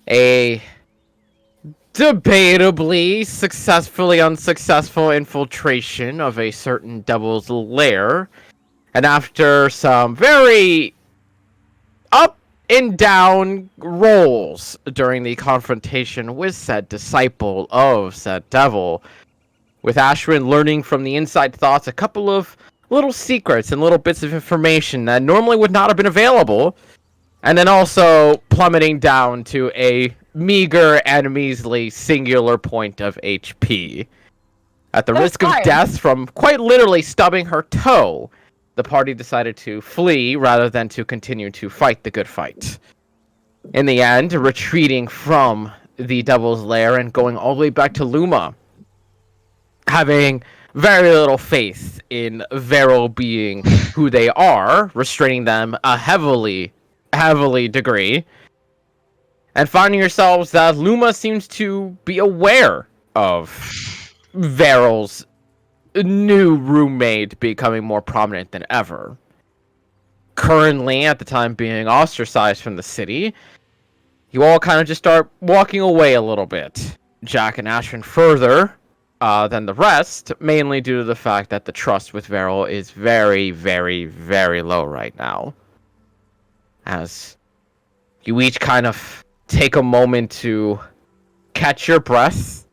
a debatably successfully unsuccessful infiltration of a certain devil's lair, and after some very up and down rolls during the confrontation with said disciple of said devil, with Ashwin learning from the inside thoughts a couple of little secrets and little bits of information that normally would not have been available, and then also plummeting down to a meager and measly singular point of HP. At the risk of death from quite literally stubbing her toe, the party decided to flee rather than to continue to fight the good fight. In the end, retreating from the Devil's Lair and going all the way back to Luma, having very little faith in Vero being who they are, restraining them a heavily degree, and finding yourselves that Luma seems to be aware of Vero's new roommate becoming more prominent than ever. Currently, at the time being ostracized from the city, you all kind of just start walking away a little bit. Jack and Ashwin further than the rest, mainly due to the fact that the trust with Vero is very, very, very low right now. As you each kind of take a moment to catch your breath,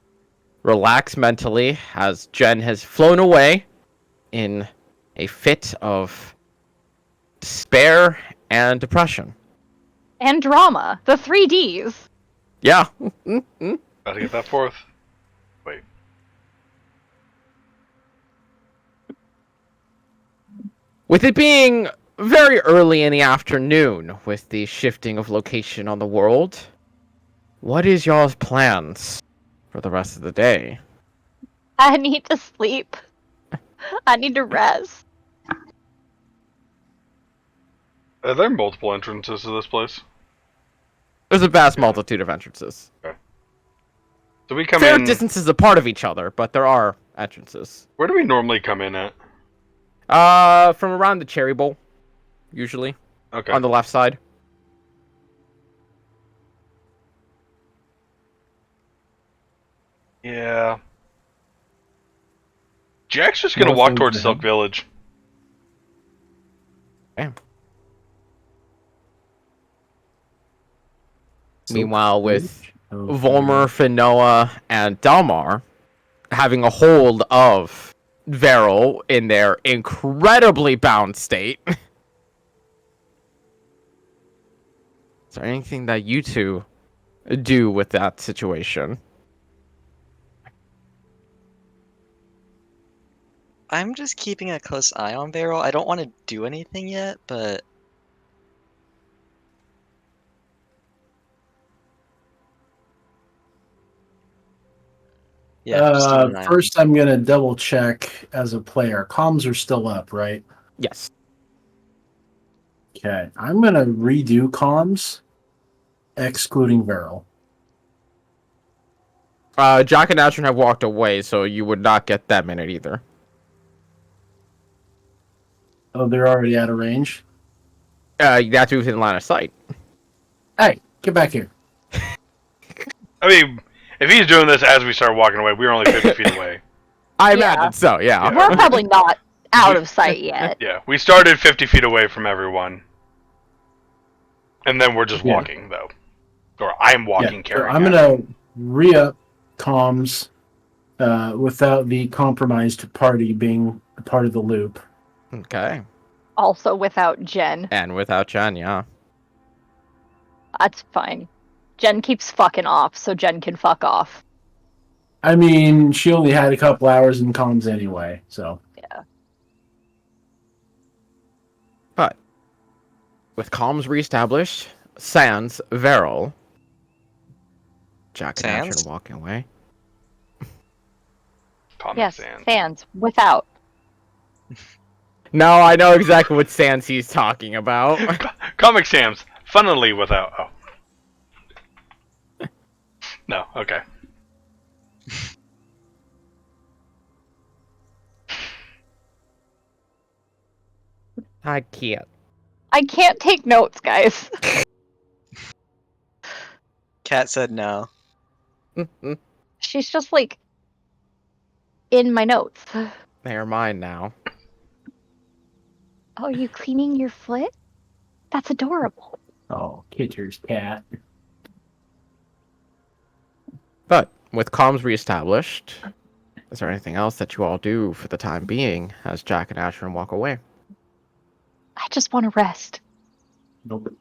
relax mentally, as Jen has flown away in a fit of despair and depression. And drama. The 3 Ds. Yeah. Gotta get that fourth. Wait. With it being very early in the afternoon, with the shifting of location on the world, what is y'all's plans for the rest of the day? I need to sleep. I need to rest. Are there multiple entrances to this place? There's a vast multitude of entrances. Okay. So we come Fair in... distances apart of each other, but there are entrances. Where do we normally come in at? From around the Cherry Bowl, usually. Okay. On the left side. Yeah. Jack's just gonna walk towards Silk Village. Damn. Meanwhile, with Volmer, Finoa, and Dalmar having a hold of Vero in their incredibly bound state. Is there anything that you two do with that situation? I'm just keeping a close eye on Vero. I don't want to do anything yet, but... Yeah, first I'm gonna double check as a player. Comms are still up, right? Yes. Okay, I'm gonna redo comms, excluding Vero. Jack and Ashton have walked away, so you would not get that minute either. Oh, they're already out of range? That's within line of sight. Hey, get back here. I mean, if he's doing this as we start walking away, we're only 50 feet away. I imagine so, yeah. We're probably not out of sight yet. Yeah, we started 50 feet away from everyone. And then we're just walking, though. Or I'm walking, carrying. So I'm going to re-up comms without the compromised party being a part of the loop. Okay. Also without Jen. And without Jen, yeah. That's fine. Jen keeps fucking off, so Jen can fuck off. I mean, she only had a couple hours in comms anyway, so. Yeah. But, with comms reestablished, sans Vero, Jack and Ashton walking away. Yes, sans. Without. No, I know exactly what sans he's talking about. Comic Sans, funnily without... Oh. No, okay. I can't. I can't take notes, guys. Cat said no. She's just like in my notes. They're mine now. Oh, are you cleaning your foot? That's adorable. Oh, Kitter's cat. But with comms reestablished, is there anything else that you all do for the time being as Jack and Ashram walk away? I just want to rest. Nope.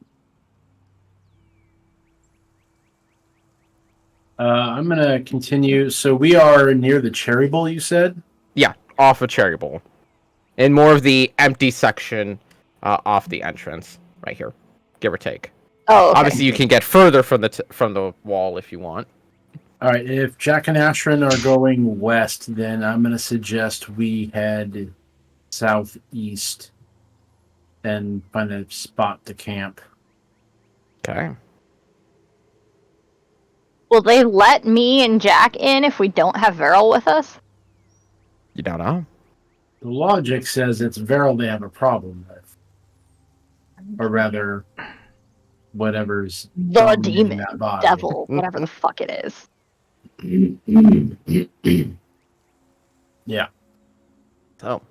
I'm gonna continue. So we are near the Cherry Bowl, you said? Yeah, off of Cherry Bowl. In more of the empty section off the entrance, right here, give or take. Oh, okay. Obviously, you can get further from the wall if you want. All right. If Jack and Ashran are going west, then I'm gonna suggest we head southeast and find a spot to camp. Okay. Will they let me and Jack in if we don't have Veril with us? You don't know. The logic says it's Veril they have a problem with, or rather, whatever's The dominating demon, that body. devil, whatever the fuck it is. Yeah. So,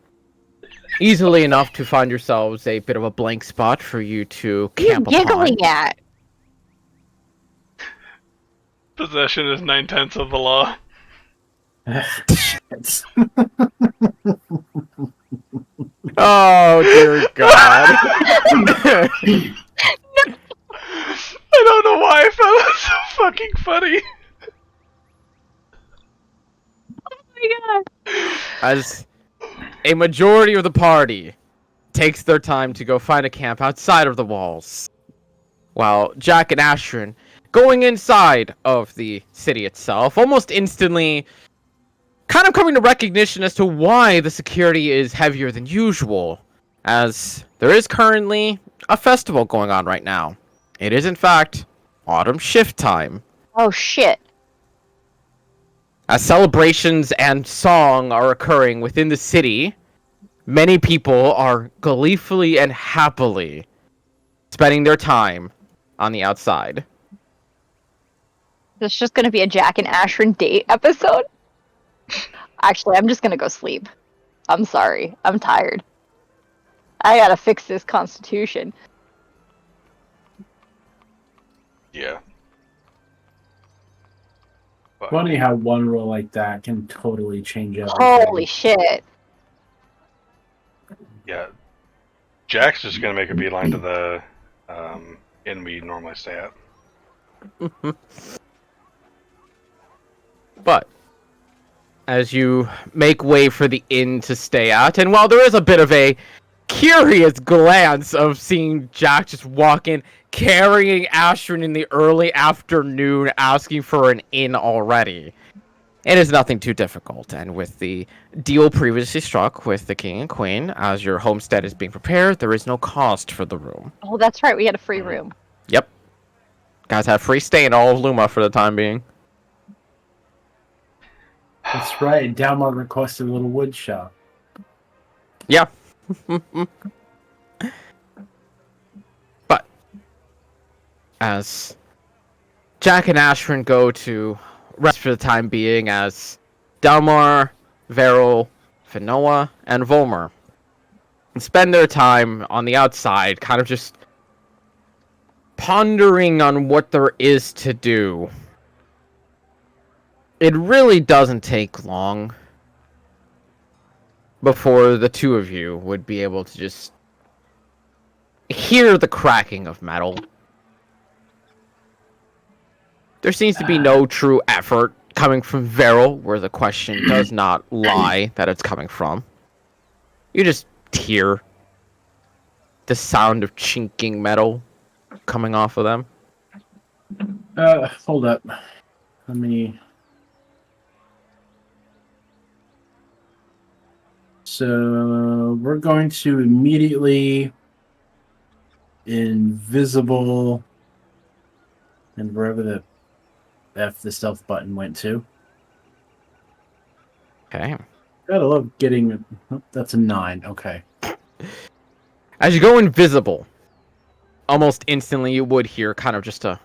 easily enough to find yourselves a bit of a blank spot for you to What are you camp upon. giggling at? Possession is 9/10 of the law. Shit. Oh dear God! I don't know why I found that so fucking funny. Oh my god. As a majority of the party takes their time to go find a camp outside of the walls, while Jack and Ashran going inside of the city itself, almost instantly kind of coming to recognition as to why the security is heavier than usual, as there is currently a festival going on right now. It is, in fact, autumn shift time. Oh shit. As celebrations and song are occurring within the city, many people are gleefully and happily spending their time on the outside. This is just gonna be a Jack and Ashran date episode? Actually, I'm just gonna go sleep. I'm sorry. I'm tired. I gotta fix this constitution. Yeah. But, Funny how one roll like that can totally change everything. Holy shit. yeah. Jack's just gonna make a beeline to the inn we normally stay at. But as you make way for the inn to stay at, and while there is a bit of a curious glance of seeing Jack just walk in carrying Ashran in the early afternoon asking for an inn already, it is nothing too difficult. And with the deal previously struck with the king and queen, as your homestead is being prepared, there is no cost for the room. Oh, that's right. We had a free room. Yep. Guys have free stay in all of Luma for the time being. That's right. Dalmar requested a little wood shop. Yeah. But as Jack and Ashran go to rest for the time being, as Dalmar, Veril, Finoa, and Volmer spend their time on the outside, kind of just pondering on what there is to do. It really doesn't take long before the two of you would be able to just hear the cracking of metal. There seems to be no true effort coming from Veril, where the question does not lie that it's coming from. You just hear the sound of chinking metal coming off of them. Hold up. Let me... So we're going to immediately invisible and wherever the F the stealth button went to. Okay. Gotta love getting... That's a 9. Okay. As you go invisible, almost instantly you would hear kind of just a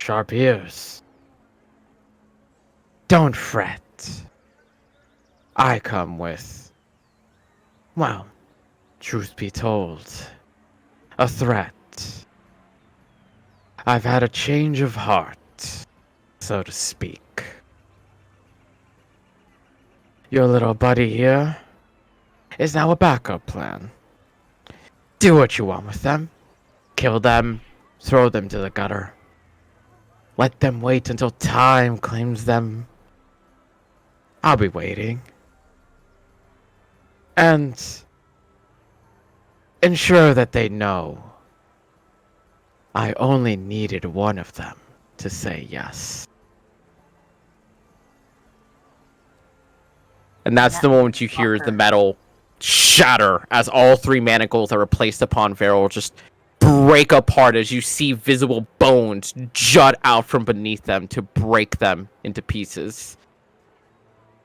sharp ears. Don't fret. I come with, well, truth be told, a threat. I've had a change of heart, so to speak. Your little buddy here is now a backup plan. Do what you want with them. Kill them, throw them to the gutter. Let them wait until time claims them. I'll be waiting. And ensure that they know I only needed one of them to say yes. And that's the moment you hear the metal shatter as all three manacles that were placed upon Varel just break apart as you see visible bones jut out from beneath them to break them into pieces.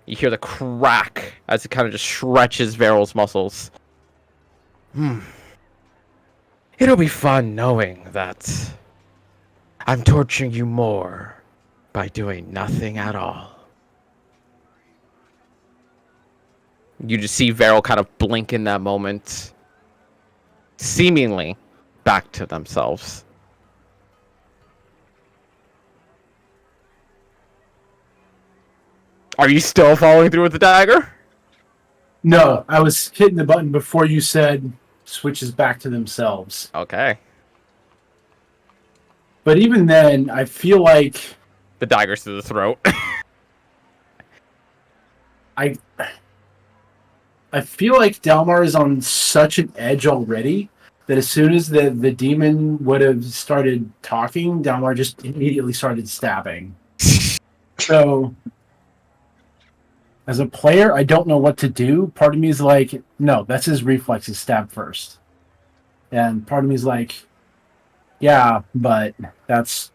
You hear the crack as it kind of just stretches Varel's muscles. It'll be fun knowing that I'm torturing you more by doing nothing at all. You just see Varel kind of blink in that moment, seemingly back to themselves. Are you still following through with the dagger? No, I was hitting the button before you said switches back to themselves. Okay. But even then, I feel like The dagger's to the throat. I feel like Dalmar is on such an edge already that as soon as the demon would have started talking, Dalmar just immediately started stabbing. So, as a player, I don't know what to do. Part of me is like, no, that's his reflexes, stab first. And part of me is like, yeah, but that's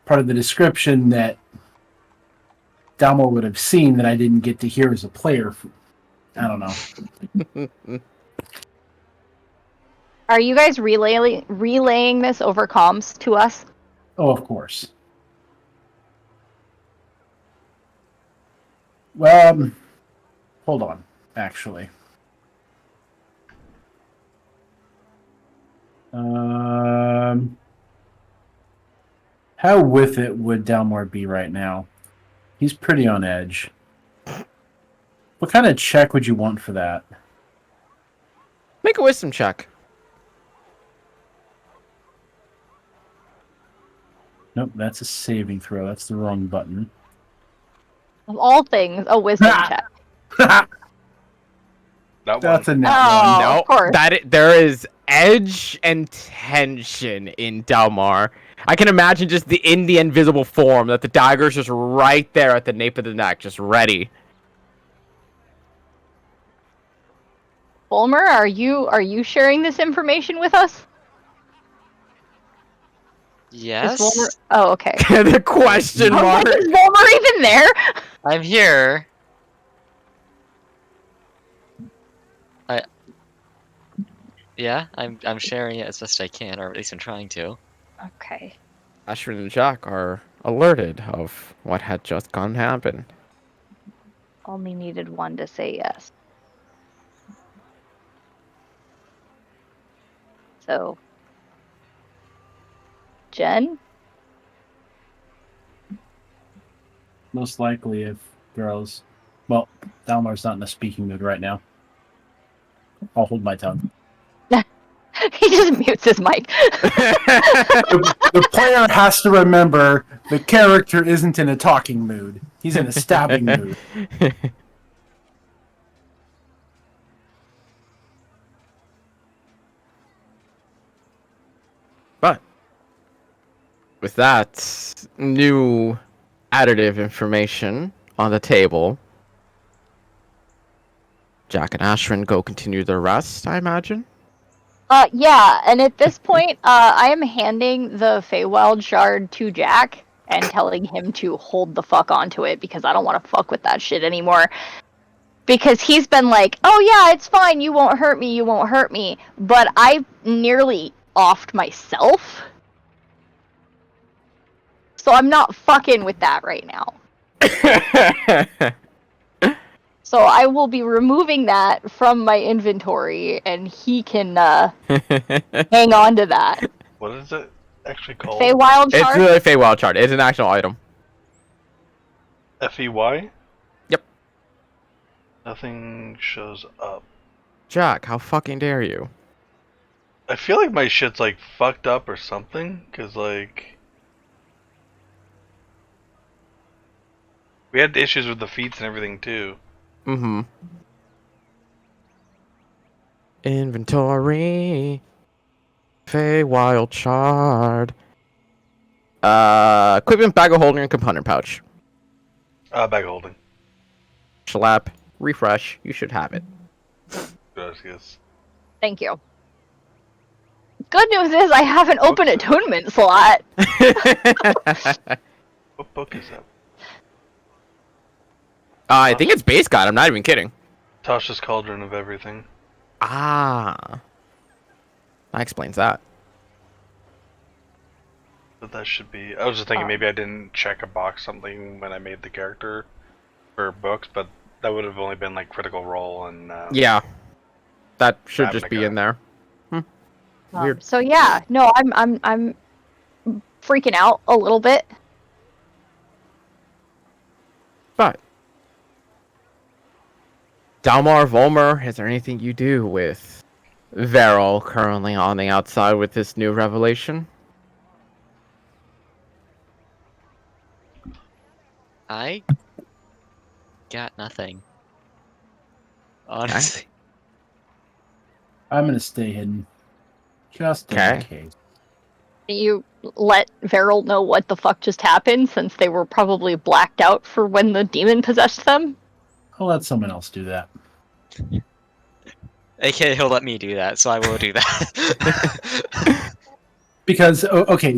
part of the description that Dalmar would have seen that I didn't get to hear as a player. I don't know. Are you guys relaying this over comms to us? Oh, of course. Well, hold on, actually. How with it would Dalmor be right now? He's pretty on edge. What kind of check would you want for that? Make a wisdom check. Nope, that's a saving throw. That's the wrong button. Of all things, a wisdom check. That one. That's a net Oh, one. No, of course. there is edge and tension in Dalmar. I can imagine just in the invisible form that the dagger's just right there at the nape of the neck, just ready. Bulmer, are you sharing this information with us? Yes, Is Bulmer... Oh, okay. The question I was mark. like, is Bulmer even there? I'm here. I'm sharing it as best I can, or at least I'm trying to. Okay. Ashrin and Jack are alerted of what had just gone happen. Only needed one to say yes. So, Jen? Most likely if girls... Well, Dalmar's not in a speaking mood right now. I'll hold my tongue. He just mutes his mic. The player has to remember the character isn't in a talking mood. He's in a stabbing mood. But with that new additive information on the table, Jack and Ashrin go continue their rest, I imagine. Yeah, and at this point, I am handing the Feywild shard to Jack and telling him to hold the fuck onto it because I don't want to fuck with that shit anymore. Because he's been like, oh yeah, it's fine, you won't hurt me, you won't hurt me. But I nearly offed myself. So I'm not fucking with that right now. So I will be removing that from my inventory, and he can hang on to that. What is it actually called? Feywild It's Shard? the Feywild chart. It's an actual item. FEY? Yep. Nothing shows up. Jack, how fucking dare you? I feel like my shit's like fucked up or something, cause like we had issues with the feats and everything too. Mm-hmm. Inventory. Feywild shard. Equipment, bag of holding, and component pouch. Bag holding. Schlap. Refresh. You should have it. Gracias. Thank you. Good news is I have an open attunement slot. What book is that? I think it's base guide. I'm not even kidding. Tasha's Cauldron of Everything. Ah. That explains that. But that should be. I was just thinking maybe I didn't check a box something when I made the character for books, but that would have only been like Critical Role and. Yeah. That should just be Ravnica. in there. Weird. So yeah, no, I'm freaking out a little bit. But Dalmar, Volmer, is there anything you do with Varel currently on the outside with this new revelation? I got nothing. Honestly. I'm gonna stay hidden. Just in Okay. case. You let Veril know what the fuck just happened, since they were probably blacked out for when the demon possessed them. I'll let someone else do that. AK, he'll let me do that, so I will do that. Because okay,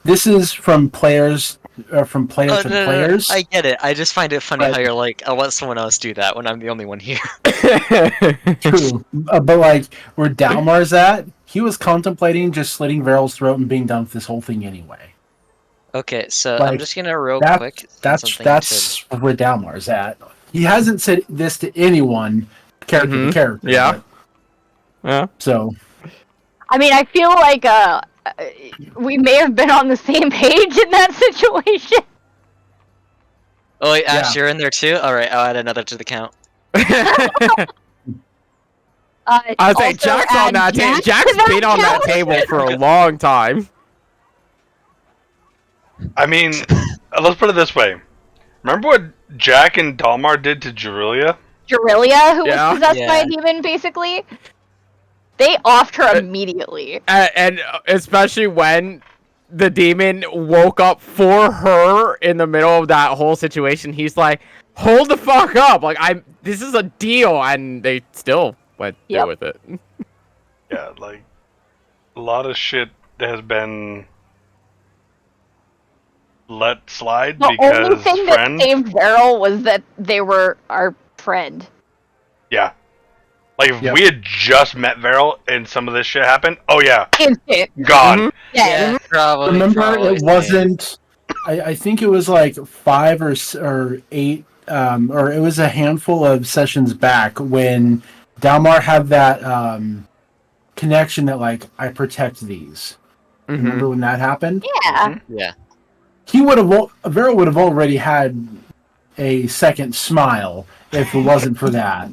this is from players, from player Oh, to no, players. I get it. I just find it funny Right. how you're like, I'll let someone else do that when I'm the only one here. True, but like where Dalmar's at, he was contemplating just slitting Veryl's throat and being done with this whole thing anyway. Okay, so I'm Like, just gonna real That- quick. send That's something that's where Dalmar's at. He hasn't said this to anyone, character Mhm. to character. Yeah. Yeah. So I mean, I feel like we may have been on the same page in that situation. Oh wait, Yeah. Ash, you're in there too? Alright, I'll add another to the count. I was saying, Also Jack's on add that table. Jack Jack's to that been on that count? table for a long time. I mean, let's put it this way. Remember what Jack and Dalmar did to Jurelia? Jurelia, who Yeah. was possessed by Yeah. a demon, basically. They offed her immediately. And especially when the demon woke up for her in the middle of that whole situation, he's like, "Hold the fuck up! Like this is a deal," and they still went through Yep. with it. Yeah, like a lot of shit has been let slide The only because thing friend. that saved Veril was that they were our friend. Yeah. Like if Yep. we had just met Veril and some of this shit happened, oh yeah, Instant. gone. Mhm. Yeah. probably. remember, probably it same. wasn't. I think it was like 5 or 8, or it was a handful of sessions back when Dalmar had that connection that like I protect these. Mm-hmm. Remember when that happened? Yeah. Yeah. He would have. Vera would have already had a second smile if it wasn't for that.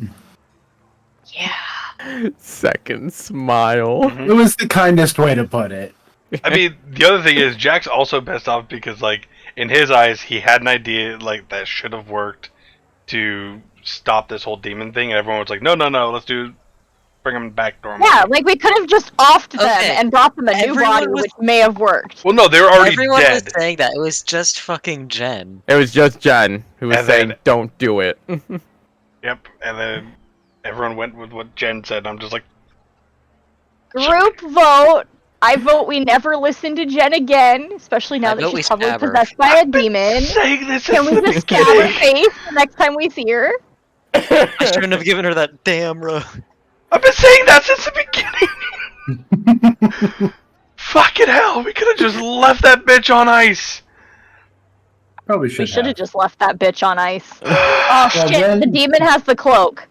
Yeah. Second smile. It was the kindest way to put it. I mean, the other thing is Jack's also pissed off because, like, in his eyes, he had an idea like that should have worked to stop this whole demon thing, and everyone was like, "No, let's bring him back normal." Yeah, like we could have just offed them Okay. and brought them a new Everyone body, was- which may have worked. Well, no, they were already Everyone dead. was saying that. It was just fucking Jen. It was just Jen who was And saying, then- "Don't do it." Yep, and then everyone went with what Jen said. I'm just like, Group vote. I vote we never listen to Jen again, especially now I that vote we she's probably stab her. possessed by a demon. saying this Can we is just stab her face the next time we see her? I shouldn't have given her that damn rose. I've been saying that since the beginning. Fucking hell! We could have just left that bitch on ice. Probably We should should have have. just left that bitch on ice. Oh Well, shit! then- The demon has the cloak.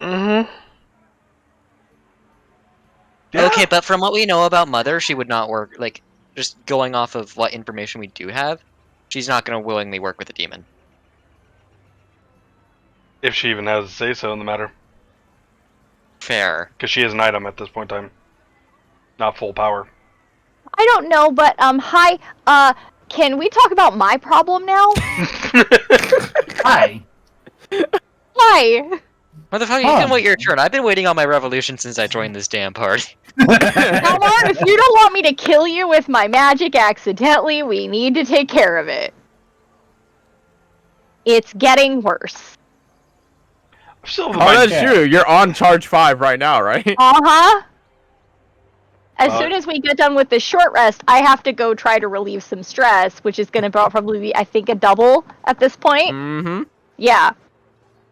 Mm-hmm. Yeah. Okay, but from what we know about Mother, she would not work. Like, just going off of what information we do have, she's not going to willingly work with a demon. If she even has a say so in the matter, Fair. because she is an item at this point in time, not full power. I don't know, but hi. Can we talk about my problem now? Hi. Hi. Motherfucker, you can wait your turn. I've been waiting on my revolution since I joined this damn party. Kalmar, if you don't want me to kill you with my magic accidentally, we need to take care of it. It's getting worse. I'm still Oh, that's true. You're on charge 5 right now, right? Uh-huh. As soon as we get done with this short rest, I have to go try to relieve some stress, which is going to probably be, I think, a double at this point. Mm-hmm. Yeah.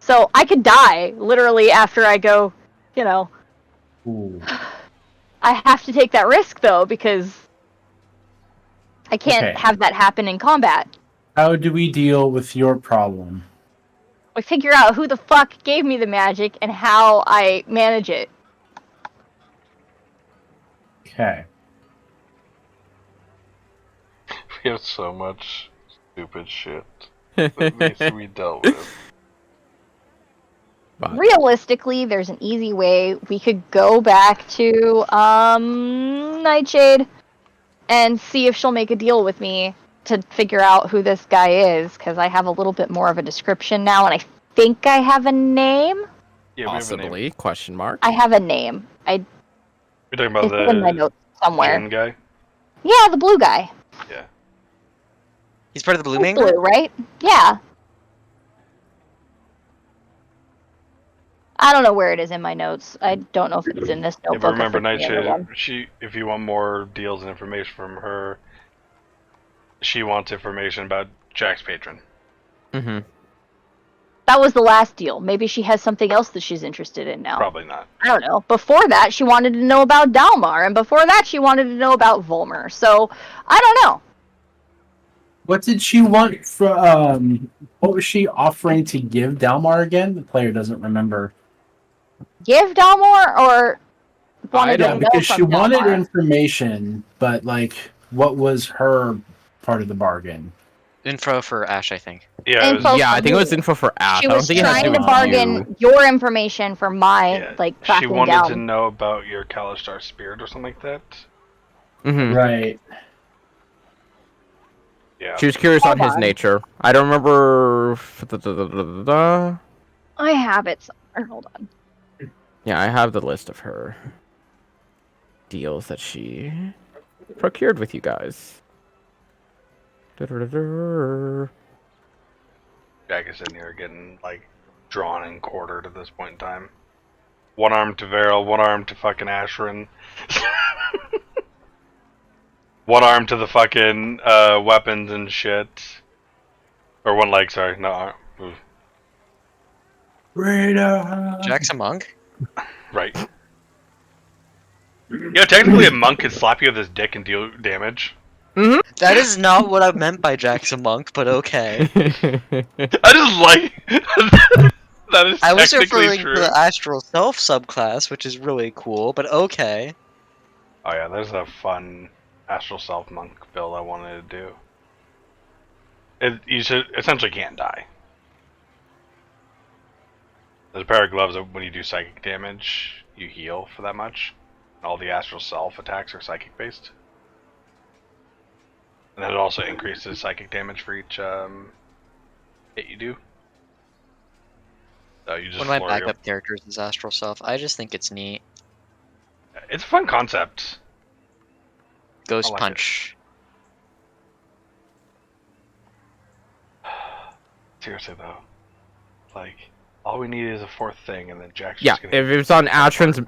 So I could die, literally, after I go, you know. Ooh. I have to take that risk, though, because I can't Okay. have that happen in combat. How do we deal with your problem? I figure out who the fuck gave me the magic and how I manage it. Okay. We have so much stupid shit that needs to be dealt with. Realistically, there's an easy way. We could go back to Nightshade and see if she'll make a deal with me to figure out who this guy is, because I have a little bit more of a description now, and I think I have a name. Yeah, we have a name. Possibly? Question mark. I have a name. You're talking about It's in my the notes somewhere. Jin guy? Yeah, the blue guy. Yeah. He's part of the Blue He's Man blue, Group? right? Yeah. I don't know where it is in my notes. I don't know if it's in this Yeah, notebook. but remember, or if it's in the other Nightshade, if you want more deals and information from her, she wants information about Jack's patron. Mm-hmm. That was the last deal. Maybe she has something else that she's interested in now. Probably not. I don't know. Before that, she wanted to know about Dalmar, and before that, she wanted to know about Volmer. So, I don't know. What did she want from? What was she offering to give Dalmar again? The player doesn't remember. Give Dalmar, or wanted Yeah, to know because from she wanted Dalmar? information, but like, what was her part of the bargain? Info for Ash, I think. Yeah, it was, Info Yeah, I from think it was who? info for Ash. She I don't was think it has to trying do to with bargain you. your information for my, yeah. like, She tracking wanted down. to know about your Kalistar spirit or something like that. Mm-hmm. Right. Yeah. She was curious on Hold his on. nature. I don't remember. I have it somewhere. Hold on. Yeah, I have the list of her deals that she procured with you guys. Jack is in here getting, like, drawn and quartered at this point in time. One arm to Varel, one arm to fucking Ashrin. One arm to the fucking weapons and shit. Or one leg, sorry. No arm. Ooh. Rita. Jack's a monk? Right. Yeah, technically a monk could slap you with his dick and deal damage. That is not what I meant by Jack's a monk, but okay. I just like that is I was technically referring true. to the Astral Self subclass, which is really cool, but okay. Oh yeah, there's a fun Astral Self monk build I wanted to do. You should essentially can't die. There's a pair of gloves that when you do psychic damage, you heal for that much. All the Astral Self attacks are psychic based. And then it also increases psychic damage for each hit you do. So you just One of my floor your- backup characters is Astral Self. I just think it's neat. It's a fun concept. Ghost I like Punch. Seriously though, like all we need is a fourth thing, and then Jack's Yeah, just gonna. if it was on Ashrin's,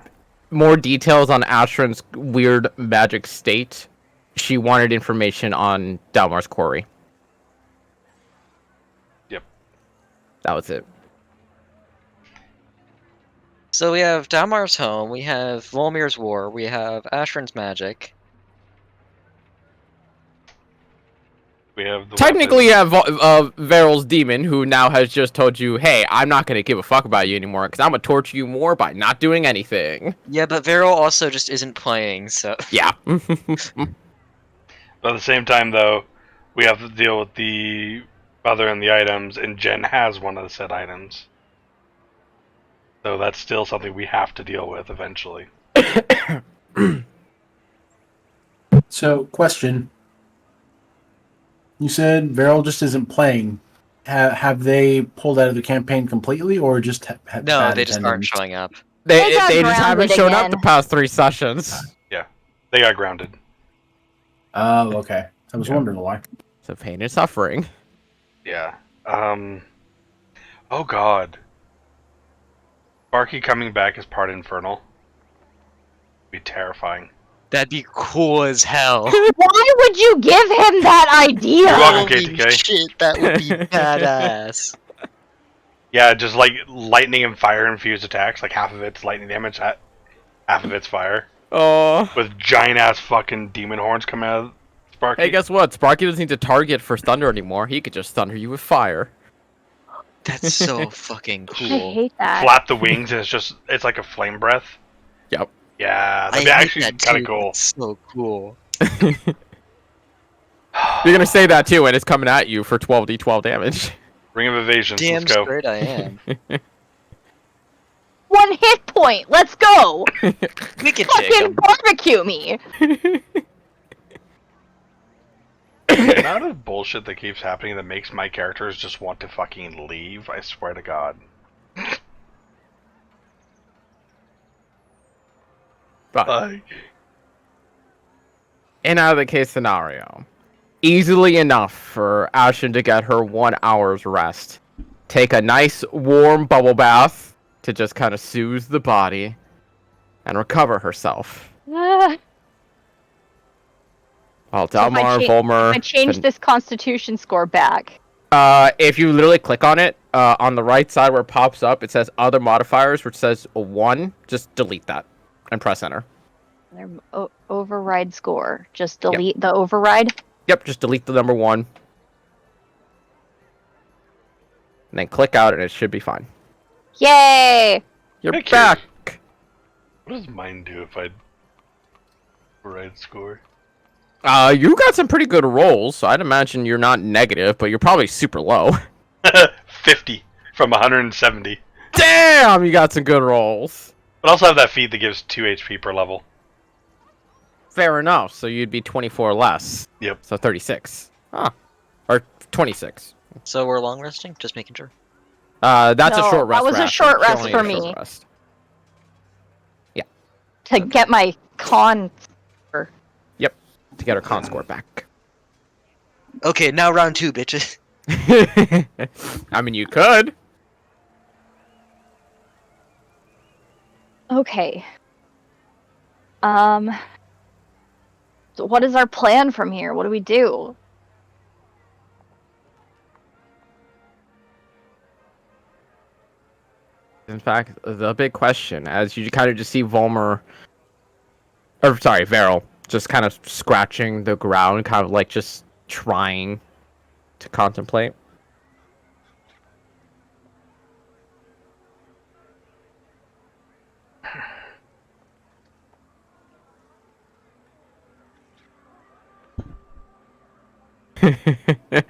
more details on Ashrin's weird magic state, she wanted information on Dalmar's quarry. Yep. That was it. So we have Damar's Home, we have Volmir's War, we have Ashran's Magic. We have the Technically, you weapons. have Veryl's demon, who now has just told you, "Hey, I'm not gonna give a fuck about you anymore, because I'm gonna torture you more by not doing anything." Yeah, but Veryl also just isn't playing, so... Yeah. But at the same time, though, we have to deal with the other and the items, and Jen has one of the said items. So that's still something we have to deal with eventually. So, question. You said Veryl just isn't playing. Have they pulled out of the campaign completely, or just have No, bad they just aren't attendance? showing up. They got They just haven't grounded shown up again. the past 3 sessions. They got grounded. Oh, okay. I was Yeah. wondering why. So pain and suffering. Yeah. Oh god. Sparky coming back as part Infernal. Be terrifying. That'd be cool as hell. Why would you give him that idea? You're welcome, Holy KTK. shit, that would be badass. Yeah, just like lightning and fire infused attacks. Like half of it's lightning damage, half of it's fire. Oh. With giant ass fucking demon horns coming out of Sparky. Hey, guess what? Sparky doesn't need to target for thunder anymore. He could just thunder you with fire. That's so fucking I cool. hate that. Flap the wings and it's like a flame breath. Yep. Yeah, I that'd be hate actually that kind too, of cool. that's so cool. You're gonna say that too, and it's coming at you for 12d12 damage. Ring of Evasion. Damn Let's go. straight I am. 1 hit point. Let's go. We can take Fucking him. barbecue me. The amount of bullshit that keeps happening that makes my characters just want to fucking leave, I swear to God. But Like, in either case scenario, easily enough for Ashen to get her 1 hour's rest. Take a nice warm bubble bath to just kind of soothe the body and recover herself. Ah, While I Dalmar, cha- Volmer, I changed this Constitution score back. if you literally click on it, on the right side where it pops up, it says other modifiers, which says 1. Just delete that and press enter. Their override score. Just delete the override. Yep, just delete the number 1. And then click out and it should be fine. Yay! You're Okay. back! what does mine do if I override score? You got some pretty good rolls, so I'd imagine you're not negative, but you're probably super low. 50 from 170. Damn, you got some good rolls. But I also have that feat that gives 2 HP per level. Fair enough, so you'd be 24 less. Yep. So 36. Huh. Or 26. So we're long resting? Just making sure. That's a No, short rest. that was a for short Ashley. She rest only for had a short me. rest. To get my con. To get her con score back. Okay, now round 2, bitches. I mean, you could. Okay. So what is our plan from here? What do we do? In fact, the big question, as you kind of just see Veryl, just kind of scratching the ground, kind of like just trying to contemplate.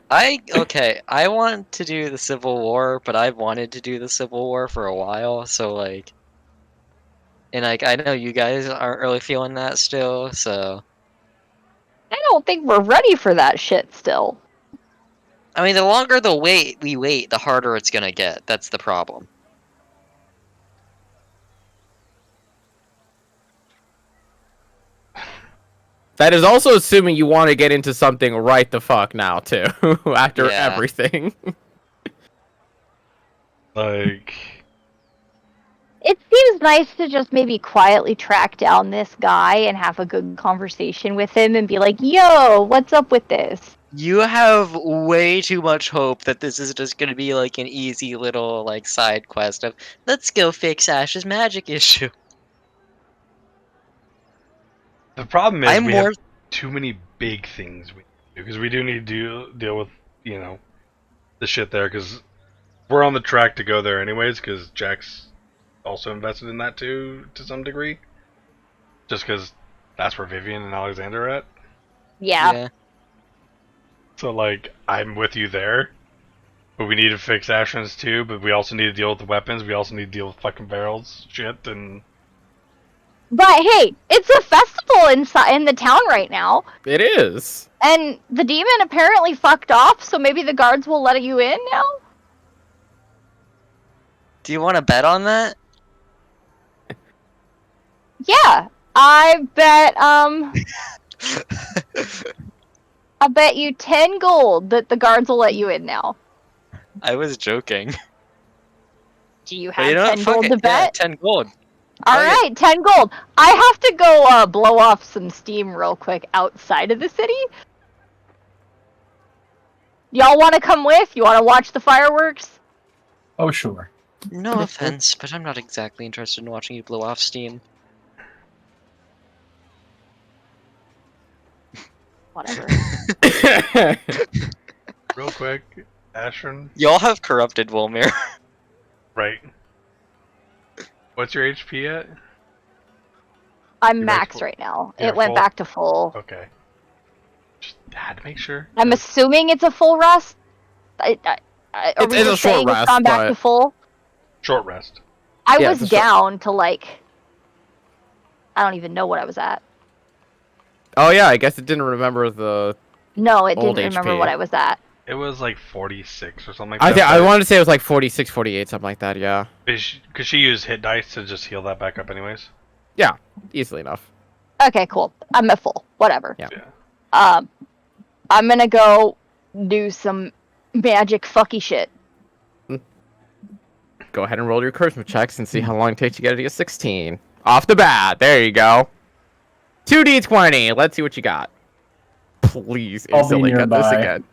I want to do the Civil War, but I've wanted to do the Civil War for a while, so like, and like I know you guys aren't really feeling that still, so I don't think we're ready for that shit still. I mean the longer we wait, the harder it's gonna get. That's the problem. That is also assuming you want to get into something right the fuck now, too, after Yeah. everything. Like, It seems nice to just maybe quietly track down this guy and have a good conversation with him and be like, yo, what's up with this? You have way too much hope that this is just gonna be like an easy little like side quest of let's go fix Ash's magic issue. The problem is I'm we more have too many big things we do because we do need to deal with the shit there because we're on the track to go there anyways because Jack's also invested in that too to some degree. Just because that's where Vivian and Alexander are at. Yeah. So like I'm with you there. But we need to fix Ashran's too, but we also need to deal with the weapons, we also need to deal with fucking barrels shit and But hey, it's a festival in the town right now, It is. and the demon apparently fucked off. So maybe the guards will let you in now. Do you want to bet on that? Yeah, I bet. I bet you 10 gold that the guards will let you in now. I was joking. Do you But have you know what? 10 Fuck gold it. to Yeah, bet? 10 gold. All Fuck right, 10 gold. I have to go blow off some steam real quick outside of the city. Y'all want to come with? You want to watch the fireworks? Oh, sure. No offense, but I'm not exactly interested in watching you blow off steam. Whatever. real quick, Ashran, Y'all have corrupted Volmir. right. What's your HP at? I'm You're back max to- right now. you're It went full? back to full. Okay. Just had to make sure. I'm assuming it's a full rest. Are we It's a just short saying it's rest, gone back to but- full? Short rest. I Yeah, was it's a short- down to like, I don't even know what I was at. Oh yeah, I guess it didn't remember the. No, it Old didn't remember HP. what I was at. It was like 46 or something like I that. I wanted to say it was like 46, 48, something like that. Yeah, Because she used hit dice to just heal that back up anyways. easily enough. Okay, cool. I'm at full. Whatever. Yeah. I'm gonna go do some magic fucky shit. Go ahead and roll your charisma checks and see how long it takes you to get to a 16. Off the bat, there you go. 2d20. Let's see what you got. Please I'll be instantly get this nearby. again.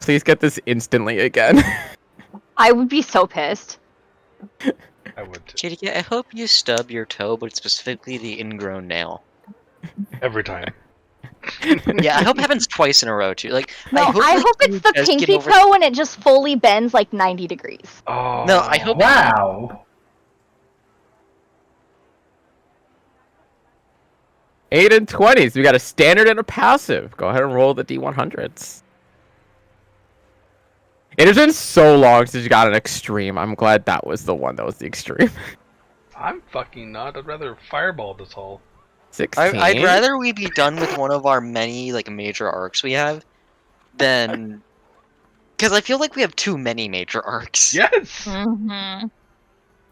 Please get this instantly again. I would be so pissed. I would too. JDK, I hope you stub your toe, but specifically the ingrown nail. Every time. Yeah, I hope it happens twice in a row too. Like, No, I hope, like, you it's the guys get pinky over- toe and it just fully bends like 90 degrees. Oh. No, I hope- Wow. 8 and 20s. We got a standard and a passive. Go ahead and roll the D100s. It has been so long since you got an extreme. I'm glad that was the one that was the extreme. I'm fucking not. I'd rather fireball this whole. 16. I'd rather we be done with one of our many like major arcs we have than because I feel like we have too many major arcs. Yes! Mm-hmm.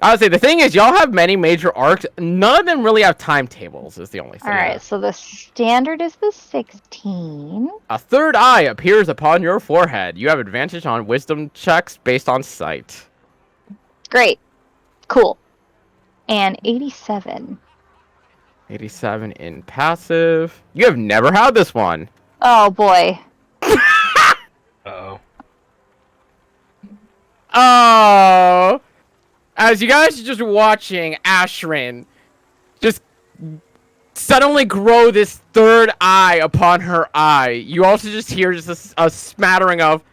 I would say the thing is, y'all have many major arcs. None of them really have timetables. Is the only thing. Alright, so the standard is the 16. A third eye appears upon your forehead. You have advantage on wisdom checks based on sight. Great. Cool. And 87. 87 in passive. You have never had this one. Oh boy. Uh-oh. Oh. As you guys are just watching Ashrin just suddenly grow this third eye upon her eye, you also just hear just a smattering of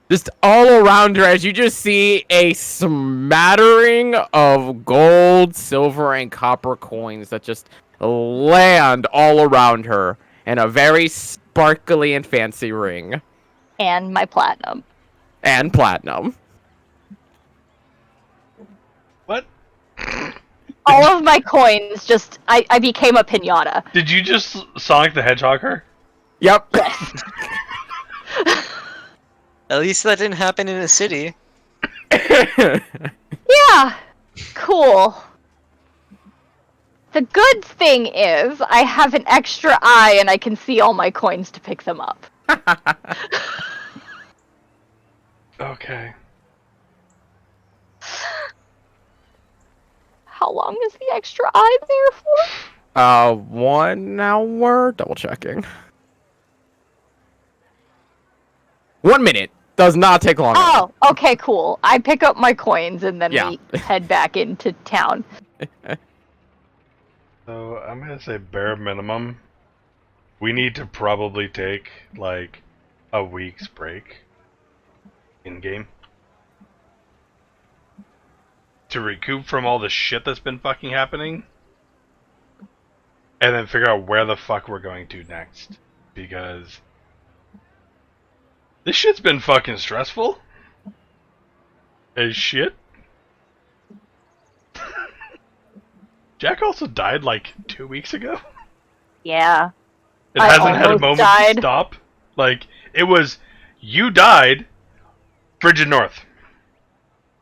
just all around her as you just see a smattering of gold, silver, and copper coins that just land all around her in a very sparkly and fancy ring. And my platinum. And platinum. What? All of my coins just, I became a pinata. Did you just Sonic the Hedgehog her? Yep. Yes. At least that didn't happen in a city. Yeah. Cool. The good thing is, I have an extra eye and I can see all my coins to pick them up. Okay. How long is the extra eye there for? 1 hour. Double checking. 1 minute. Does not take long. Oh, okay, cool. I pick up my coins and then Yeah. we head back into town. So I'm gonna say bare minimum. We need to probably take like a week's break in game to recoup from all the shit that's been fucking happening, and then figure out where the fuck we're going to next. Because this shit's been fucking stressful as shit. Jack also died like 2 weeks ago. Yeah. It I hasn't had a almost moment died. to stop. Like, it was, you died, Frigid North.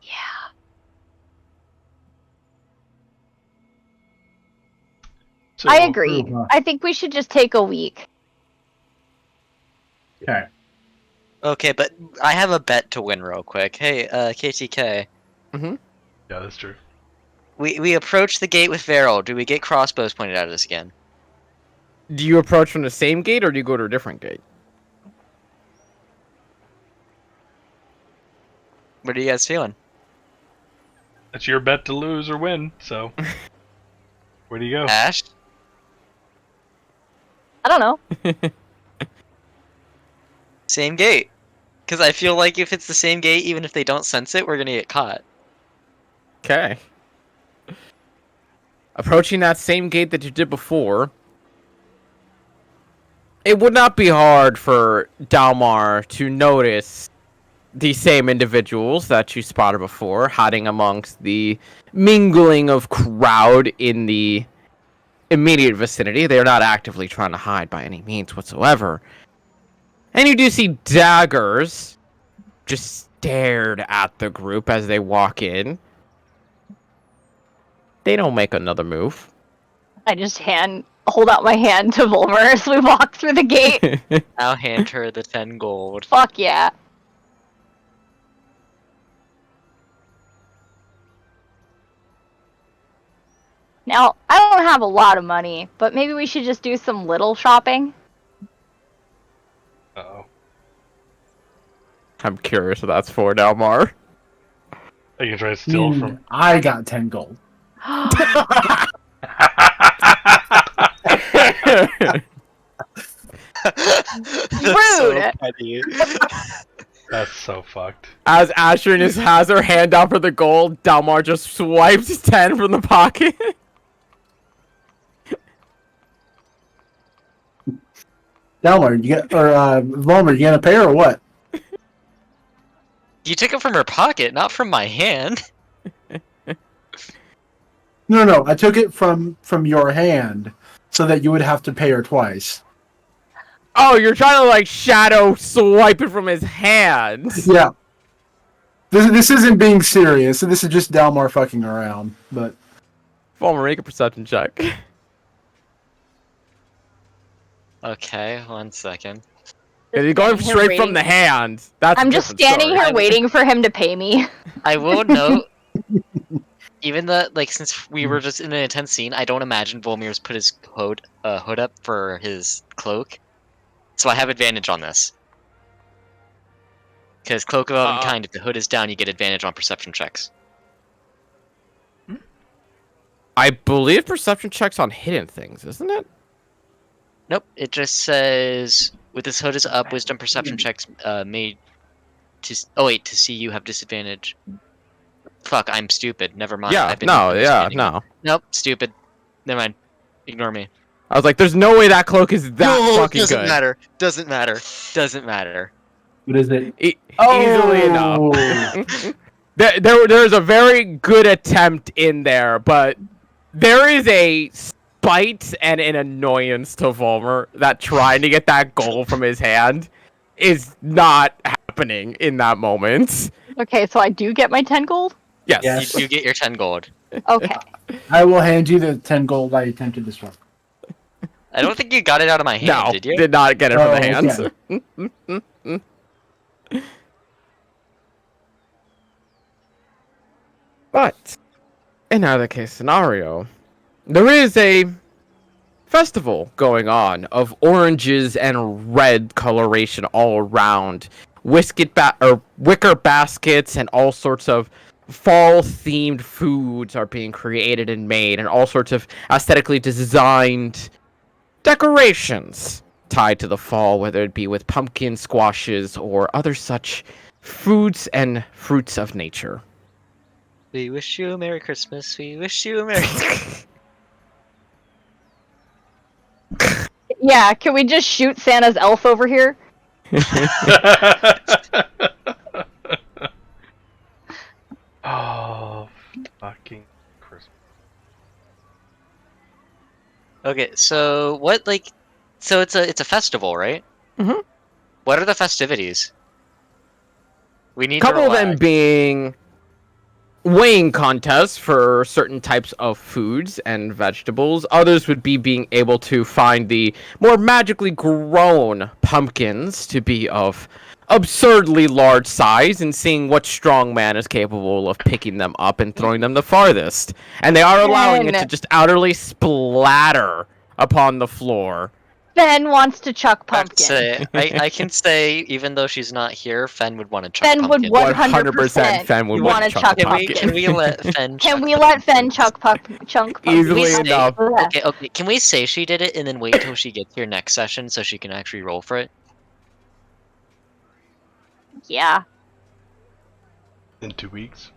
Yeah. So, I agree. Ooh, I think we should just take a week. Okay. Okay, but I have a bet to win real quick. Hey, KTK. Yeah, that's true. We approach the gate with Varel. Do we get crossbows pointed at us again? Do you approach from the same gate or do you go to a different gate? What are you guys feeling? That's your bet to lose or win, so. Where do you go? Ash? I don't know. Same gate. Because I feel like if it's the same gate, even if they don't sense it, we're gonna get caught. Okay. Approaching that same gate that you did before, it would not be hard for Dalmar to notice the same individuals that you spotted before, hiding amongst the mingling of crowd in the immediate vicinity. They are not actively trying to hide by any means whatsoever. And you do see daggers just stared at the group as they walk in. They don't make another move. I just hold out my hand to Volmer as we walk through the gate. I'll hand her the 10 gold. Fuck yeah. Now, I don't have a lot of money, but maybe we should just do some little shopping. Uh-oh. I'm curious what that's for, Dalmar. You can try to steal from... I got 10 gold. Rude. That's so fucked. As Asher just has her hand out for the gold, Dalmar just swipes 10 from the pocket. Delmar, you get Volmer, you gonna pay or what? You took it from her pocket, not from my hand. No, I took it from your hand so that you would have to pay her twice. Oh, you're trying to like shadow swipe it from his hand. Yeah. This isn't being serious. This is just Dalmar fucking around. But Volmer, make a perception check. Okay, 1 second. You're going Standing here straight waiting. from the hand. That's I'm a just different standing story. here waiting for him to pay me. I will note, even though, like, since we were just in an intense scene, I don't imagine Volmir's put his hood up for his cloak. So I have advantage on this. Because Cloak of Elvenkind, if the hood is down, you get advantage on perception checks. I believe perception checks on hidden things, isn't it? Nope, it just says, with this hood is up, wisdom perception checks made to... Oh wait, to see you have disadvantage. Fuck, I'm stupid. Never mind. Yeah, I've been no. misunderstanding. Nope, stupid. Never mind. Ignore me. I was like, there's no way that cloak is that fucking doesn't good. matter. Doesn't matter. Doesn't matter. what is it? Easily enough. There's a very good attempt in there, but there is a spite and an annoyance to Volmer that trying to get that goal from his hand is not happening in that moment. Okay, so I do get my 10 gold? Yes. Yes. You get your 10 gold. Okay. I will hand you the 10 gold I attempted this one. I don't think you got it out of my hand, No, did you? did not get it from Oh, the hands. But in either case scenario, there is a festival going on of oranges and red coloration all around. Wicker baskets and all sorts of fall-themed foods are being created and made, and all sorts of aesthetically designed decorations tied to the fall, whether it be with pumpkin squashes or other such foods and fruits of nature. We wish you a Merry Christmas. We wish you a Merry. Yeah, can we just shoot Santa's elf over here? Oh, fucking Christmas. Okay, so what like, so it's a festival, right? Mhm. What are the festivities? We need to Couple of them relax. being weighing contests for certain types of foods and vegetables. Others would be being able to find the more magically grown pumpkins to be of absurdly large size and seeing what strong man is capable of picking them up and throwing them the farthest. And they are allowing it to Ben. just utterly splatter upon the floor. Ben wants to chuck I have to pumpkin. say, I can say, even though she's not here, Fen would want to chuck Ben would pumpkin. 100% Fen would you want wanna to chuck chuck a Can we pumpkin. can we let Fen? Can chuck we let Fen pumpkins? chunk pumpkin? Easily We say- enough. Yeah. Okay. Can we say she did it and then wait till she gets here next session so she can actually roll for it? Yeah. In 2 weeks.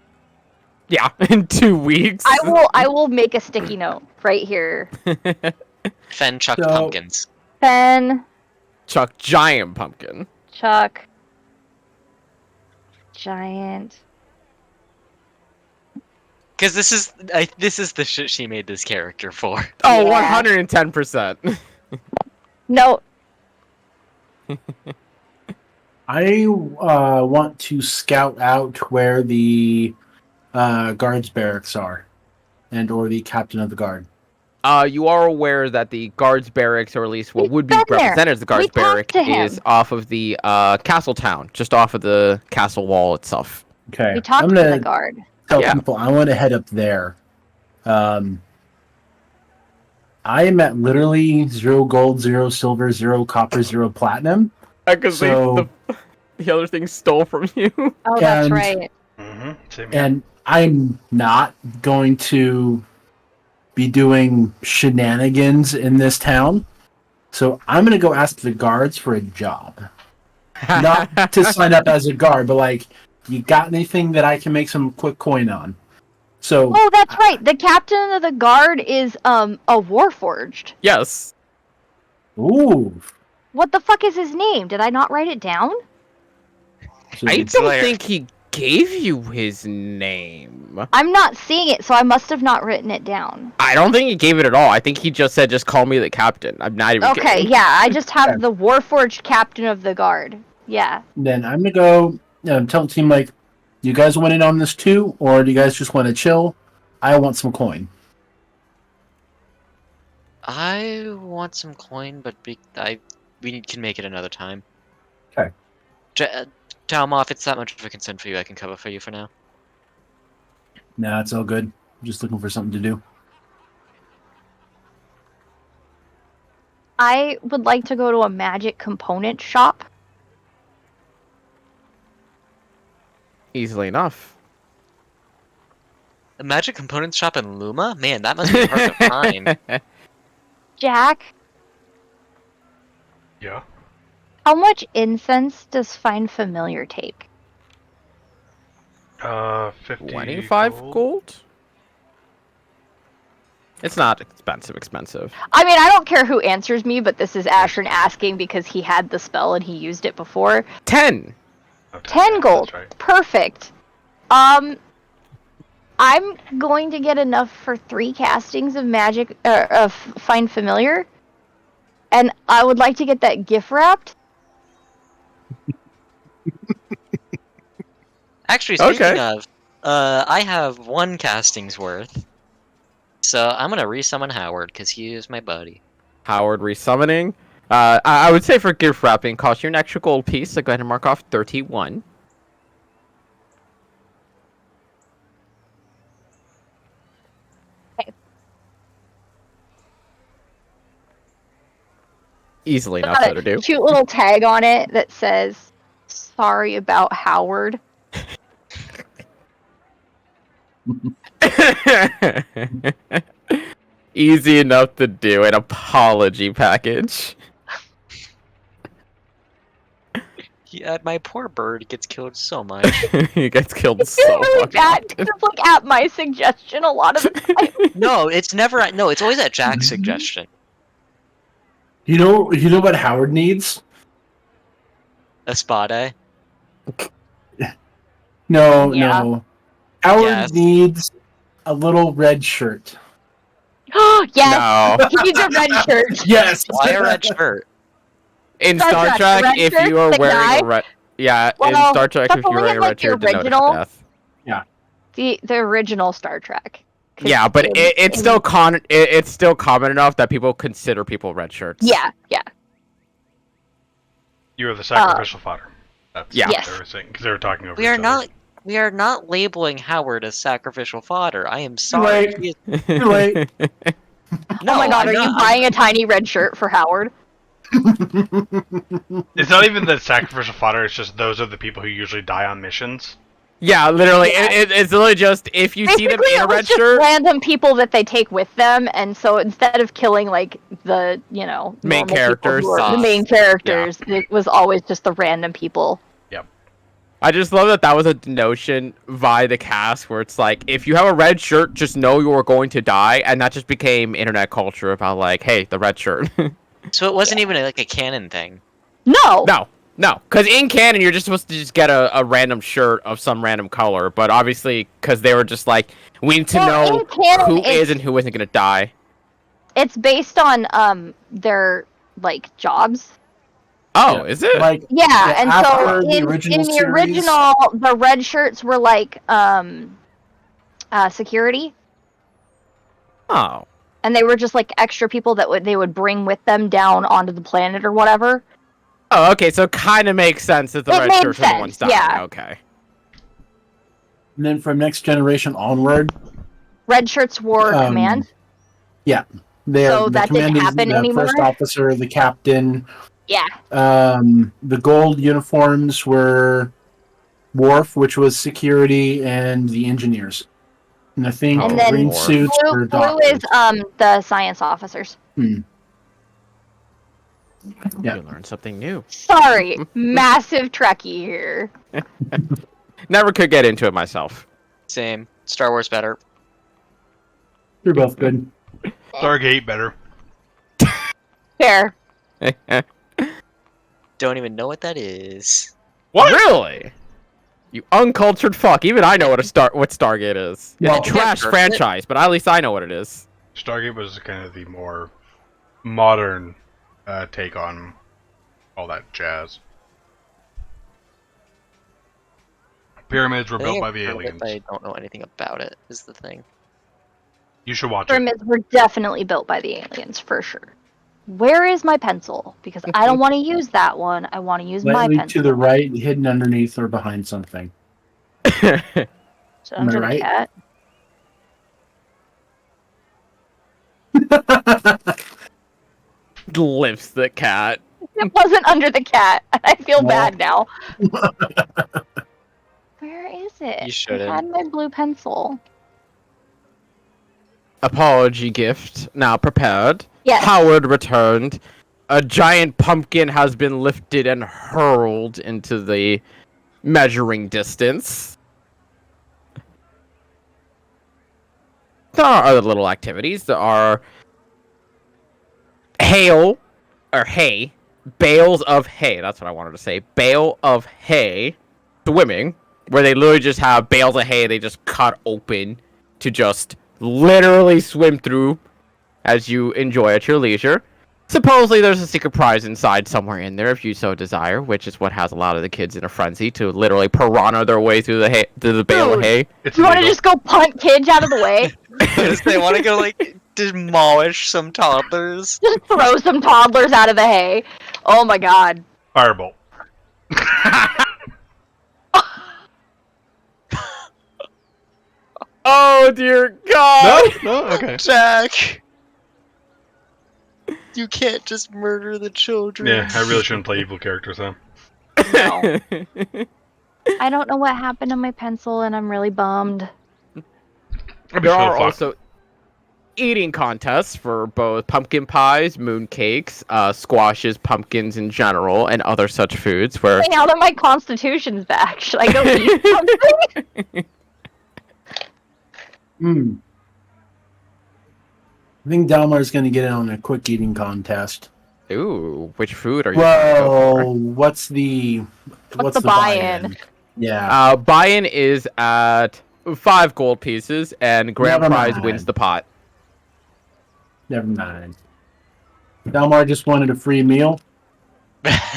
Yeah, in 2 weeks. I will make a sticky note right here. Fen chucked So- pumpkins. Fen Chuck giant pumpkin. chuck giant. Because this is the shit she made this character for. Oh, Yeah. 110%. No, I want to scout out where the guards barracks are, and or the captain of the guard. You are aware that the guards barracks, or at least what He's would be been there. represented as the guards We talked barrack, to him. is off of the castle town, just off of the castle wall itself. Okay, we talked I'm to gonna the guard. tell Yeah. people I want to head up there. I am at literally 0 gold, 0 silver, 0 copper, 0 platinum. Because So- the other thing stole from you. Oh, that's And- right. Mm-hmm. Same here. And I'm not going to be doing shenanigans in this town. So I'm going to go ask the guards for a job. Not to sign up as a guard, but like, you got anything that I can make some quick coin on? So, Oh, that's right. The captain of the guard is a warforged. Yes. ooh. What the fuck is his name? Did I not write it down? So I it's- don't Slayer. think he gave you his name. I'm not seeing it, so I must have not written it down. I don't think he gave it at all. I think he just said, just call me the captain. I'm not even Okay, kidding. yeah, I just have Okay. the warforged captain of the guard. Yeah. then I'm going to go tell the team, like, you guys want in on this too? Or do you guys just want to chill? I want some coin. I want some coin, but we can make it another time. Okay. Talma, if it's that much of a concern for you, I can cover for you for now. Nah, it's all good. I'm just looking for something to do. I would like to go to a magic component shop. Easily enough. A magic components shop in Luma? Man, that must be hard to find. Jack, Yeah. how much incense does Find Familiar take? 50 25 gold? It's not expensive. I mean, I don't care who answers me, but this is Ashern asking because he had the spell and he used it before. 10. Oh, 10 yeah, gold. That's right. Perfect. I'm going to get enough for 3 castings of magic, of Find Familiar. And I would like to get that gift wrapped. Actually, speaking Okay. of, I have 1 casting's worth. So I'm gonna resummon Howard, because he is my buddy. Howard resummoning. I would say for gift wrapping, cost you an extra gold piece, so go ahead and mark off 31. Easily enough Got so to a do. cute little tag on it that says, "Sorry about Howard." Easy enough to do. An apology package. My poor bird gets killed so much. He gets killed It's so really fucking bad often. because, like, at my suggestion a lot of the time. No, it's never. No, it's always at Jack's suggestion. You know what Howard needs? A spade. No, Yeah. no. Howard Yes. needs a little red shirt. Yes, No. he needs a red shirt. Yes. Why a red shirt? In Star Star Trek, Trek, red if shirt, you are the wearing guy? a red, yeah, in Well, Star Trek, that's if you're only wearing in, a like, red the shirt, denoted original. death. The original Star Trek. 'Cause Yeah, but in- it's in- still it's still common enough that people consider people red shirts. Yeah. You are the sacrificial fodder. That's Yeah. what Yes. they were saying because they were talking over We are each other. not. We are not labeling Howard as sacrificial fodder. I am sorry. Right. He is- Too late. No, Oh my god, I'm are you not- buying a tiny red shirt for Howard? It's not even the sacrificial fodder. It's just those are the people who usually die on missions. Yeah, literally, Yeah. It's literally just if you see them Basically, in a it was red just shirt, random people that they take with them, and so instead of killing like the Main normal people characters. who are the main characters, it was always just the random people. I just love that was a notion by the cast where it's like, if you have a red shirt, just know you are going to die, and that just became internet culture about like, hey, the red shirt. So it wasn't even like a canon thing. No, No, because in canon you're just supposed to just get a random shirt of some random color, but obviously because they were just like, we need to Well, know in canon, who it's- is and who isn't gonna die. it's based on their like jobs. Oh, Yeah. is it? Like Yeah, and so after the in original the series- original, the red shirts were like security, Oh, and they were just like extra people that they would bring with them down onto the planet or whatever. oh, okay, so it kind of makes sense that the It red made shirts are the sense, ones dying. yeah. Okay. and then from Next Generation onward, Red shirts wore command. they're So the that didn't commanding, happen the anymore? first officer, the captain. Yeah. The gold uniforms were Worf, which was security, and the engineers. And I think And the then green Worf. suits were Blue is doctors. the science officers. Yeah. You learn something new. Sorry, massive Trekkie here. Never could get into it myself. Same. Star Wars better. They're both good. Stargate better. Fair. Don't even know what that is. What? Really? You uncultured fuck. Even I know what Stargate is. Well- It's a trash Yeah, franchise, but at least I know what it is. Stargate was kind of the more modern take on all that jazz. Pyramids were I built think by I've the heard of it, aliens. but I don't know anything about it. Is the thing. You should watch it. Pyramids were definitely built by the aliens, for sure. Where is my pencil? Because I don't want to use that one. I want to use my Slightly pencil. to the right, hidden underneath or behind something. So Am I under the right? cat. Lifts the cat. It wasn't under the cat. I feel No. bad now. Where is it? You shouldn't. I had my blue pencil. Apology gift now prepared. Yes. Howard returned. A giant pumpkin has been lifted and hurled into the measuring distance. There are other little activities. There are hay, bales of hay. That's what I wanted to say. Bale of hay swimming, where they literally just have bales of hay they just cut open to just literally swim through as you enjoy at your leisure. Supposedly there's a secret prize inside somewhere in there if you so desire, which is what has a lot of the kids in a frenzy to literally piranha their way through the hay, through the bale of Dude. hay. It's You want to illegal. just go punt kids out of the way? They want to go like demolish some toddlers. Just throw some toddlers out of the hay. Oh my god. Firebolt. Oh dear God! No, okay. Jack, You can't just murder the children. Yeah, I really shouldn't play evil characters, though. No. I don't know what happened to my pencil, and I'm really bummed. I'd be There so are fucked. also eating contests for both pumpkin pies, moon cakes, squashes, pumpkins in general, and other such foods. Where Hey, now that my constitution's back, should I go eat something? I think Dalmar's going to get in on a quick eating contest. ooh, which food are you trying to go for? Well, what's the the buy-in? Yeah. Buy-in is at 5 gold pieces, and grand Never prize mind. wins the pot. Never mind. Dalmar just wanted a free meal.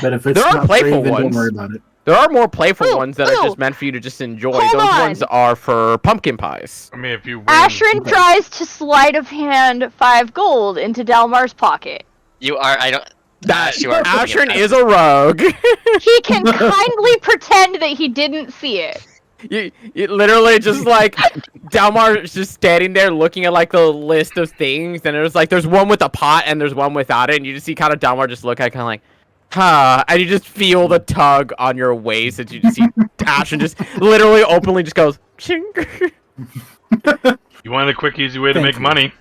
But if it's There are not free, playful then don't ones. worry about it. There are more playful Ooh, ones that are ooh. just meant for you to just enjoy. Hold Those on. ones are for pumpkin pies. I mean, if you win, Ashrin tries to sleight of hand 5 gold into Dalmar's pocket. You are. I don't. That you are Ashrin is a rogue. He can kindly pretend that he didn't see it. you literally just like Dalmar is just standing there looking at like the list of things, and there's like there's one with a pot and there's one without it, and you just see kind of Dalmar just look at it, kind of like, huh, and you just feel the tug on your waist, and you just see Ashrin just literally openly just goes, ching. you want a quick, easy way to Thank make you. money.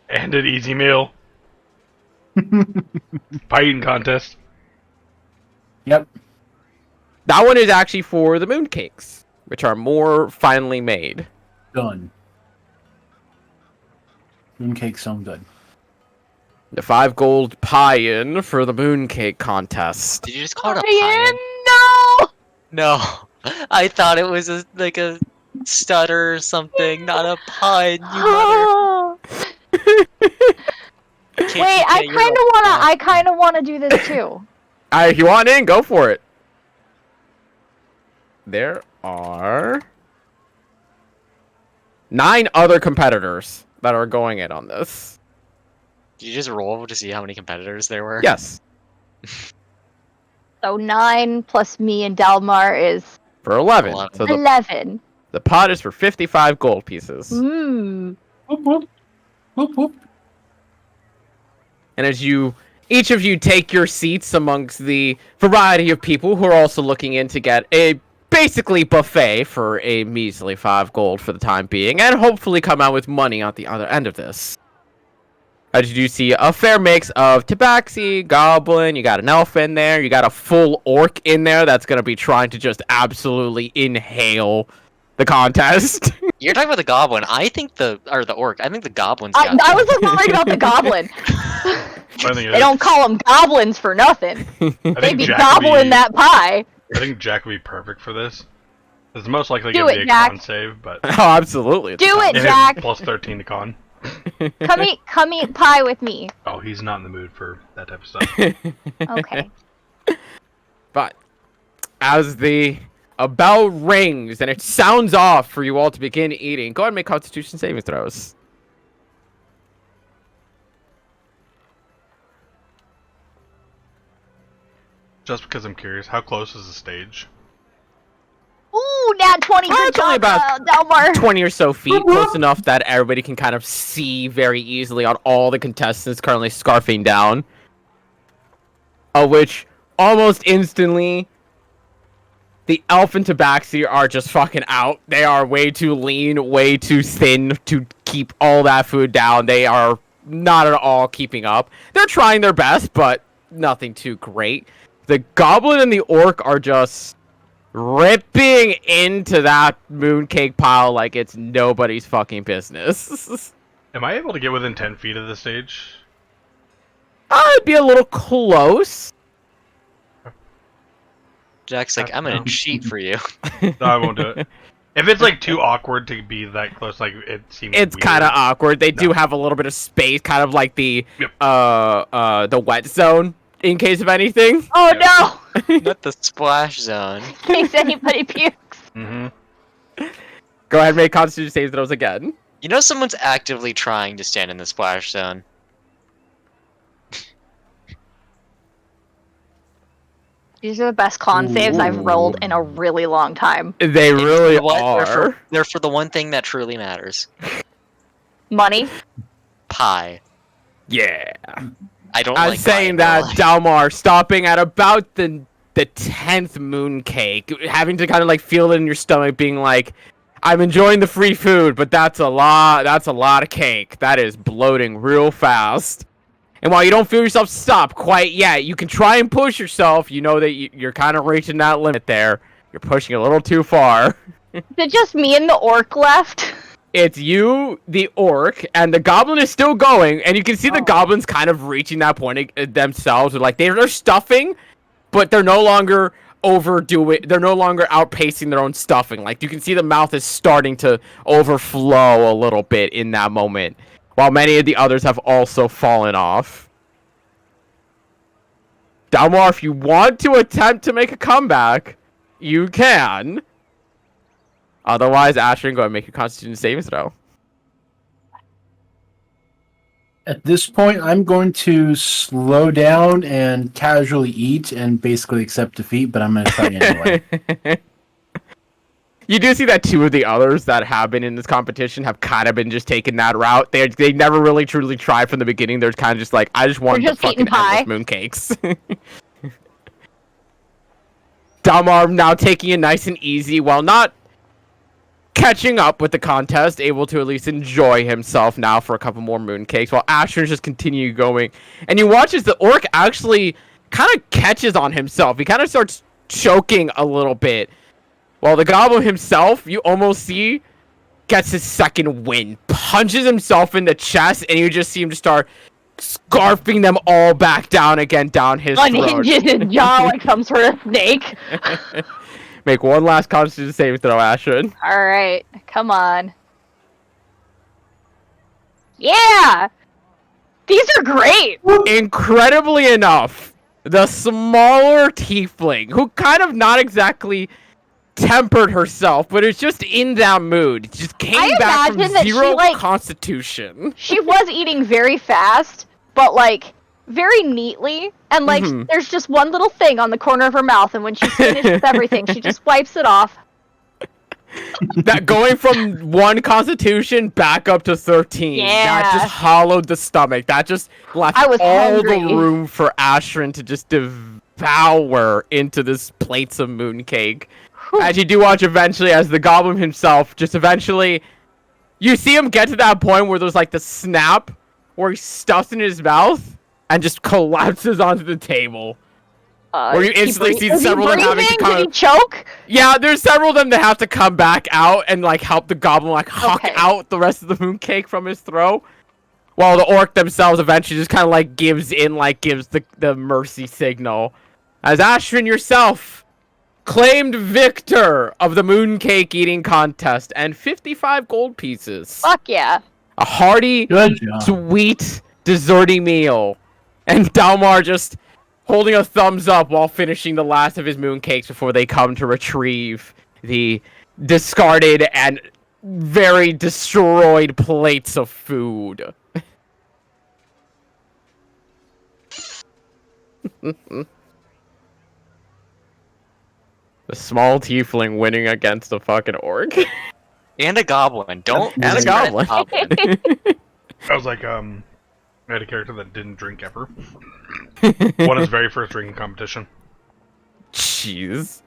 And an easy meal. Pie eating contest. Yep. That one is actually for the mooncakes, which are more finely made. Done. Mooncakes sound good. The 5 gold pie-in for the mooncake contest. Did you just call it a Ryan, pie? no! No, I thought it was like a stutter or something, not a pun. You mother. Can't Wait, you I get your kind of wanna do this too. If you want in, go for it. There are 9 other competitors that are going in on this. Did you just roll to see how many competitors there were? Yes, So 9 plus me and Dalmar is for 11. 11. So the 11. pot is for 55 gold pieces. Mmm. Whoop, whoop. Whoop, whoop. And as each of you take your seats amongst the variety of people who are also looking in to get a basically buffet for a measly 5 gold for the time being, and hopefully come out with money at the other end of this. As you do see a fair mix of tabaxi, goblin, you got an elf in there, you got a full orc in there that's going to be trying to just absolutely inhale the contest. You're talking about the goblin. I think the orc. I think the goblin's I got was worried about the goblin. I think it They is. don't call them goblins for nothing. I They think be Jack gobbling would that pie. I think Jack would be perfect for this. It's most likely Do going to it, be a Jack. con save, but Oh, absolutely. it's a Do it, and contest. Jack. it's plus 13 to con. Come eat pie with me. Oh, he's not in the mood for that type of stuff. Okay. But as the a bell rings and it sounds off for you all to begin eating, go ahead and make Constitution saving throws. Just because I'm curious, how close is the stage? Ooh, nat 20. Good It's only job, about Dalmar. 20 or so feet, close enough that everybody can kind of see very easily on all the contestants currently scarfing down. Of which, almost instantly, the elf and tabaxi are just fucking out. They are way too lean, way too thin to keep all that food down. They are not at all keeping up. They're trying their best, but nothing too great. The goblin and the orc are just ripping into that mooncake pile like it's nobody's fucking business. Am I able to get within 10 feet of the stage? I'd be a little close. Jack's like, I'm gonna cheat for you. No, I won't do it. If it's like too awkward to be that close, like it seems. It's weird. kind of awkward. They do No. have a little bit of space, kind of like the Yep. the wet zone in case of anything. Oh no! Not the splash zone. In case anybody pukes. Mm-hmm. Go ahead and make Constitution save throws again. You know someone's actively trying to stand in the splash zone. These are the best con saves I've rolled in a really long time. They really What? are. They're for the one thing that truly matters. Money. Pie. Yeah. I don't I'm like saying mine, that Dalmar stopping at about the 10th mooncake, having to kind of like feel it in your stomach, being like, I'm enjoying the free food, but that's a lot of cake. That is bloating real fast. And while you don't feel yourself stop quite yet, you can try and push yourself. You know that you're kind of reaching that limit there. You're pushing a little too far. Is it just me and the orc left? It's you, the orc, and the goblin is still going, and you can see the Oh. goblins kind of reaching that point themselves. Like they're stuffing, but they're no longer overdoing. They're no longer outpacing their own stuffing. Like you can see the mouth is starting to overflow a little bit in that moment, while many of the others have also fallen off. Dalmar, if you want to attempt to make a comeback, you can. Otherwise, Ashton, go ahead and make your Constitution saving throw. At this point, I'm going to slow down and casually eat and basically accept defeat, but I'm going to try anyway. You do see that two of the others that have been in this competition have kind of been just taking that route. They never really truly tried from the beginning. They're kind of just like, I just want They're the just eating fucking endless mooncakes. Dalmar now taking it nice and easy while not catching up with the contest, able to at least enjoy himself now for a couple more mooncakes, while Ashton's just continue going. And you watch as the orc actually kind of catches on himself. He kind of starts choking a little bit, while the goblin himself, you almost see, gets his second win, punches himself in the chest, and you just see him just start scarfing them all back down again down his throat. Unhinges his jaw like some sort of snake. Make one last Constitution saving throw, Ashton. Alright, come on. Yeah! These are great! Incredibly enough, the smaller tiefling, who kind of not exactly tempered herself, but is just in that mood, just came back from imagine that she, 0 like- Constitution. She was eating very fast, but like very neatly, and like Mhm. there's just one little thing on the corner of her mouth, and when she's finished with everything, she just wipes it off. That going from 1 Constitution back up to 13. That Yeah. just hollowed the stomach. That just left I was all hungry. the room for Ashrin to just devour into this plates of mooncake. Whew. As you do watch eventually, as the goblin himself just eventually, you see him get to that point where there's like the snap where he stuffs in his mouth and just collapses onto the table. Where you instantly see several of them having to Did kind he of... choke? Yeah, there's several of them that have to come back out and like help the goblin like huck Okay. out the rest of the mooncake from his throat. While the orc themselves eventually just kind of like gives in, like gives the mercy signal. As Ashrin yourself claimed victor of the mooncake eating contest and 55 gold pieces. Fuck yeah. A hearty, Good job. sweet, desserty meal. And Dalmar just holding a thumbs up while finishing the last of his mooncakes before they come to retrieve the discarded and very destroyed plates of food. The small tiefling winning against a fucking orc. And a goblin. Don't And a discredit goblin. I was like, I had a character that didn't drink ever. Won his very first drinking competition. Jeez.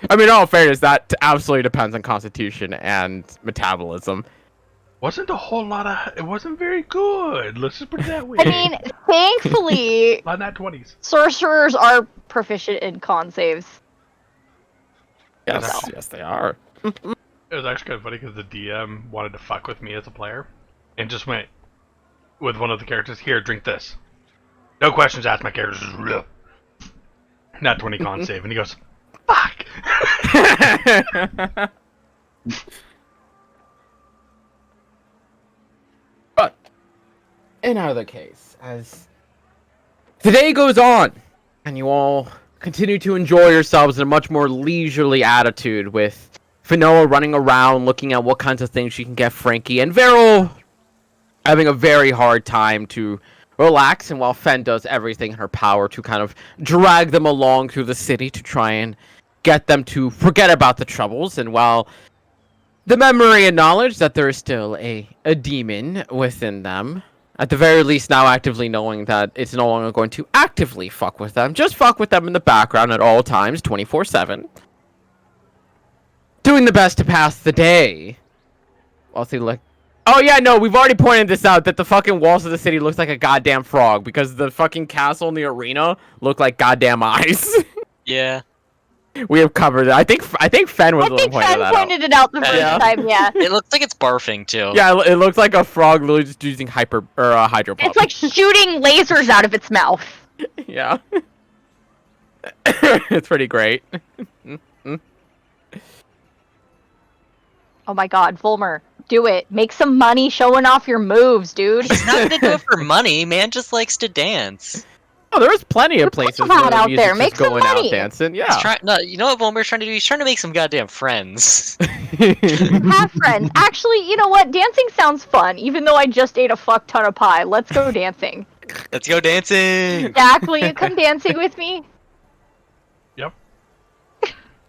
I mean, in all fairness, that absolutely depends on constitution and metabolism. Wasn't a whole lot of. It wasn't very good. Let's just put it that way. I mean, thankfully, on that 20s. sorcerers are proficient in con saves. Yes, yes, they are. It was actually kind of funny because the DM wanted to fuck with me as a player, and just went with one of the characters. Here, drink this. No questions asked. My character's just real. Not 20 con save, and he goes, "Fuck." But in either case, as the day goes on, and you all continue to enjoy yourselves in a much more leisurely attitude, with Finoa running around looking at what kinds of things she can get Frankie, and Veril having a very hard time to relax, and while Fen does everything in her power to kind of drag them along through the city to try and get them to forget about the troubles, and while the memory and knowledge that there is still a demon within them, At the very least, now actively knowing that it's no longer going to actively fuck with them. Just fuck with them in the background at all times, 24/7. Doing the best to pass the day. Also, like... Oh yeah, no, we've already pointed this out, that the fucking walls of the city looks like a goddamn frog, because the fucking castle in the arena look like goddamn eyes. Yeah. We have covered it. I think Fen was the one who pointed Fen that out. pointed it out the first Yeah. time, yeah. It looks like it's barfing too. Yeah, it looks like a frog literally just using hydro pump. It's like shooting lasers out of its mouth. Yeah. It's pretty great. Oh my god, Volmer, do it. Make some money showing off your moves, dude. He's not gonna do it for money, man just likes to dance. Oh, there's plenty of places Come on where the out music's there, make just some going out money. dancing. He's Yeah. trying no, you know what Volmer's trying to do? He's trying to make some goddamn friends. Have friends. Actually, you know what? Dancing sounds fun, even though I just ate a fuck ton of pie. Let's go dancing. Let's go dancing! Jack, will you come dancing with me? Yep.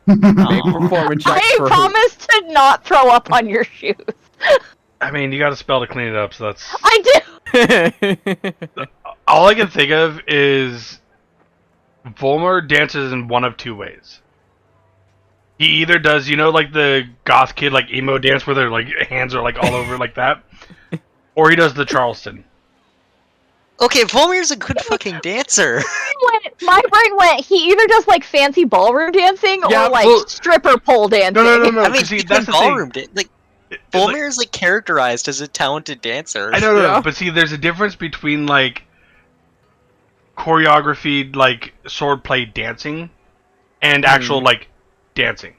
Make performance checks I for promise to not throw up on your shoes. I mean, you got a spell to clean it up, so that's I do. all I can think of is Volmer dances in one of two ways. He either does, you know, like the goth kid, like emo dance where their like hands are like all over like that, or he does the Charleston. Okay, Volmer's a good fucking dancer. My brain went, he either does like fancy ballroom dancing Yeah, or like well- stripper pole dancing. No. I mean, 'cause see, even that's the ballroom thing. like Like, Volmer is like characterized as a talented dancer. I know, Yeah. but see, there's a difference between like choreography, like swordplay dancing, and actual like dancing.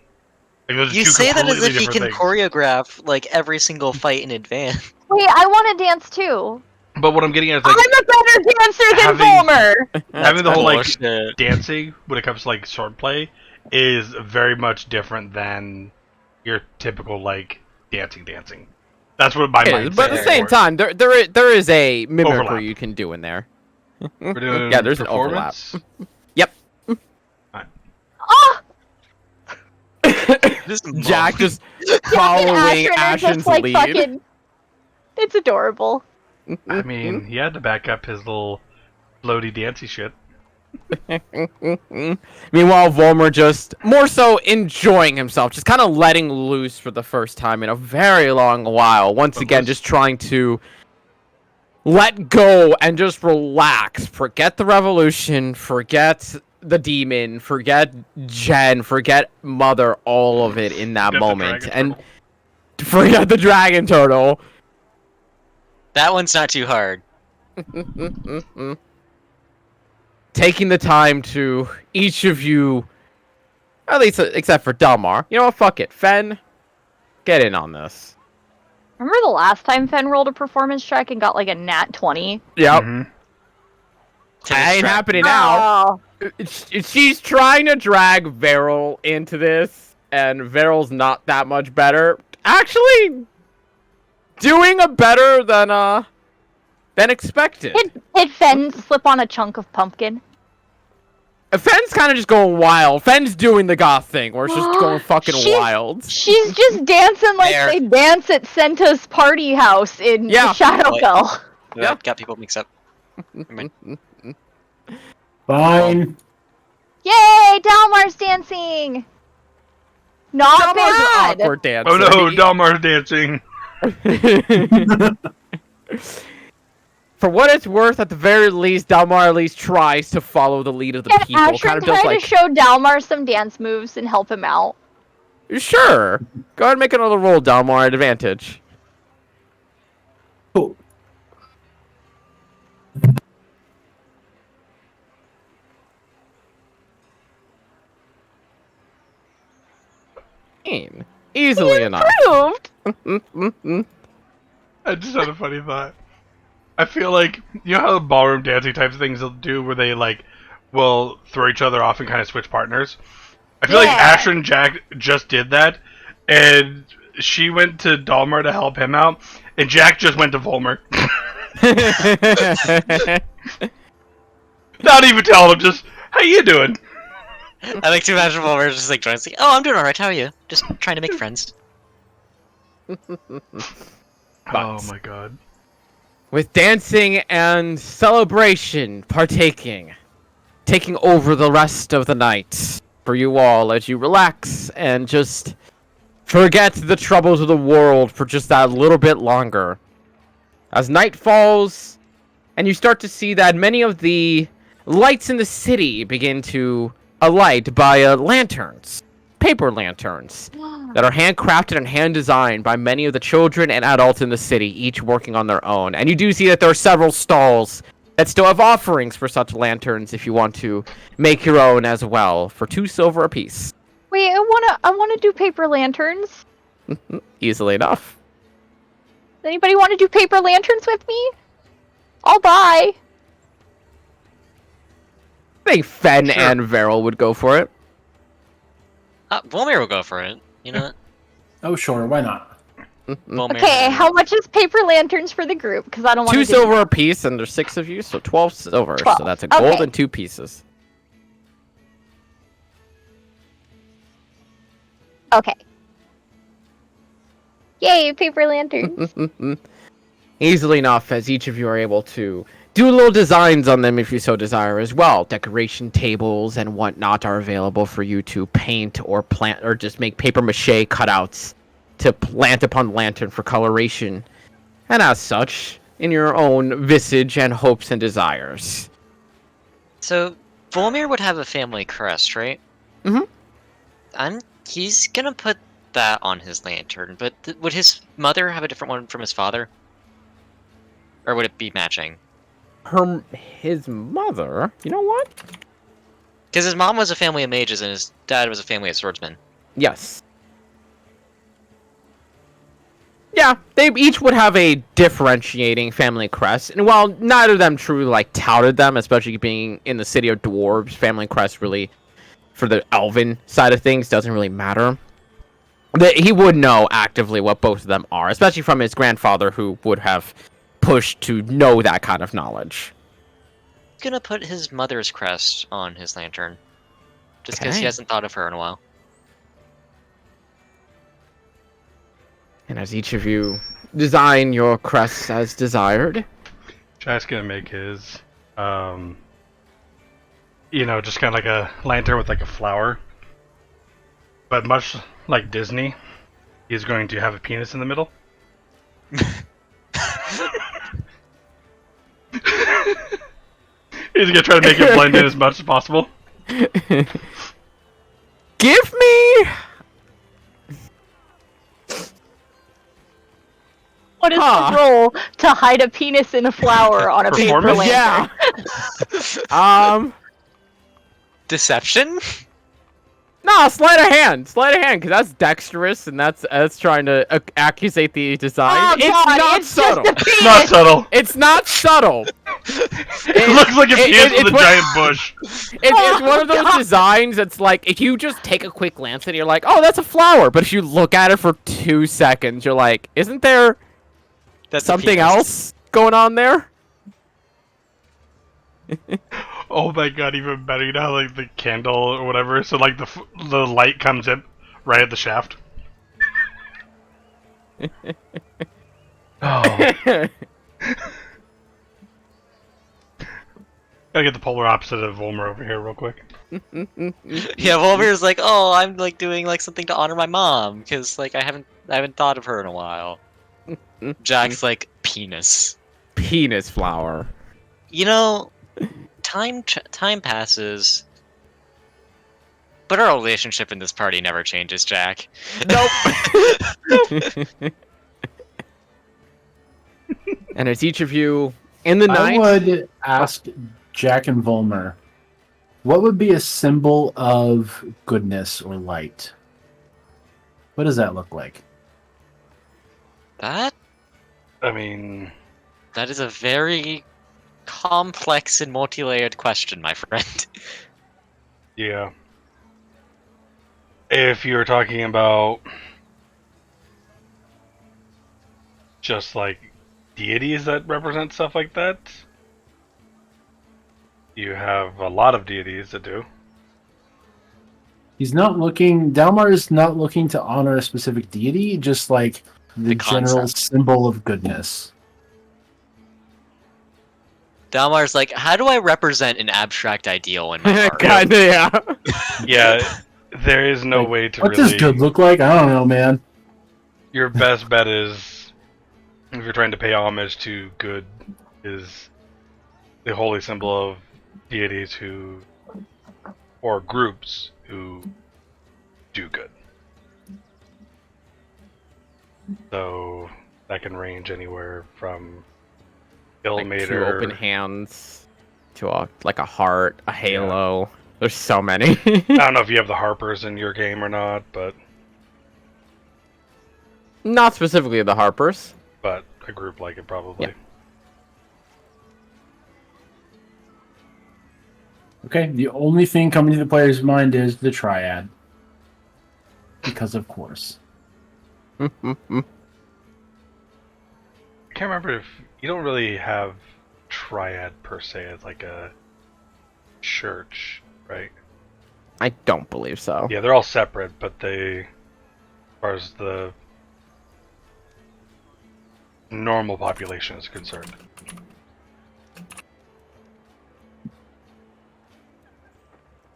Like, those are You two say that as completely if he different can things. choreograph like every single fight in advance. Wait, I want to dance too. But what I'm getting at is like I'm a better dancer than having- Volmer. having the whole like bullshit. dancing when it comes to like swordplay is very much different than your typical like dancing. That's what my It mind is, but at the says same for it. time, there is a mimicry Overlap. you can do in there. We're doing Yeah, there's an overlap. performance. Yep. Oh, This Jack just Jack following and Ashton are Ashen's just like lead. fucking. It's adorable. I mean, he had to back up his little floaty dancey shit. Meanwhile, Volmer just more so enjoying himself, just kind of letting loose for the first time in a very long while. Once But again, this- just trying to let go and just relax. Forget the revolution, forget the demon, forget Jen, forget Mother, all of it in that Forget the moment. dragon And turtle. forget the dragon turtle. That one's not too hard. Taking the time to each of you, at least except for Delmar. You know what? Fuck it. Fen, get in on this. Remember the last time Fen rolled a performance check and got like a nat 20? Yep. Mhm. To Ain't distract happening me. now. Oh, She's trying to drag Veryl into this, and Veryl's not that much better. Actually, doing a better than expected. did Fen slip on a chunk of pumpkin? Fen's kind of just going wild. Fen's doing the goth thing, where it's just going fucking She's- wild. She's just dancing like There. they dance at Senta's party house in Yeah. Shadowfell. Yeah. Got people mixed up. Fine. Yay! Dalmar's dancing! Not Delmar's an bad! awkward dancer. Oh no, He- Dalmar's dancing. For what it's worth, at the very least, Dalmar at least tries to follow the lead of the Can people. Ashton Kind of try just to like, show Dalmar some dance moves and help him out? sure. Go ahead and make another roll, Dalmar, at advantage. Cool. Easily enough. Proved! I just had a funny thought. I feel like you know how ballroom dancing types of things they'll do where they like will throw each other off and kind of switch partners. I feel like Yeah. Asher and Jack just did that, and she went to Dalmar to help him out, and Jack just went to Volmer. Not even telling him, just how you doing? I like to imagine Volmer's just like joins like, oh, I'm doing alright, how are you? Just trying to make friends. Oh my god. with dancing and celebration partaking, taking over the rest of the night for you all as you relax and just forget the troubles of the world for just that little bit longer. As night falls, and you start to see that many of the lights in the city begin to alight by lanterns, paper lanterns, that are handcrafted and hand-designed by many of the children and adults in the city, each working on their own. And you do see that there are several stalls that still have offerings for such lanterns if you want to make your own as well, for 2 silver apiece. Wait, I wanna do paper lanterns. Easily enough. Anybody want to do paper lanterns with me? I'll buy. I think Fen Sure. and Veril would go for it. Volmir will go for it. You know what? Oh, sure, why not? Volmir Okay, and- how much is paper lanterns for the group? Because I don't want 2 to. silver apiece, and there's 6 of you, so 12 silver. 12. So that's a gold Okay. and 2 pieces. Okay. Yay, paper lanterns. Easily enough, as each of you are able to do little designs on them if you so desire as well. Decoration tables and whatnot are available for you to paint or plant, or just make paper mache cutouts to plant upon the lantern for coloration. And as such, in your own visage and hopes and desires. So, Volmir would have a family crest, right? Mhm. He's gonna put that on his lantern, but would his mother have a different one from his father? Or would it be matching? His mother? You know what? Because his mom was a family of mages and his dad was a family of swordsmen. Yes. Yeah, they each would have a differentiating family crest, and while neither of them truly touted them, especially being in the city of dwarves, family crest really, for the elven side of things, doesn't really matter. He would know actively what both of them are, especially from his grandfather, who would have pushed to know that kind of knowledge. He's gonna put his mother's crest on his lantern. Just because he Okay. hasn't thought of her in a while. And as each of you design your crests as desired, Jack's gonna make his, just kind of like a lantern with like a flower. But much like Disney, he's going to have a penis in the middle. He's gonna try to make it blend in as much as possible. give me What is Huh. the role to hide a penis in a flower on a paper Performance? lantern? yeah. Deception? No, sleight of hand, because that's dexterous, and that's trying to accusate the design. Oh, It's God, not it's subtle. just a penis. Not subtle. It's not subtle. It looks like a penis it's with a what- giant bush. It's one of those designs that's like, if you just take a quick glance at it, you're like, oh, that's a flower. But if you look at it for 2 seconds, you're like, isn't there That's a something penis. else going on there? Oh my god, even better. You know how, like, the candle or whatever, so like the light comes in right at the shaft. Oh. Gotta get the polar opposite of Volmer over here real quick. Yeah, Volmir's like, oh, I'm like doing like something to honor my mom because like I haven't thought of her in a while. Jack's like penis. Penis flower. You know, time passes, but our relationship in this party never changes, Jack. Nope. And as each of you in the I night, would ask Jack and Volmer, what would be a symbol of goodness or light? What does that look like? That I mean, is a very complex and multi-layered question, my friend. yeah. If you're talking about just like deities that represent stuff like that, you have a lot of deities that do. He's not looking. Dalmar is not looking to honor a specific deity, just like the The general concept. symbol of goodness. Dalmar's like, how do I represent an abstract ideal in my art? Kinda, yeah. Yeah, there is no Like, way to what really. does good look like? I don't know, man. Your best bet is, if you're trying to pay homage to good, is the holy symbol of deities who, or groups who do good. So that can range anywhere from Like Ilmater. 2 open hands to like a heart, a halo. There's so many. I don't know if you have the Harpers in your game or not, but Not specifically the Harpers. a group like it probably. Yeah. Okay, the only thing coming to the player's mind is the triad. Because of course. I can't remember if you don't really have triad per se as like a church, right? I don't believe so. Yeah, they're all separate, but they, as far as the normal population is concerned.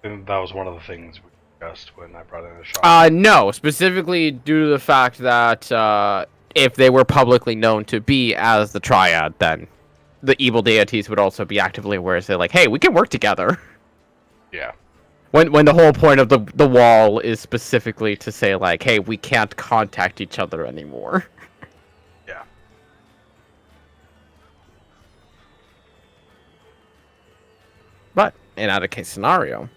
And that was one of the things we discussed when I brought in the shop. No, specifically due to the fact that if they were publicly known to be as the Triad, then the evil deities would also be actively aware, say like, hey, we can work together. Yeah. When the whole point of the wall is specifically to say like, hey, we can't contact each other anymore. Yeah. But in out of case scenario,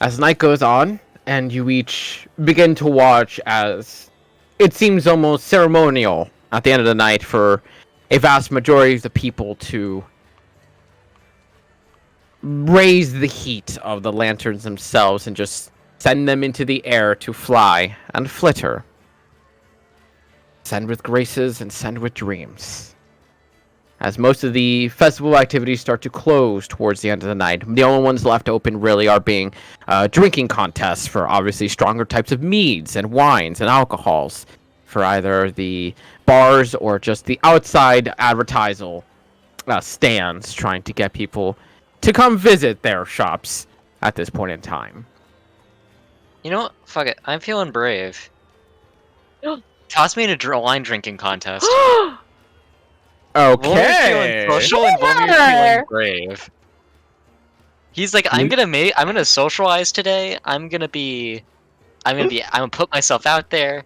as night goes on, and you each begin to watch as it seems almost ceremonial at the end of the night for a vast majority of the people to raise the heat of the lanterns themselves and just send them into the air to fly and flitter. Send with graces and send with dreams. As most of the festival activities start to close towards the end of the night, the only ones left open really are being drinking contests for obviously stronger types of meads and wines and alcohols for either the bars or just the outside advertisal stands trying to get people to come visit their shops at this point in time. You know what? Fuck it. I'm feeling brave. Toss me in a wine drinking contest. Volmir's Okay. feeling social and Volmir's feeling brave. He's like, I'm gonna socialize today. I'm gonna put myself out there.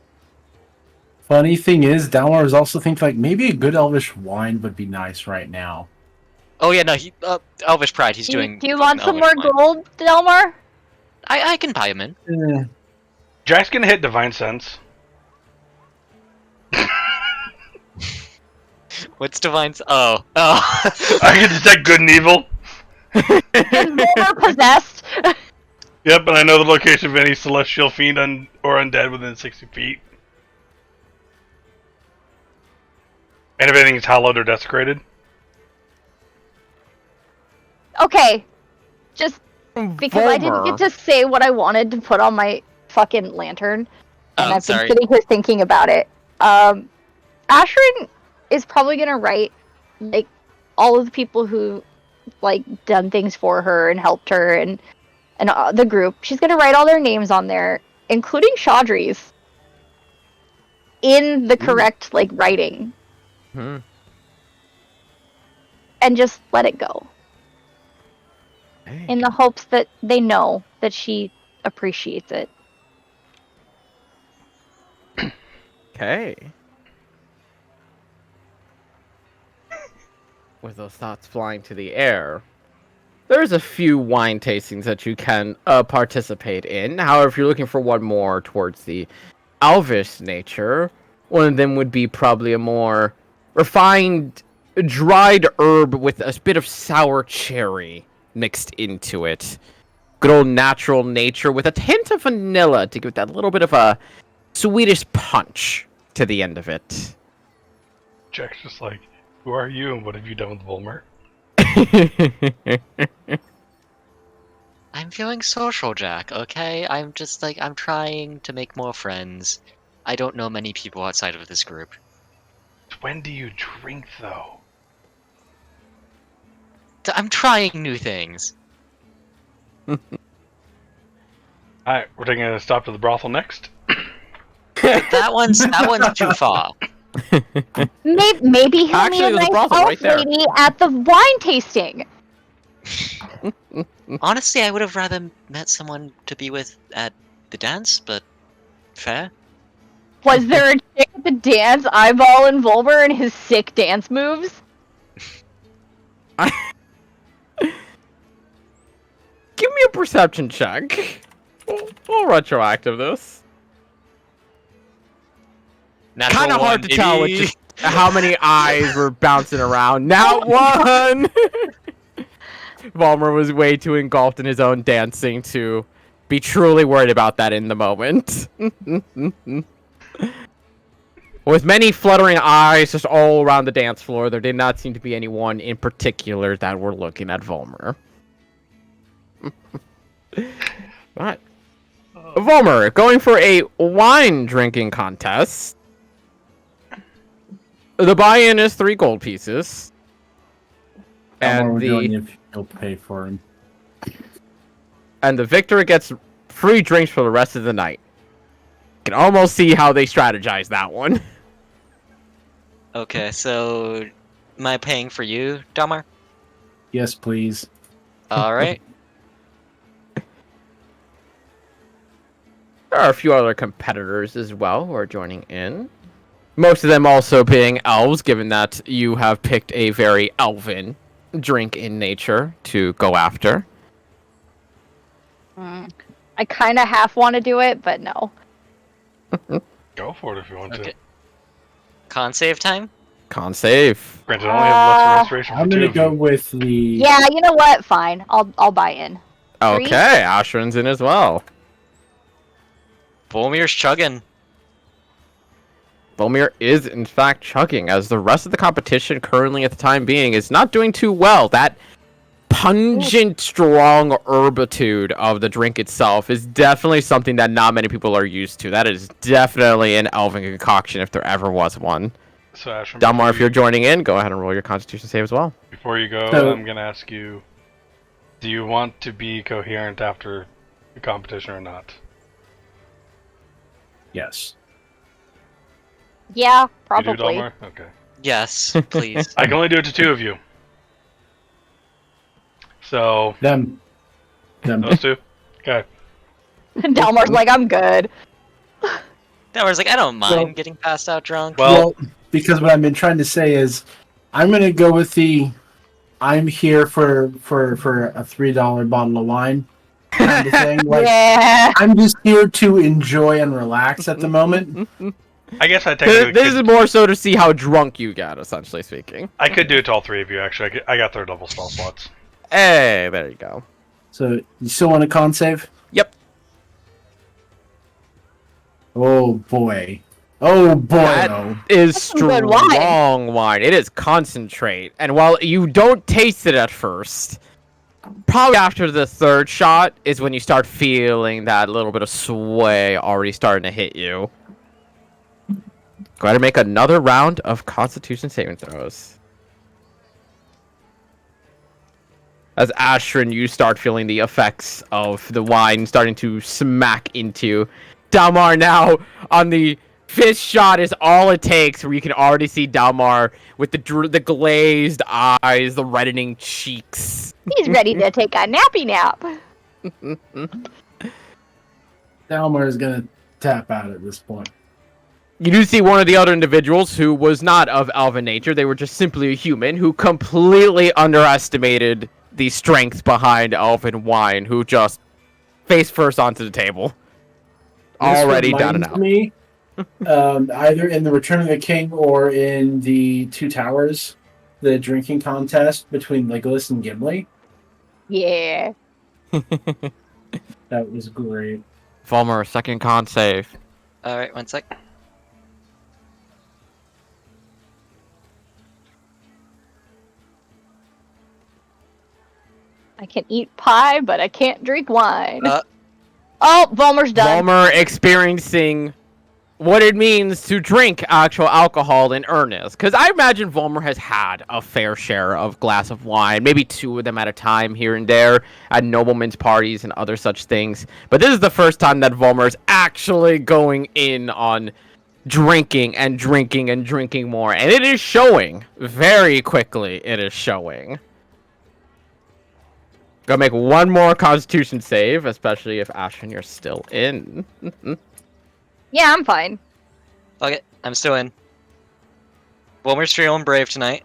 Funny thing is, Dalmar also thinks like maybe a good elvish wine would be nice right now. Oh yeah, no, he Elvish Pride. He's Do doing. you want some Elvish more wine. gold, Delmar? I can buy him in. Eh, Jack's gonna hit Divine Sense. What's Divine's? Oh. Oh. I can detect good and evil. Is Volmer possessed? Yep, and I know the location of any celestial fiend or undead within 60 feet. And if anything is hallowed or desecrated. Okay, just because I didn't get to say what I wanted to put on my fucking lantern, and Oh, I've sorry. been sitting here thinking about it. Ashrin is probably gonna write like all of the people who like done things for her and helped her and the group. She's gonna write all their names on there, including Chaudhry's, in the correct like writing, Hmm. and just let it go. Hey. In the hopes that they know that she appreciates it. Okay. With those thoughts flying to the air, there's a few wine tastings that you can participate in. However, if you're looking for one more towards the elvish nature, one of them would be probably a more refined, dried herb with a bit of sour cherry mixed into it. Good old natural nature with a hint of vanilla to give that little bit of a Swedish punch to the end of it. Jack's just like, who are you and what have you done with Volmer? I'm feeling social, Jack. Okay, I'm just like I'm trying to make more friends. I don't know many people outside of this group. When do you drink, though? I'm trying new things. Alright, we're taking a stop to the brothel next. That one's too far. Maybe he'll Actually, meet a there's a nice brothel elf right there. lady at the wine tasting. Honestly, I would have rather met someone to be with at the dance, but fair. Was there a chick at the dance eyeballing Volver and his sick dance moves? Give me a perception check. We'll retroactive this. Natural Kind of one, hard to tell with baby. just how many eyes were bouncing around. Not one! Volmer was way too engulfed in his own dancing to be truly worried about that in the moment. With many fluttering eyes just all around the dance floor, there did not seem to be anyone in particular that were looking at Volmer. Right. Volmer, going for a wine drinking contest. The buy-in is 3 gold pieces. How And we're doing the if you'll pay for him. victor gets free drinks for the rest of the night. You can almost see how they strategize that one. Okay, so am I paying for you, Damar? Yes, please. All right. There are a few other competitors as well who are joining in. Most of them also being elves, given that you have picked a very elven drink in nature to go after. I kind of half want to do it, but no. Go for it if you want Okay. to. Con save time. Con save. Granted, I only have lesser restoration for I'm 2 gonna of go you. with the. Yeah, you know what? Fine. I'll buy in. Three? Okay, Ashrin's in as well. Volmir's chugging. Volmir is in fact chugging, as the rest of the competition currently at the time being is not doing too well. That pungent, strong herbitude of the drink itself is definitely something that not many people are used to. That is definitely an elven concoction if there ever was one. So, Ashram, Dalmar, if before you're you- joining in, go ahead and roll your Constitution save as well. Before you go, So- I'm going to ask you, do you want to be coherent after the competition or not? Yes. Yeah, You do, probably. Dalmar? Okay. Yes, please. I can only do it to 2 of you. So, Them. those 2? Okay. Dalmar's like, I'm good. Damar's like, I don't mind Well- getting passed out drunk. Well, Because what I've been trying to say is, I'm gonna go with the. I'm here for a $3 bottle of wine kind of thing. Like, Yeah. I'm just here to enjoy and relax at the moment. I guess I technically This is could, more so to see how drunk you get, essentially speaking. I could do it to all 3 of you, actually. I got 3rd level spell slots. Hey, there you go. So you still want a con save? Yep. Oh boy. Oh boy. That Oh. is some good wine. strong wine. It is concentrate. And while you don't taste it at first, probably after the 3rd shot is when you start feeling that little bit of sway already starting to hit you. Go ahead and make another round of Constitution saving throws. As Ashrin, you start feeling the effects of the wine starting to smack into you. Dalmar now on the 5th shot is all it takes, where you can already see Dalmar with the glazed eyes, the reddening cheeks. He's ready to take a nappy nap. Dalmar is gonna tap out at this point. You do see one of the other individuals who was not of elven nature. They were just simply a human who completely underestimated the strength behind elven wine, who just face first onto the table. This Already down and reminds out. Me, either in the Return of the King or in the Two Towers, the drinking contest between Legolas and Gimli. Yeah. That was great. Volmer, second con save. All right, one sec. I can eat pie, but I can't drink wine. Uh. Oh, Volmer's done. Volmer experiencing what it means to drink actual alcohol in earnest. Because I imagine Volmer has had a fair share of glass of wine, maybe 2 of them at a time here and there at noblemen's parties and other such things. But this is the first time that Volmer is actually going in on drinking and drinking and drinking more. And it is showing very quickly. It is showing. Go make one more Constitution save, especially if Ashton, you're still in. Yeah, I'm fine. Fuck it, I'm still in. Wilmer's feeling brave tonight.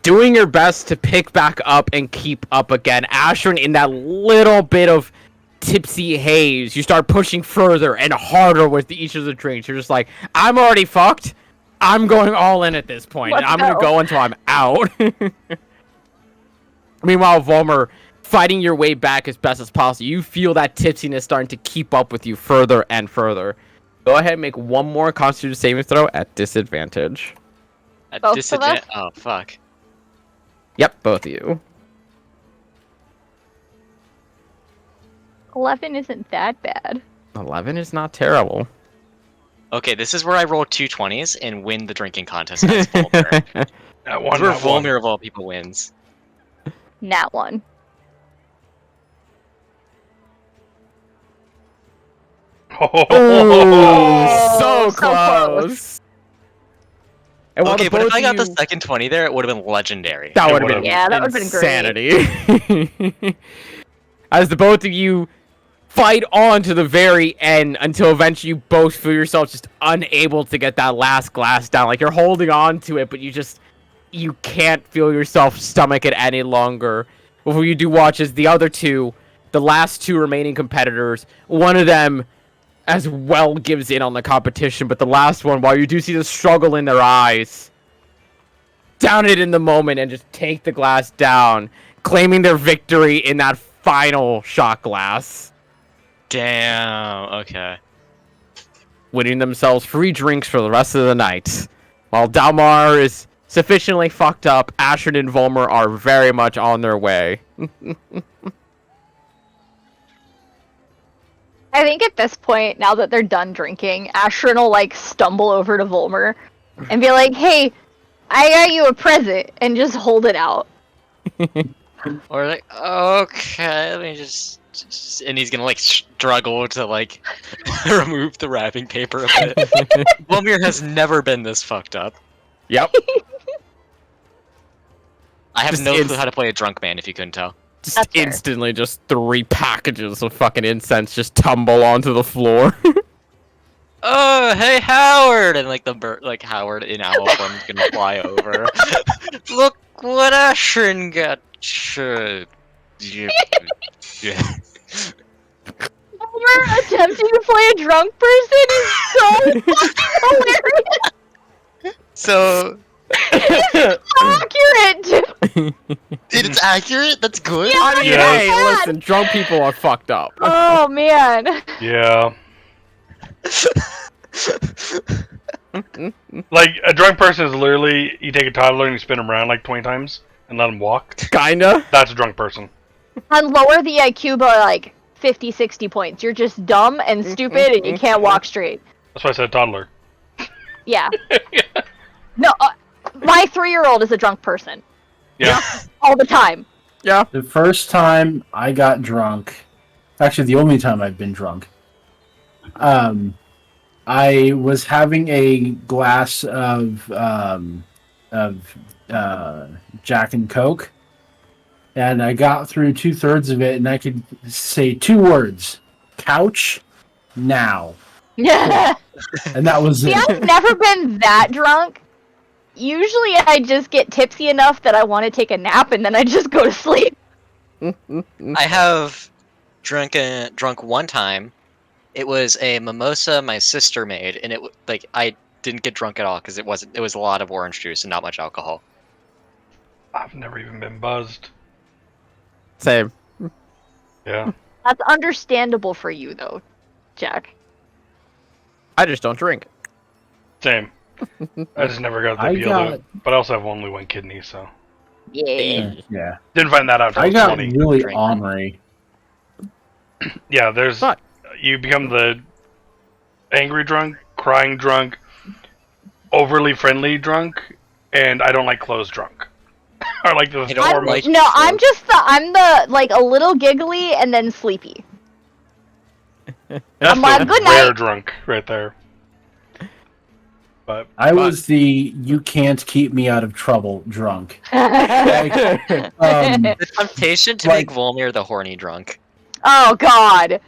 Doing your best to pick back up and keep up again. Ashton, in that little bit of tipsy haze, you start pushing further and harder with each of the drinks. You're just like, I'm already fucked. I'm going all in at this point. And I'm going to go until I'm out. Meanwhile, Volmer, fighting your way back as best as possible. You feel that tipsiness starting to keep up with you further and further. Go ahead and make one more Constitution saving throw at disadvantage. At Both of disadvantage. us? Oh fuck. Yep, both of you. 11 isn't that bad. 11 is not terrible. Okay, this is where I roll 2 20s and win the drinking contest as Volmer. That This is where Volmer of all people wins. Nat 1. Ooh, so so close. And while Okay, the but if both I of got the you- second 20 there, it would have been legendary. That It would have been would've. Yeah, that would've been great. insanity. As the both of you fight on to the very end until eventually you both feel yourself just unable to get that last glass down. Like you're holding on to it, but you can't feel yourself stomach it any longer. Before you do watch as the other two, the last 2 remaining competitors, one of them as well gives in on the competition, but the last one, while you do see the struggle in their eyes, down it in the moment and just take the glass down, claiming their victory in that final shot glass, Damn. Okay. winning themselves free drinks for the rest of the night. While Dalmar is sufficiently fucked up, Ashford and Volmer are very much on their way. I think at this point, now that they're done drinking, Ashrin will like stumble over to Volmer and be like, "Hey, I got you a present," and just hold it out. Or like, okay, let me just and he's gonna like struggle to like remove the wrapping paper a bit. Volmer has never been this fucked up. Yep. I have Just no inst- clue how to play a drunk man, if you couldn't tell. Just That's fair. instantly, just 3 packages of fucking incense just tumble onto the floor. Oh, hey Howard, and like the bird, like Howard in owl form is gonna fly over. Look what Ashrin got. Yeah. Volmer attempting to play a drunk person is so fucking hilarious. So Accurate, too. it's accurate. That's good. Yeah. I mean, Yeah. hey, listen, drunk people are fucked up. Oh man. Yeah. Like, a drunk person is literally, you take a toddler and you spin him around like 20 times and let him walk. Kinda. That's a drunk person. And lower the IQ by like 50, 60 points. You're just dumb and stupid and you can't walk straight. That's why I said toddler. Yeah. No, my 3-year-old is a drunk person. Yeah. All the time. Yeah. The first time I got drunk, actually the only time I've been drunk, I was having a glass of Jack and Coke, and I got through 2/3 of it, and I could say 2 words: couch, now, Yeah. and that was See, it. I've never been that drunk. Usually I just get tipsy enough that I want to take a nap and then I just go to sleep. I have drunk one time. It was a mimosa my sister made, and like I didn't get drunk at all because it was a lot of orange juice and not much alcohol. I've never even been buzzed. Same. Yeah. That's understandable for you though, Jack. I just don't drink. Same. I just never got the I appeal got- to it. But I also have only 1 kidney, so. Yeah. Yeah, Didn't find that out until I I was got 20. really Drink. ornery. Yeah, there's. But- You become the angry drunk, crying drunk, overly friendly drunk, and I don't like clothes drunk. Are like the I don't four like- most. No, I'm the like a little giggly and then sleepy. That's I'm like, the "Good rare night." drunk right there. But I was the "you can't keep me out of trouble" drunk. The temptation to Like- make Volmir the horny drunk. Oh God.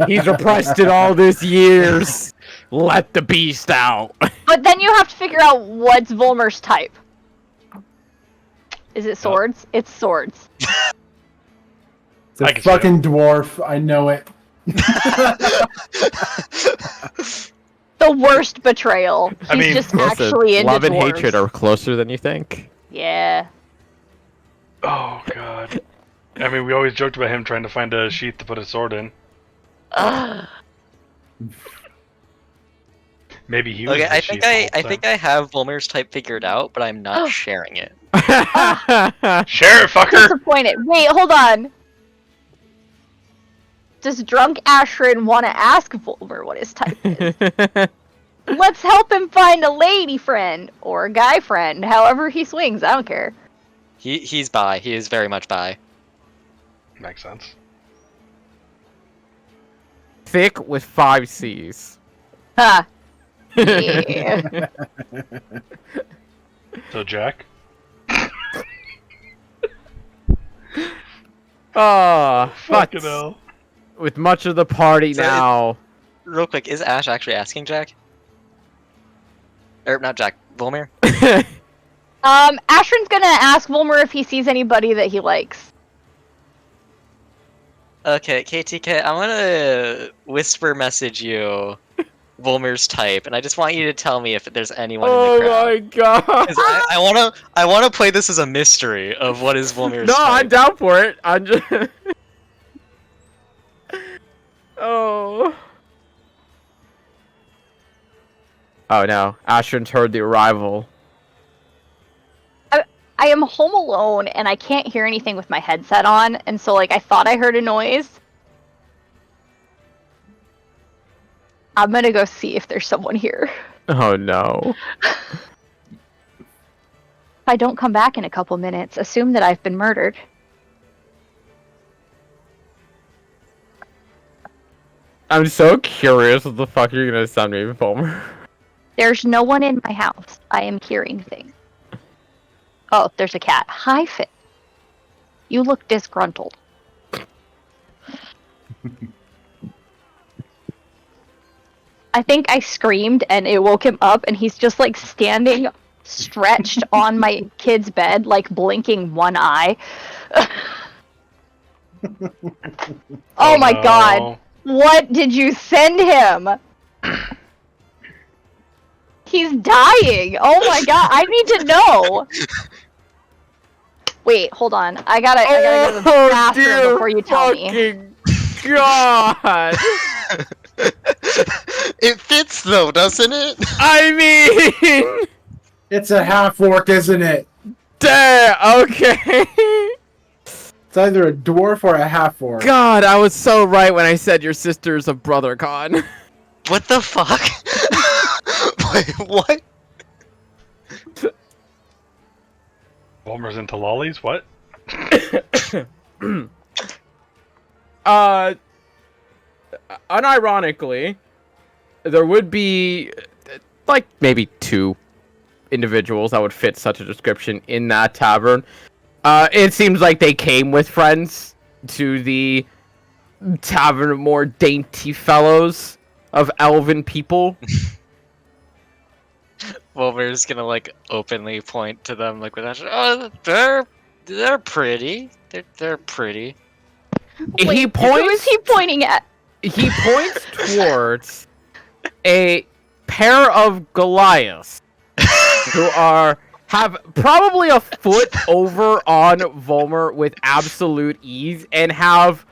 He's repressed it all these years. Let the beast out. But then you have to figure out what's Volmer's type. Is it swords? It's swords. It's a I can see fucking dwarf. I know it. The worst betrayal. He's I mean, just Listen, actually into love and dwarves. hatred are closer than you think. Yeah. Oh god. I mean, we always joked about him trying to find a sheath to put his sword in. Ugh. Maybe he was Okay, the I sheath think the I whole think time. I have Volmir's type figured out, but I'm not sharing it. Share it, fucker! Disappointed. Wait, hold on. Does drunk Ashrin want to ask Volmer what his type is? Let's help him find a lady friend or a guy friend, however he swings. I don't care. He's bi. He is very much bi. Makes sense. Thick with 5 C's. Ha. Yeah. So, Jack? Oh, but Fucking hell. with much of the party So now. Real quick, is Ash actually asking Jack? Or not Jack, Volmir? Ashrin's gonna ask Volmer if he sees anybody that he likes. Okay, KTK, I'm gonna whisper message you Volmir's type, and I just want you to tell me if there's anyone in Oh the crowd. my god. 'Cause I wanna play this as a mystery of what is Volmir's No, type. I'm down for it. I'm just. Oh. Oh no, Ashton's heard the arrival. I am home alone and I can't hear anything with my headset on, and so like I thought I heard a noise. I'm gonna go see if there's someone here. Oh no. If I don't come back in a couple minutes, assume that I've been murdered. I'm so curious what the fuck you're gonna send me, Palmer. There's no one in my house. I am hearing things. Oh, there's a cat. Hi, Finn. You look disgruntled. I think I screamed and it woke him up, and he's just like standing stretched on my kid's bed, like blinking one eye. Oh my god. no. What did you send him? He's dying. Oh my god, I need to know. Wait, hold on. I gotta go to the bathroom before you tell me. fucking God. It fits though, doesn't it? I mean, It's a half orc, isn't it? damn. Okay. It's either a dwarf or a half orc. God, I was so right when I said your sister's a brother con. What the fuck? Wait, what? Volmer's into lollies? What? Unironically, there would be like maybe 2 individuals that would fit such a description in that tavern. It seems like they came with friends to the tavern of more dainty fellows of elven people. Volmir's gonna like openly point to them like with Ash. Oh, they're pretty. They're pretty. He Wait, who points. is he pointing at? He points towards a pair of Goliaths who have probably a foot over on Volmer with absolute ease and have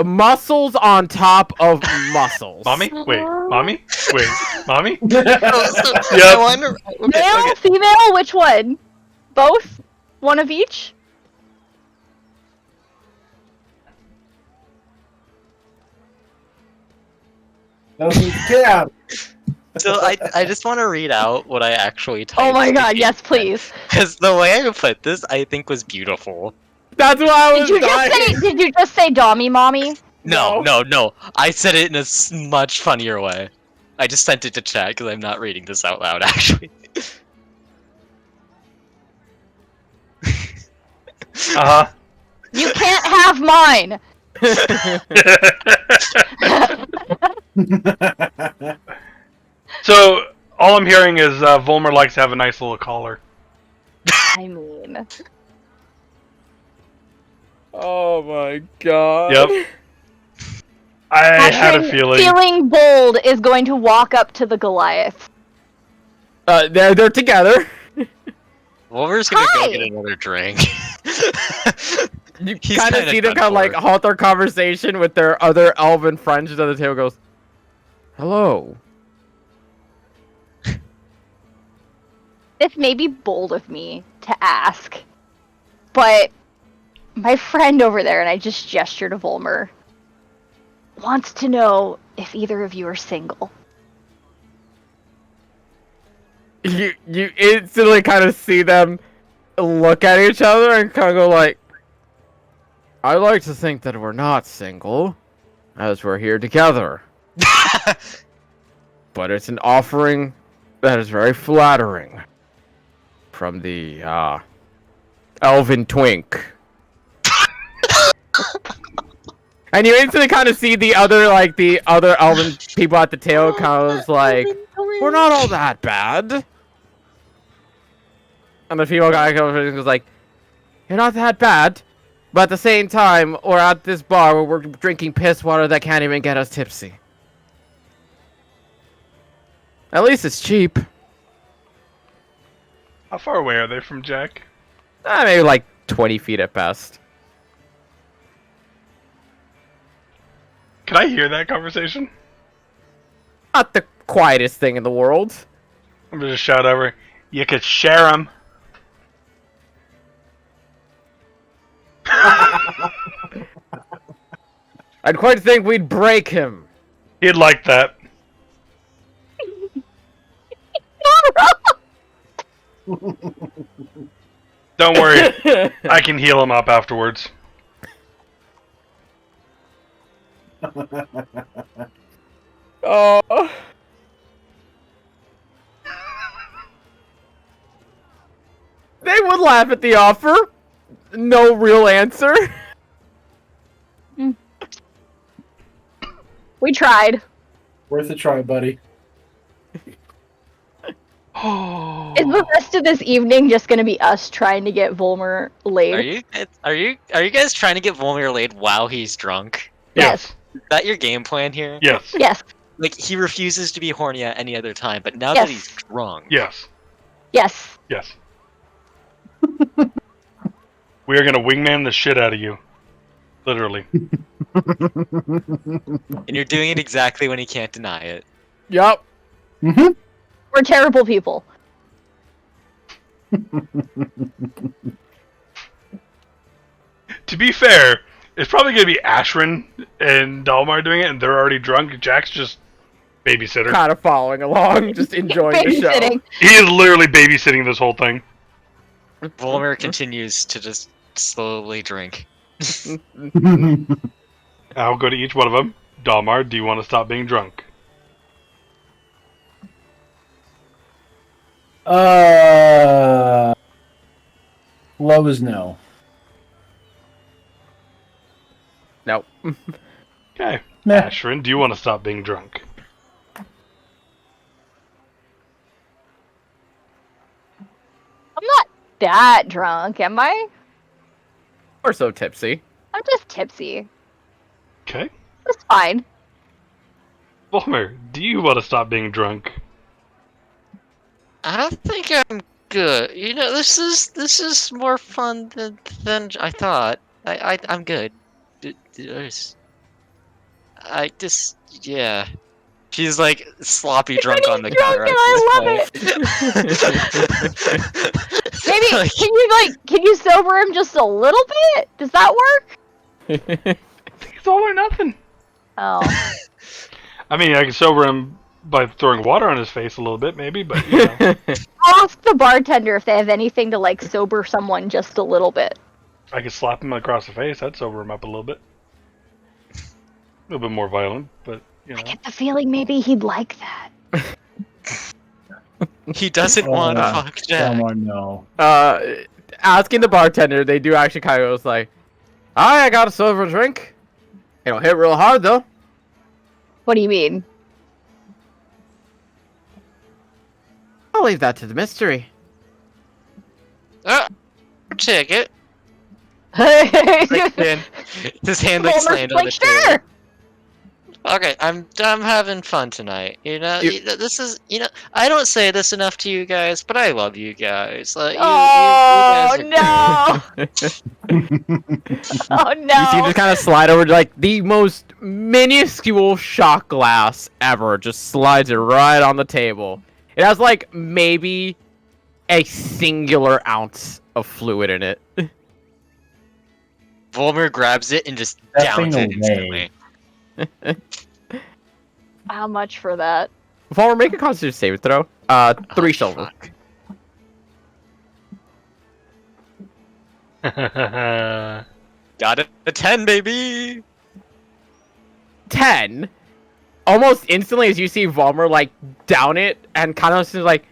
muscles on top of muscles. Mommy? Wait, mommy? Wait, mommy? Oh, so, Yep. I wonder. Okay, Male, okay. female, which one? Both? One of each? Doesn't count. So I just want to read out what I actually typed. Oh my god, yes, please. Because the way I put this, I think was beautiful. That's why I was Did you just say Dommy Mommy? No, No. no, no. I said it in a much funnier way. I just sent it to chat because I'm not reading this out loud, actually. Uh You can't have mine. huh. So all I'm hearing is Volmer likes to have a nice little collar. I mean, Oh my god. Yep. I had a Ashton, feeling bold is going to walk up to the Goliath. They're together. Wolver's gonna Hi! go get another drink. You He's kind of kinda see them done kind of like for. halt their conversation with their other elven friends at the table. Goes, hello. This may be bold of me to ask, but my friend over there, and I just gesture to Volmer, wants to know if either of you are single. You instantly kind of see them look at each other and kind of go like, I like to think that we're not single, as we're here together. But it's an offering that is very flattering from the elven twink. And you instantly kind of see the other elven people at the tail kind of like, we're not all that bad. And the female guy goes like, you're not that bad, but at the same time, we're at this bar where we're drinking piss water that can't even get us tipsy. At least it's cheap. How far away are they from Jack? Maybe like 20 feet at best. Can I hear that conversation? Not the quietest thing in the world. I'm gonna just shout over. You could share them. I'd quite think we'd break him. He'd like that. Don't worry, I can heal him up afterwards. Oh. They would laugh at the offer. No real answer. We tried. Worth a try, buddy. Oh. Is the rest of this evening just gonna be us trying to get Volmer laid? Are you guys trying to get Volmir laid while he's drunk? Yes. Is that your game plan here? Yes. Yes. Like he refuses to be horny at any other time, but now Yes. that he's drunk, Yes. Yes. Yes. We are gonna wingman the shit out of you. Literally. and you're doing it exactly when he can't deny it. Yup. Mm-hmm. We're terrible people. To be fair, it's probably gonna be Ashrin and Dalmar doing it, and they're already drunk. Jack's just babysitter. Kind of following along, just enjoying the show. Babysitting. He is literally babysitting this whole thing. Volmir continues to just slowly drink. I'll go to each one of them. Dalmar, do you want to stop being drunk? Low is no. No. Okay. Meh. Ashrin, do you want to stop being drunk? I'm not that drunk, am I? Or so tipsy. I'm just tipsy. Okay. That's fine. Volmer, do you want to stop being drunk? I think I'm good. You know, this is more fun than I thought. I'm good. I just yeah. She's like sloppy drunk on the Drunk counter. and I love it. Maybe Like, can you sober him just a little bit? Does that work? It's all or nothing. Oh. I mean, I can sober him by throwing water on his face a little bit, maybe, but you know. Ask the bartender if they have anything to like sober someone just a little bit. I could slap him across the face. That'd sober him up a little bit. A little bit more violent, but you know. I get the feeling maybe he'd like that. He doesn't want to fuck Jack. Someone no. Asking the bartender, they do actually kind of goes like, "Alright, I got a silver drink. It'll hit real hard though." What do you mean? I'll leave that to the mystery. Take it. His hand like Homer's slammed on the sure. table. Okay, I'm having fun tonight. You know, this is, you know, I don't say this enough to you guys, but I love you guys. Like, you Oh guys are no! Oh You see him no! just kind of slide over to like the most minuscule shot glass ever. Just slides it right on the table. It has like maybe a singular ounce of fluid in it. Volmer grabs it and just That downs thing it away. instantly. How much for that? Before make a constitution save throw. 3 silver. Got it. A 10, baby. 10. Almost instantly, as you see Vollmer like down it and kind of like,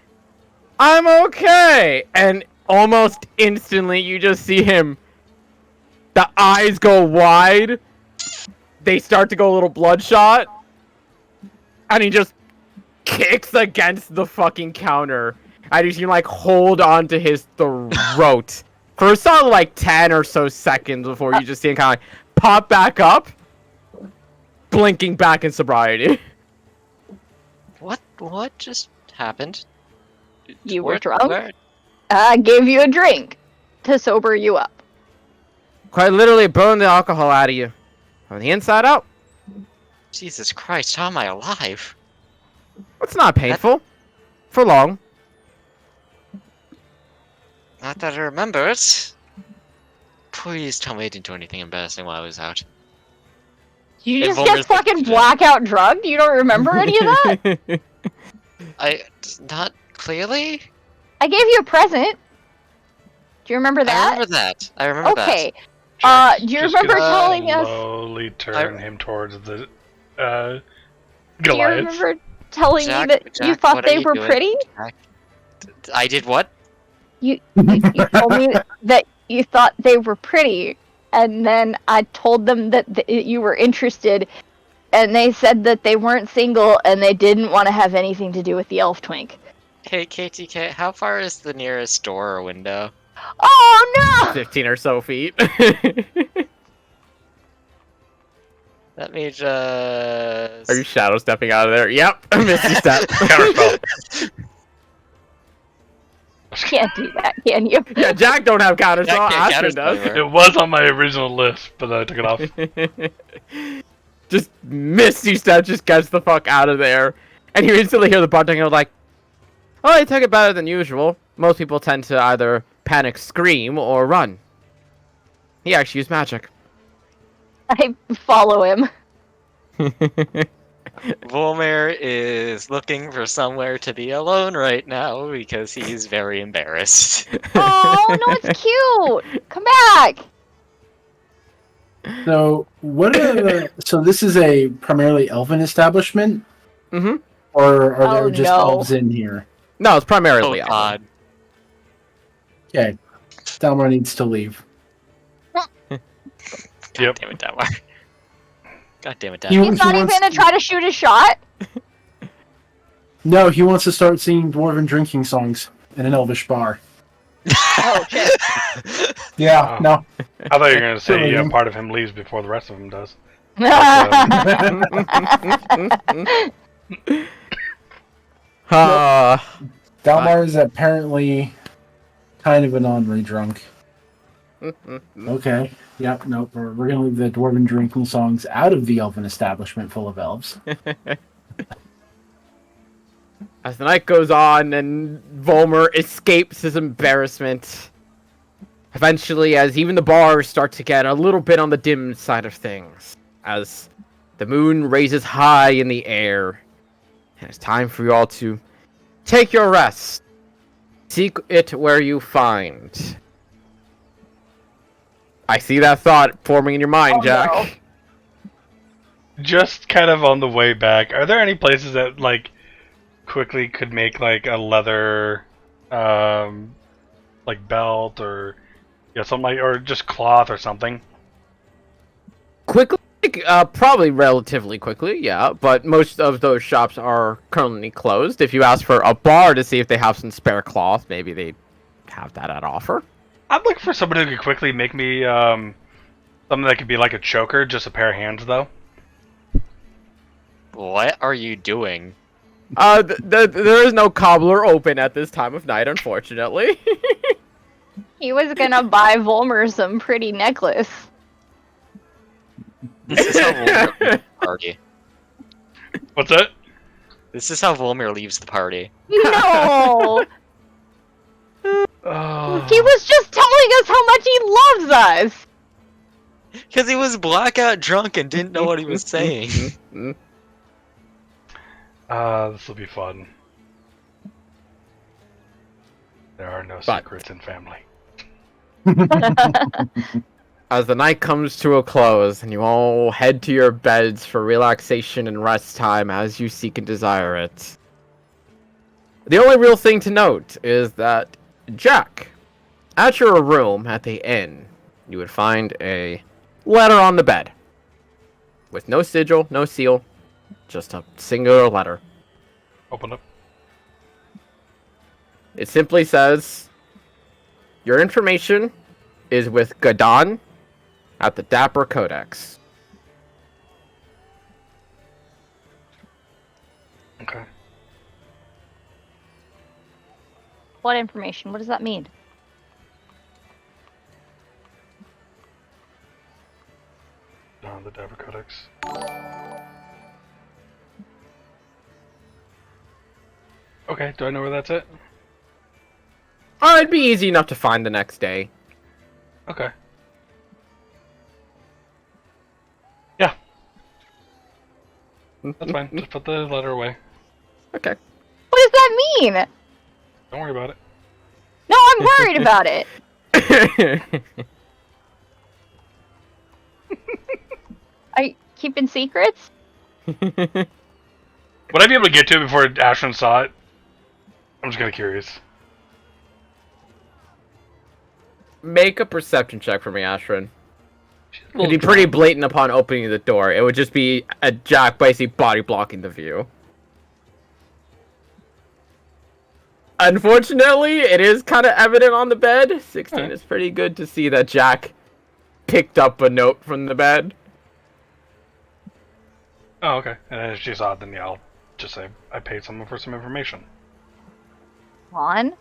"I'm okay," and almost instantly you just see him. The eyes go wide. They start to go a little bloodshot, and he just kicks against the fucking counter. And you see him like hold on to his throat for a solid like 10 or so seconds before you just see him kind of like pop back up, blinking back in sobriety. What just happened? You were Where- drunk? where- I gave you a drink to sober you up. Quite literally burn the alcohol out of you. From the inside out. Jesus Christ, how am I alive? It's not painful. For long. Not that I remember it. Please tell me I didn't do anything embarrassing while I was out. You Hey, just Volmer's get fucking like- blackout drugged? You don't remember any of that? Not clearly? I gave you a present. Do you remember I that? remember that. I remember Okay. Jack's Do you just remember gonna telling us? slowly turn him towards the Do you Goliath. remember telling Jack- me that you Jack, thought what are they you were doing? pretty? that. I did what? You told me that you thought they were pretty, and then I told them that you were interested, and they said that they weren't single and they didn't want to have anything to do with the elf twink. Hey, KTK, how far is the nearest door or window? Oh no! 15 or so feet. Let me just... Are you shadow stepping out of there? Yep. Misty step. Counterspell. Can't do that, can you? Yeah, Jack don't have counters, so Jack can't Astrid counterspell does. her. It was on my original list, but I took it off. Just Misty step just gets the fuck out of there. And you instantly hear the bartender like, "Oh, they took it better than usual. Most people tend to either panic scream or run. He actually used magic." I follow him. Volmer is looking for somewhere to be alone right now because he's very embarrassed. Oh no, it's cute. Come back. So what are the, so this is a primarily elven establishment, Mm-hmm. or are there Oh, just no. elves in here? No, it's Oh primarily elven. god. Okay, Dalmar needs to leave. Yep. Damn it, Dalmar. God damn it, He- Dalmar. He's not even wants gonna to- try to shoot a shot. No, he wants to start singing dwarven drinking songs in an elvish bar. Oh shit. Yeah, Wow. no. I thought you were going to say Brilliant. part of him leaves before the rest of him does. Dalmar is apparently kind of an ornery drunk. Okay. Yep, nope. We're going to leave the dwarven drinking songs out of the elven establishment full of elves. As the night goes on and Volmer escapes his embarrassment, eventually as even the bars start to get a little bit on the dim side of things, as The moon raises high in the air. And it's time for you all to take your rest. Seek it where you find. I see that thought forming in your mind, Oh, Jack. no. Just kind of on the way back, are there any places that like quickly could make like a leather, like belt or something like, or just cloth or something? Quickly, probably relatively quickly, yeah. But most of those shops are currently closed. If you ask for a bar to see if they have some spare cloth, maybe they have that at offer. I'm looking for somebody who could quickly make me something that could be like a choker, just a pair of hands though. What are you doing? There is no cobbler open at this time of night, unfortunately. He was gonna buy Volmer some pretty necklace. This is how Volmir leaves the party. What's that? This is how Volmir leaves the party. No! Oh. He was just telling us how much he loves us! Because he was blackout drunk and didn't know what he was saying. This will be fun. There are no secrets in family. As the night comes to a close, and you all head to your beds for relaxation and rest time as you seek and desire it. The only real thing to note is that, Jack, at your room at the inn, you would find a letter on the bed. With no sigil, no seal, just a singular letter. Open up. It simply says, your information is with Gadon at the Dapper Codex. Okay. What information? What does that mean? The Dapper Codex. Okay, do I know where that's at? It'd be easy enough to find the next day. Okay. Yeah. That's fine. Just put the letter away. Okay. What does that mean? Don't worry about it. No, I'm worried about it. Are you keeping secrets? Would I be able to get to it before Ashton saw it? I'm just kind of curious. Make a perception check for me, Ashrin. She's a It'd little be pretty drunk. blatant upon opening the door. It would just be a Jack basically body blocking the view. Unfortunately, it is kind of evident on the bed. 16 Alright. is pretty good to see that Jack picked up a note from the bed. Oh, okay. And then if she's odd, then yeah, I'll just say I paid someone for some information. On?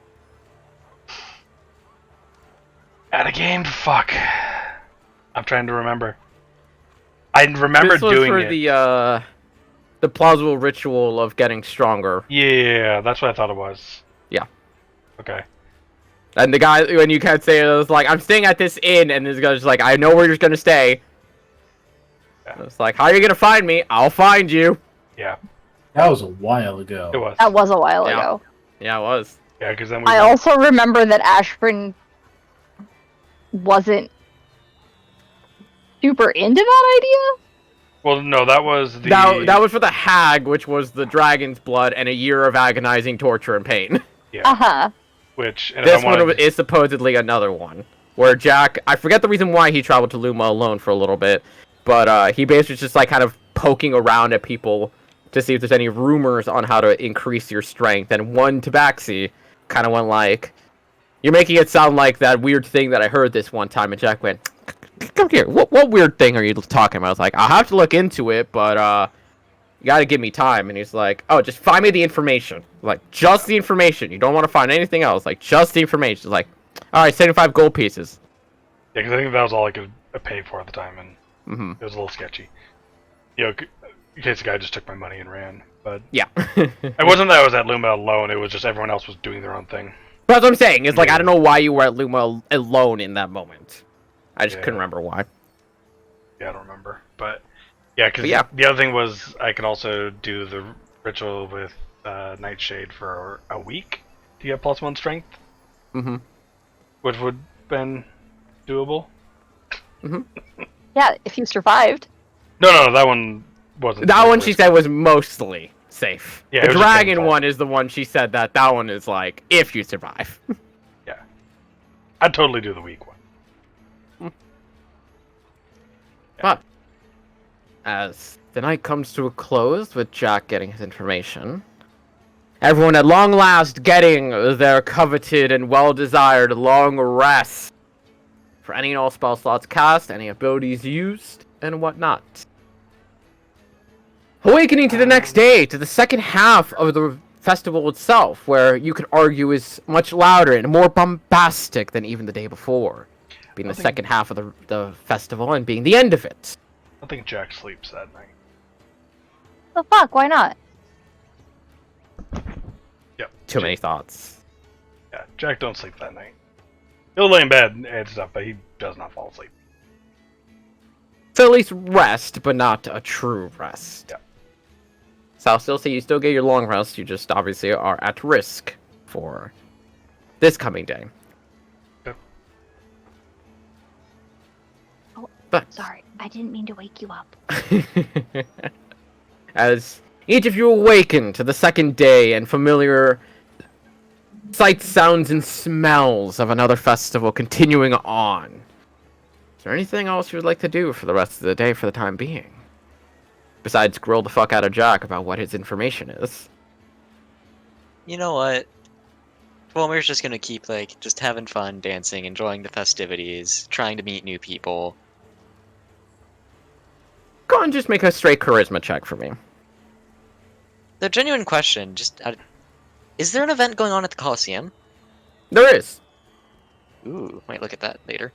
At a game? Fuck. I'm trying to remember. I remember This was doing for it. the plausible ritual of getting stronger. Yeah, that's what I thought it was. Yeah. Okay. And the guy, when you can't say it, was like, I'm staying at this inn, and this guy's like, I know where you're gonna stay. Yeah. It's like, how are you gonna find me? I'll find you. Yeah, That was a while ago. it was. That was a while Yeah. ago. Yeah, it was. Yeah, because then we. I also remember that Ashburn wasn't super into that idea. Well, no, that was the. That was for the hag, which was the dragon's blood and a year of agonizing torture and pain. Yeah. Uh-huh. Which and This I wanted, one is supposedly another one, where Jack, I forget the reason why he traveled to Luma alone for a little bit, but he basically just like kind of poking around at people to see if there's any rumors on how to increase your strength, and one tabaxi kind of went like, you're making it sound like that weird thing that I heard this one time, and Jack went, come here, what weird thing are you talking about? I was like, I'll have to look into it, but you gotta give me time. And he's like, oh, just find me the information. Like, just the information. You don't want to find anything else. Like, just the information. He's like, alright, 75 gold pieces. Yeah, because I think that was all I could pay for at the time, and Mm-hmm. it was a little sketchy. You know, in case the guy just took my money and ran. But Yeah. it wasn't that I was at Luma alone, it was just everyone else was doing their own thing. That's what I'm saying. It's like, I don't know why you were at Luma alone in that moment. I just Yeah. couldn't remember why. Yeah, I don't remember. But Yeah, because But yeah. the other thing was I could also do the ritual with Nightshade for a week to get +1 strength, Mm-hmm. which would have been doable. Yeah, if you survived. No, that one wasn't. That like, one she risky. said was mostly safe. Yeah, The it was just dragon painful. one is the one she said that one is like, if you survive. Yeah, I'd totally do the weak one. But as the night comes to a close with Jack getting his information, everyone at long last getting their coveted and well-desired long rest for any and all spell slots cast, any abilities used, and whatnot. Awakening to the next day, to the second half of the festival itself, where you could argue is much louder and more bombastic than even the day before, being the second half of the festival and being the end of it. I think Jack sleeps that night. The fuck? Why not? Yep. Too many thoughts. Yeah, Jack don't sleep that night. He'll lay in bed and stuff, but he does not fall asleep. So at least rest, but not a true rest. Yeah. So I'll still say you still get your long rest, you just obviously are at risk for this coming day. Yep. Oh, but sorry, I didn't mean to wake you up. as each of you awaken to the second day and familiar sights, sounds, and smells of another festival continuing on. Is there anything else you would like to do for the rest of the day for the time being? Besides grill the fuck out of Jack about what his information is. You know what? Wilmer's just gonna keep, like, just having fun, dancing, enjoying the festivities, trying to meet new people. Go and just make a straight charisma check for me. The genuine question, is there an event going on at the Coliseum? There is. Ooh, might look at that later.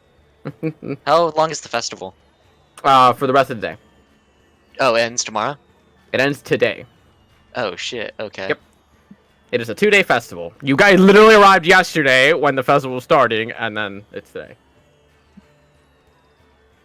How long is the festival? For the rest of the day. Oh, it ends tomorrow? It ends today. Oh, shit, okay. Yep. It is a 2-day festival. You guys literally arrived yesterday when the festival was starting, and then it's today.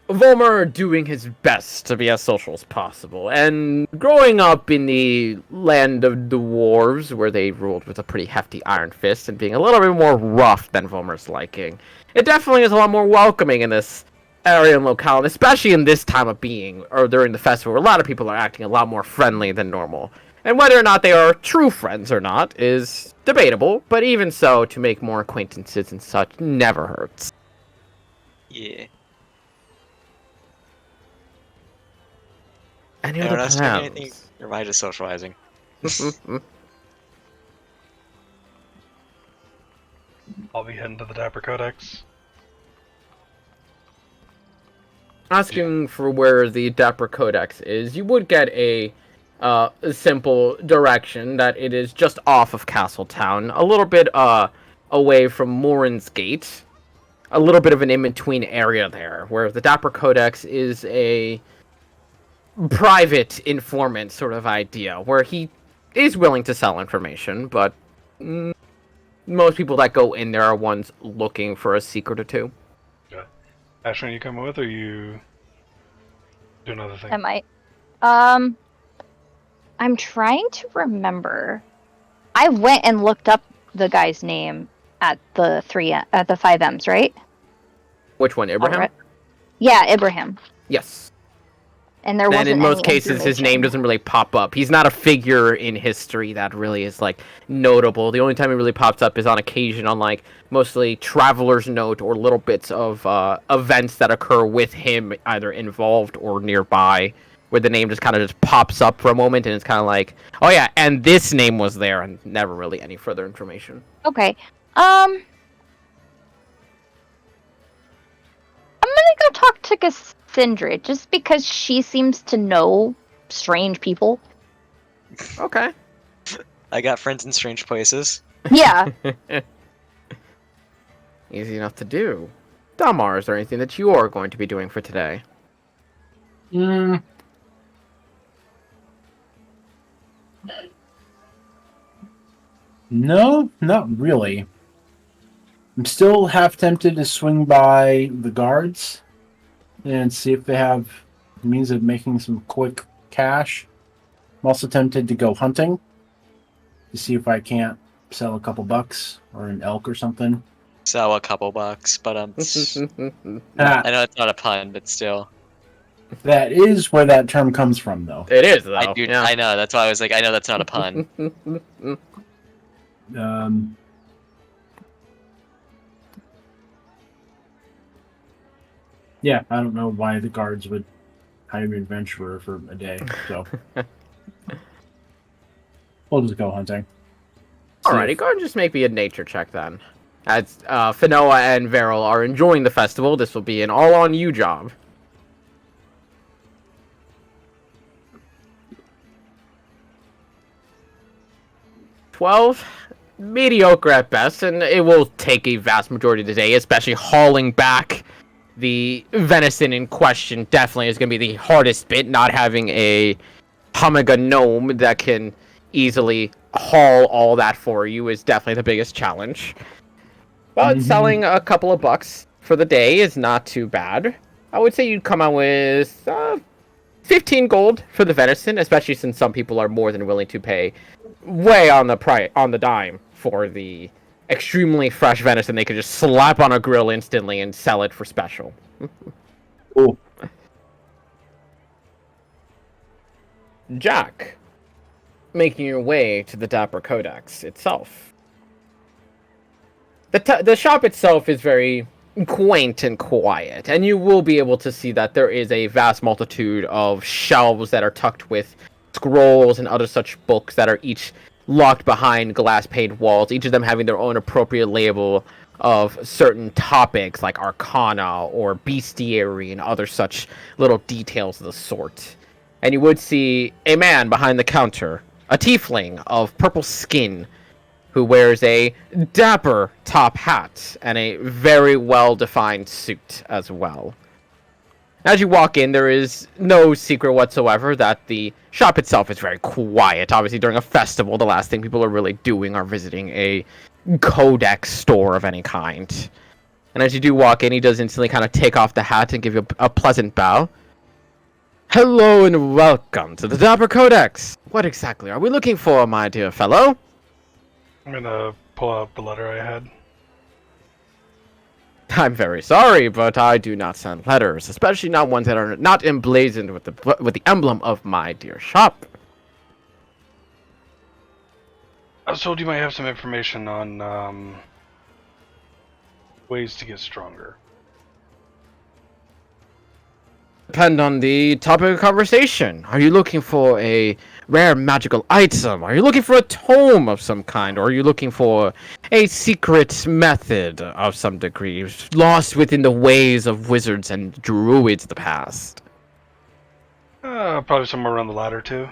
Volmer doing his best to be as social as possible, and growing up in the land of the dwarves, where they ruled with a pretty hefty iron fist, and being a little bit more rough than Volmer's liking, it definitely is a lot more welcoming in this area and locale, and especially in this time of being, or during the festival, where a lot of people are acting a lot more friendly than normal. And whether or not they are true friends or not is debatable, but even so, to make more acquaintances and such never hurts. Yeah. Any Anyone other else doing plans? anything? Or am I just socializing? I'll be heading to the Dapper Codex. Asking for where the Dapper Codex is, you would get a simple direction that it is just off of Castletown, a little bit away from Morin's Gate, a little bit of an in-between area there, where the Dapper Codex is a private informant sort of idea, where he is willing to sell information, but most people that go in there are ones looking for a secret or two. Ashley, you coming with, or you do another thing? I might. I'm trying to remember. I went and looked up the guy's name at the 5Ms, right? Which one, Ibrahim? Alright. Yeah, Ibrahim. Yes. And there And wasn't in most any cases, his name information. doesn't really pop up. He's not a figure in history that really is, like, notable. The only time he really pops up is on occasion on, like, mostly Traveler's Note or little bits of events that occur with him, either involved or nearby, where the name just kind of just pops up for a moment, and it's kind of like, oh yeah, and this name was there, and never really any further information. Okay. I'm gonna go talk to Cassandra, just because she seems to know strange people. Okay. I got friends in strange places. Yeah. Easy enough to do. Damar, is there anything that you are going to be doing for today? No, not really. I'm still half tempted to swing by the guards and see if they have means of making some quick cash. I'm also tempted to go hunting to see if I can't sell a couple bucks or an elk or something. Sell a couple bucks, but I Ah, know it's not a pun, but still. that is where that term comes from, though. It is though. I do. Yeah. I know. That's why I was like, I know that's not a pun. Yeah, I don't know why the guards would hire an adventurer for a day, so we'll just go hunting. See Alrighty, if- go ahead and just make me a nature check then. As Finoa and Veril are enjoying the festival, this will be an all-on-you job. $12, mediocre at best, and it will take a vast majority of the day, especially hauling back the venison in question. Definitely is going to be the hardest bit, not having a Humiga gnome that can easily haul all that for you is definitely the biggest challenge. But selling a couple of bucks for the day is not too bad. I would say you'd come out with 15 gold for the venison, especially since some people are more than willing to pay way on the dime for the extremely fresh venison they could just slap on a grill instantly and sell it for special. Cool. Jack, making your way to the Dapper Codex itself. The shop itself is very quaint and quiet, and you will be able to see that there is a vast multitude of shelves that are tucked with scrolls and other such books that are each locked behind glass-paned walls, each of them having their own appropriate label of certain topics like arcana or bestiary and other such little details of the sort. And you would see a man behind the counter, a tiefling of purple skin, who wears a dapper top hat and a very well-defined suit as well. As you walk in, there is no secret whatsoever that the shop itself is very quiet. Obviously, during a festival, the last thing people are really doing are visiting a codex store of any kind. And as you do walk in, he does instantly kind of take off the hat and give you a pleasant bow. Hello and welcome to the Dapper Codex. What exactly are we looking for, my dear fellow? I'm gonna pull out the letter I had. I'm very sorry, but I do not send letters, especially not ones that are not emblazoned with the emblem of my dear shop. I was told you might have some information on ways to get stronger. Depend on the topic of conversation. Are you looking for a rare magical item? Are you looking for a tome of some kind? Or are you looking for a secret method of some degree, lost within the ways of wizards and druids of the past? Probably somewhere around the ladder too.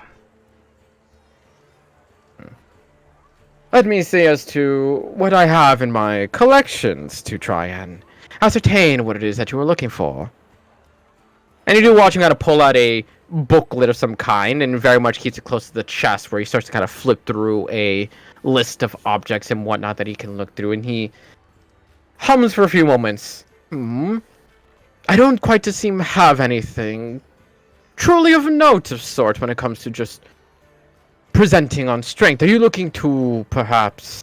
Let me see as to what I have in my collections to try and ascertain what it is that you are looking for. And you do watch him kind of pull out a booklet of some kind and very much keeps it close to the chest where he starts to kind of flip through a list of objects and whatnot that he can look through, and he hums for a few moments. I don't quite seem to have anything truly of note of sort when it comes to just presenting on strength. Are you looking to perhaps...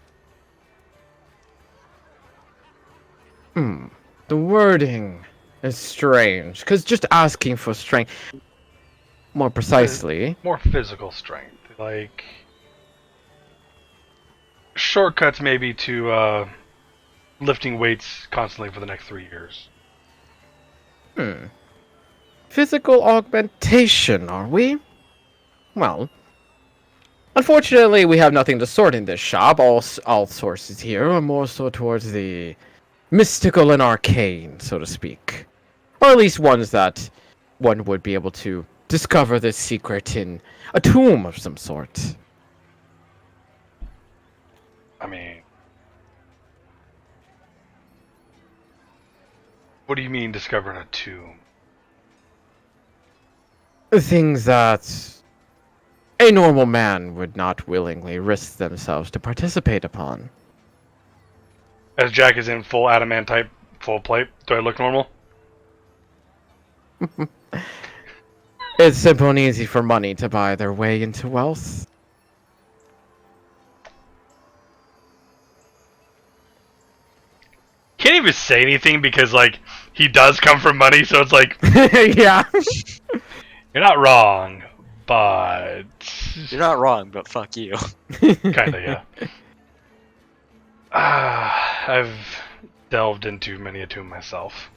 The wording is strange, because just asking for strength... More precisely... More physical strength, like shortcuts maybe to lifting weights constantly for the next 3 years. Physical augmentation, are we? Well, unfortunately, we have nothing to sort in this shop. All sources here are more so towards the mystical and arcane, so to speak. Or at least ones that one would be able to discover this secret in a tomb of some sort. I mean, what do you mean discovering a tomb? Things that a normal man would not willingly risk themselves to participate upon. As Jack is in full adamantite, full plate, do I look normal? It's simple and easy for money to buy their way into wealth. Can't even say anything because like he does come from money, so it's like Yeah. you're not wrong, but You're not wrong, but fuck you. kinda yeah. I've delved into many a tomb myself,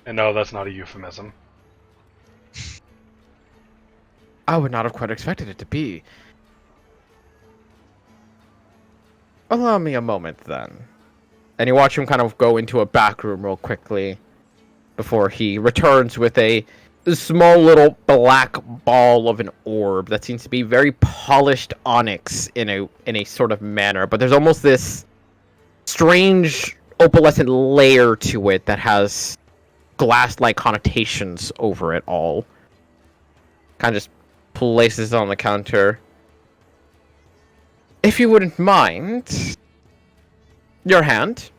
and no, that's not a euphemism. I would not have quite expected it to be. Allow me a moment then. And you watch him kind of go into a back room real quickly before he returns with a small little black ball of an orb that seems to be very polished onyx in a sort of manner, but there's almost this strange opalescent layer to it that has glass-like connotations over it all. Kind of just places it on the counter. If you wouldn't mind, your hand.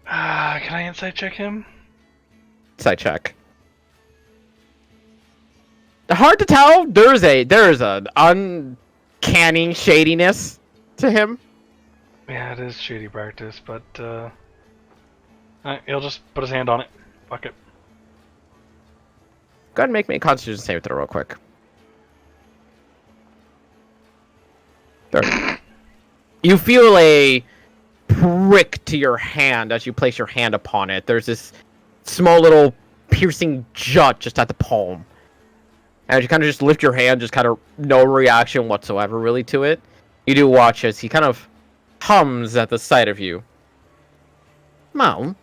Can I insight check him? Side check. Hard to tell. There's an uncanny shadiness to him. Yeah, it is shady practice, but alright, he'll just put his hand on it. Fuck it. Go ahead and make me a Constitution save throw real quick. There. You feel a prick to your hand as you place your hand upon it. There's this small little piercing jut just at the palm. And you kind of just lift your hand, just kind of no reaction whatsoever really to it. You do watch as he kind of hums at the sight of you. Well,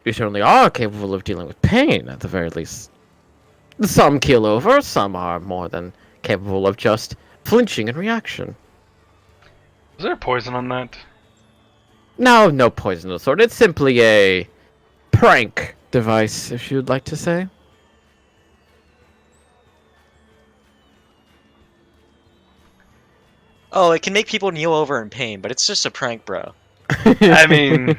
you certainly are capable of dealing with pain, at the very least. Some keel over, some are more than capable of just flinching in reaction. Is there poison on that? No poison of the sort. It's simply a prank device, if you'd like to say. Oh, it can make people kneel over in pain, but it's just a prank, bro. I mean,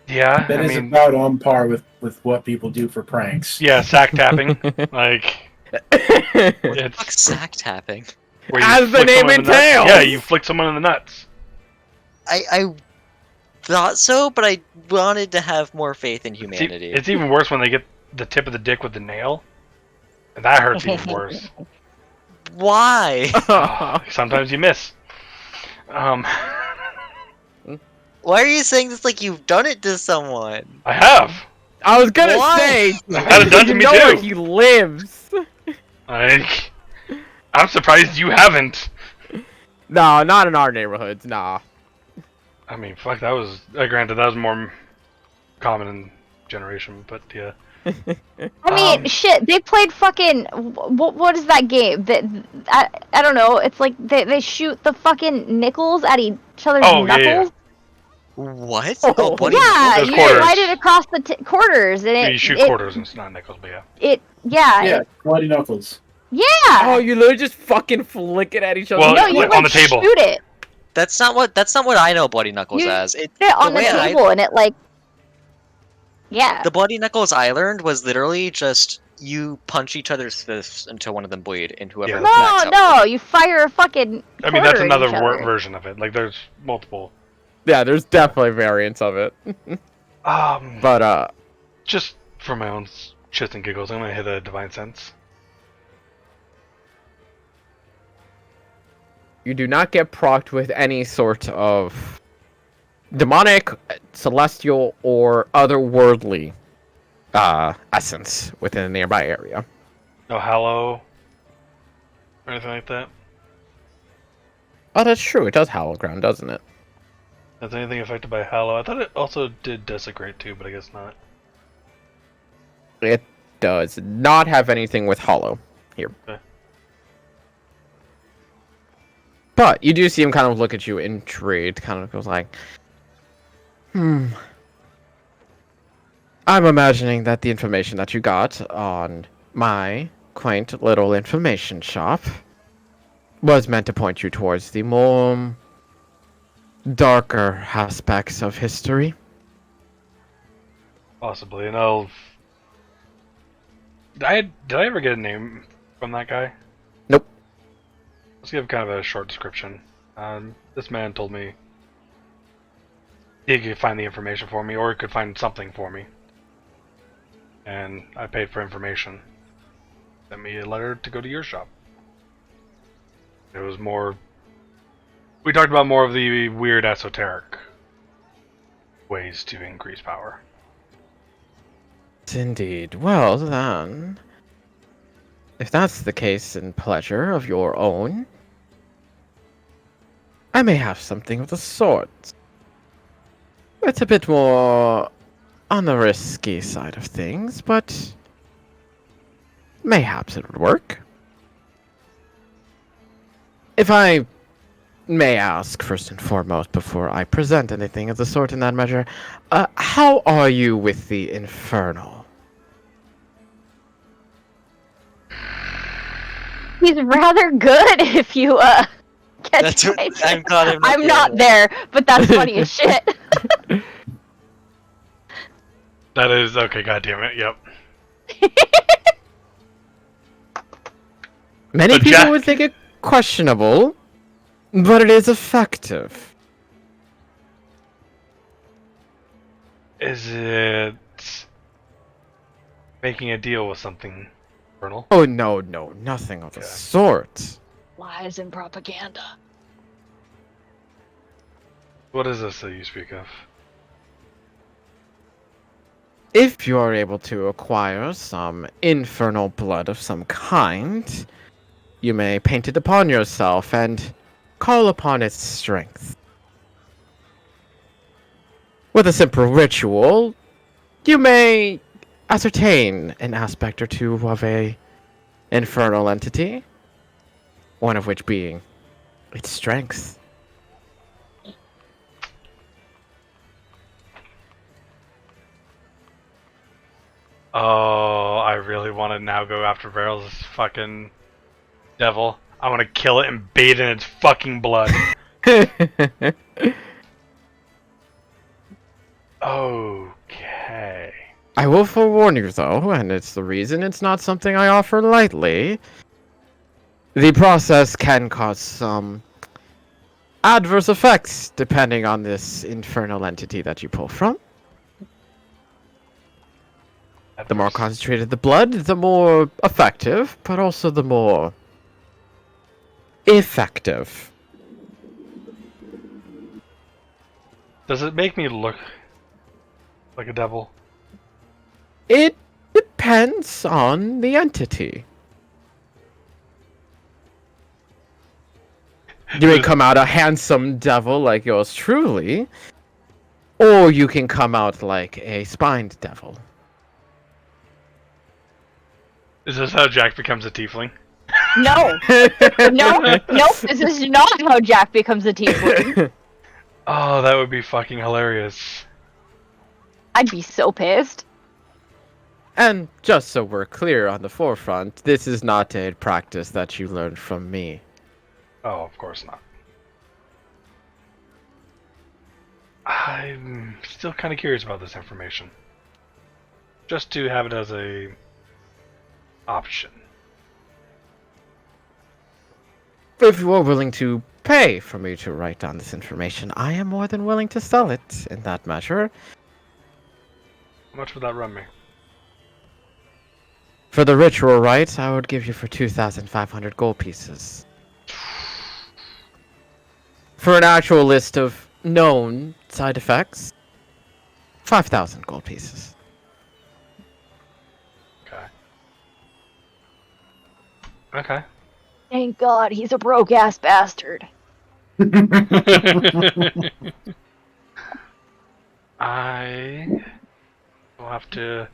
yeah. That I is mean, about on par with what people do for pranks. yeah, sack tapping. Like, it's Fuck sack tapping. where you As the flick name someone in the nuts. entails. Yeah, you flick someone in the nuts. I thought so, but I wanted to have more faith in It's, humanity. it's even worse when they get the tip of the dick with the nail, and that hurts even worse. Why? Sometimes you miss. Why are you saying this like you've done it to someone? I have. I was gonna Why? say, I've had it done to you me know too. where he lives. I'm surprised you haven't. No, not in our neighborhoods, nah. I mean, fuck, that was... granted, that was more common in generation, but yeah. I mean, shit. They played fucking. What is that game? That I don't know. It's like they shoot the fucking nickels at each other's Oh, yeah, knuckles. What? Oh, Oh, bloody Yeah, Those you quarters. slide it across the quarters, and So it. you shoot it, quarters and it's not nickels, but yeah. Yeah, It, bloody knuckles. yeah. Oh, you literally just fucking flick it at each other. Well, no, you like, like on the table. shoot it. That's not what I know Bloody Knuckles You- as. It, Put it on the way I- table, and it like. Yeah. the Bloody Knuckles I learned was literally just you punch each other's fists until one of them bleed, and whoever Yeah. the max No, out no, you fire a fucking. I mean, that's quarter at another each other. version of it. Like, there's multiple. Yeah, there's definitely variants of it. But, Just for my own shits and giggles, I'm gonna hit a Divine Sense. you do not get procced with any sort of demonic, celestial, or otherworldly essence within the nearby area. No Hallow. Or anything like that. Oh, that's true. It does hallow ground, doesn't it? Is anything affected by Hallow? I thought it also did Desecrate too, but I guess not. It does not have anything with hollow here. Okay. But you do see him kind of look at you intrigued, kind of goes like, I'm imagining that the information that you got on my quaint little information shop was meant to point you towards the more darker aspects of history. Possibly, and I'll Did I ever get a name from that guy? Nope. Let's give kind of a short description. This man told me he could find the information for me, or he could find something for me. And I paid for information. Sent me a letter to go to your shop. It was more... We talked about more of the weird esoteric ways to increase power. Indeed. Well, then, if that's the case and pleasure of your own, I may have something of the sort. It's a bit more on the risky side of things, but mayhaps it would work. If I may ask, first and foremost, before I present anything of the sort in that measure, how are you with the Infernal? He's rather good if you catch That's my what, drift. I'm glad I'm not there, but that's funny as shit. That is... Okay, goddammit, yep. Many But people Jack- would think it questionable, but it is effective. Is it... making a deal with something, Colonel? Oh, no, nothing of the Okay. sort. Lies and propaganda. What is this that you speak of? If you are able to acquire some infernal blood of some kind, you may paint it upon yourself and call upon its strength. With a simple ritual, you may ascertain an aspect or two of a infernal entity, one of which being its strength. Oh, I really want to now go after Varel's fucking devil. I want to kill it and bathe in its fucking blood. Okay. I will forewarn you, though, and it's the reason it's not something I offer lightly. The process can cause some adverse effects depending on this infernal entity that you pull from. The more concentrated the blood, the more effective, but also the more effective. Does it make me look like a devil? It depends on the entity. You may come out a handsome devil like yours truly, or you can come out like a spined devil. Is this how Jack becomes a tiefling? No, nope. This is not how Jack becomes a tiefling. Oh, that would be fucking hilarious. I'd be so pissed. And just so we're clear on the forefront, this is not a practice that you learned from me. Oh, of course not. I'm still kind of curious about this information. Just to have it as a option. If you are willing to pay for me to write down this information, I am more than willing to sell it in that measure. How much would that run me? For the ritual rites, I would give you for 2,500 gold pieces. For an actual list of known side effects, 5,000 gold pieces. Okay. Okay. Thank God he's a broke ass bastard. I will have to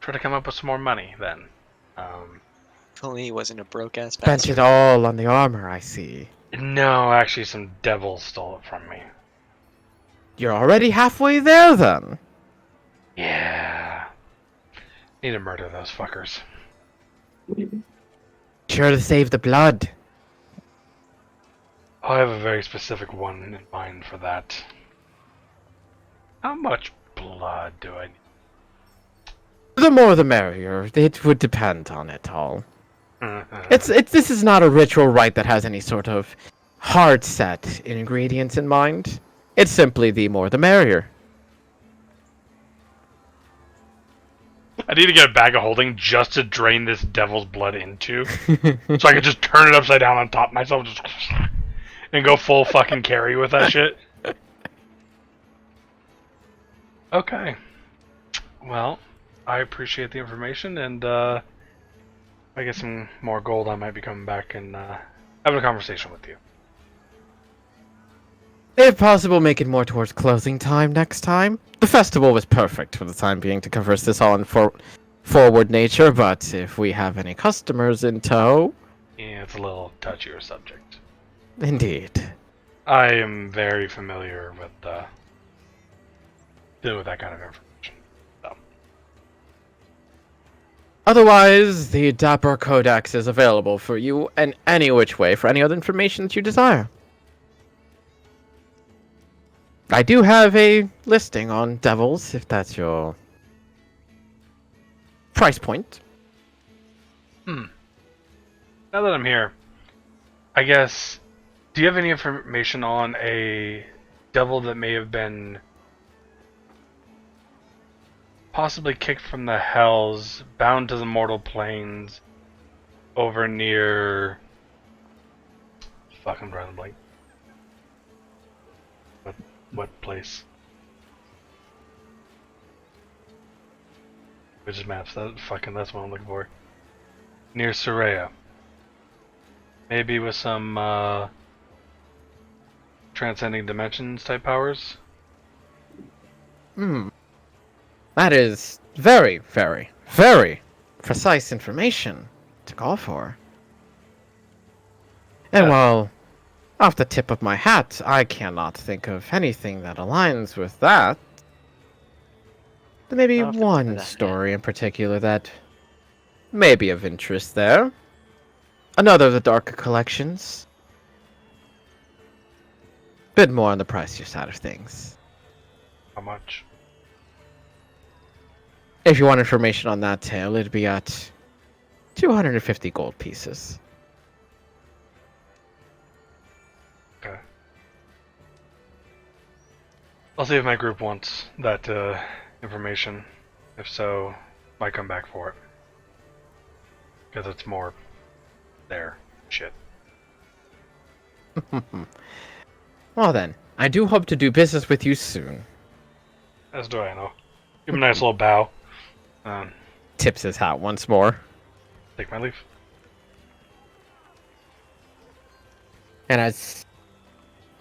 try to come up with some more money then. If only he wasn't a broke ass Spent bastard. it all on the armor, I see. No, actually, some devils stole it from me. You're already halfway there, then. Yeah. Need to murder those fuckers. Sure to save the blood. I have a very specific one in mind for that. How much blood do I need? The more the merrier. It would depend on it all. Mhm. This is not a ritual rite that has any sort of hard set ingredients in mind. It's simply the more the merrier. I need to get a bag of holding just to drain this devil's blood into, so I can just turn it upside down on top of myself, just and go full fucking carry with that shit. Okay. Well, I appreciate the information, and if I get some more gold, I might be coming back and having a conversation with you. If possible, make it more towards closing time next time. The festival was perfect for the time being to converse this all in forward nature, but if we have any customers in tow... Yeah, it's a little touchier subject. Indeed. I am very familiar with dealing with that kind of information. So. Otherwise, the Dapper Codex is available for you in any which way for any other information that you desire. I do have a listing on devils, if that's your price point. Now that I'm here, I guess, do you have any information on a devil that may have been possibly kicked from the hells, bound to the mortal planes, over near... Fuck, I'm drawing a blank. What place? Which is maps, that's what I'm looking for. Near Soraya. Maybe with some transcending dimensions type powers? That is very, very, very precise information to call for. And while off the tip of my hat, I cannot think of anything that aligns with that. There may be Off the tip of one that story in particular that may be of interest there. Another of the darker collections. Bit more on the pricier side of things. How much? If you want information on that tale, it'd be at 250 gold pieces. Okay. I'll see if my group wants that information. If so, might come back for it. Because it's more their shit. Well then, I do hope to do business with you soon. As do I know. Give him a nice little bow. Tips his hat once more. Take my leave. And as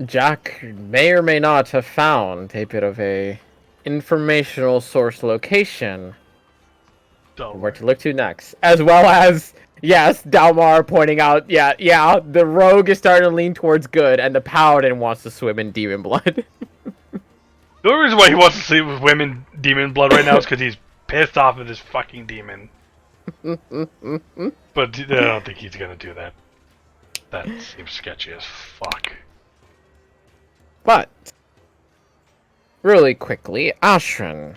Jack may or may not have found a bit of a informational source location where to look to next, as well as yes, Dalmar pointing out, yeah, the rogue is starting to lean towards good, and the paladin wants to swim in demon blood. The only reason why he wants to sleep with women demon blood right now is because he's pissed off at this fucking demon. But I don't think he's gonna do that. That seems sketchy as fuck. But really quickly, Ashran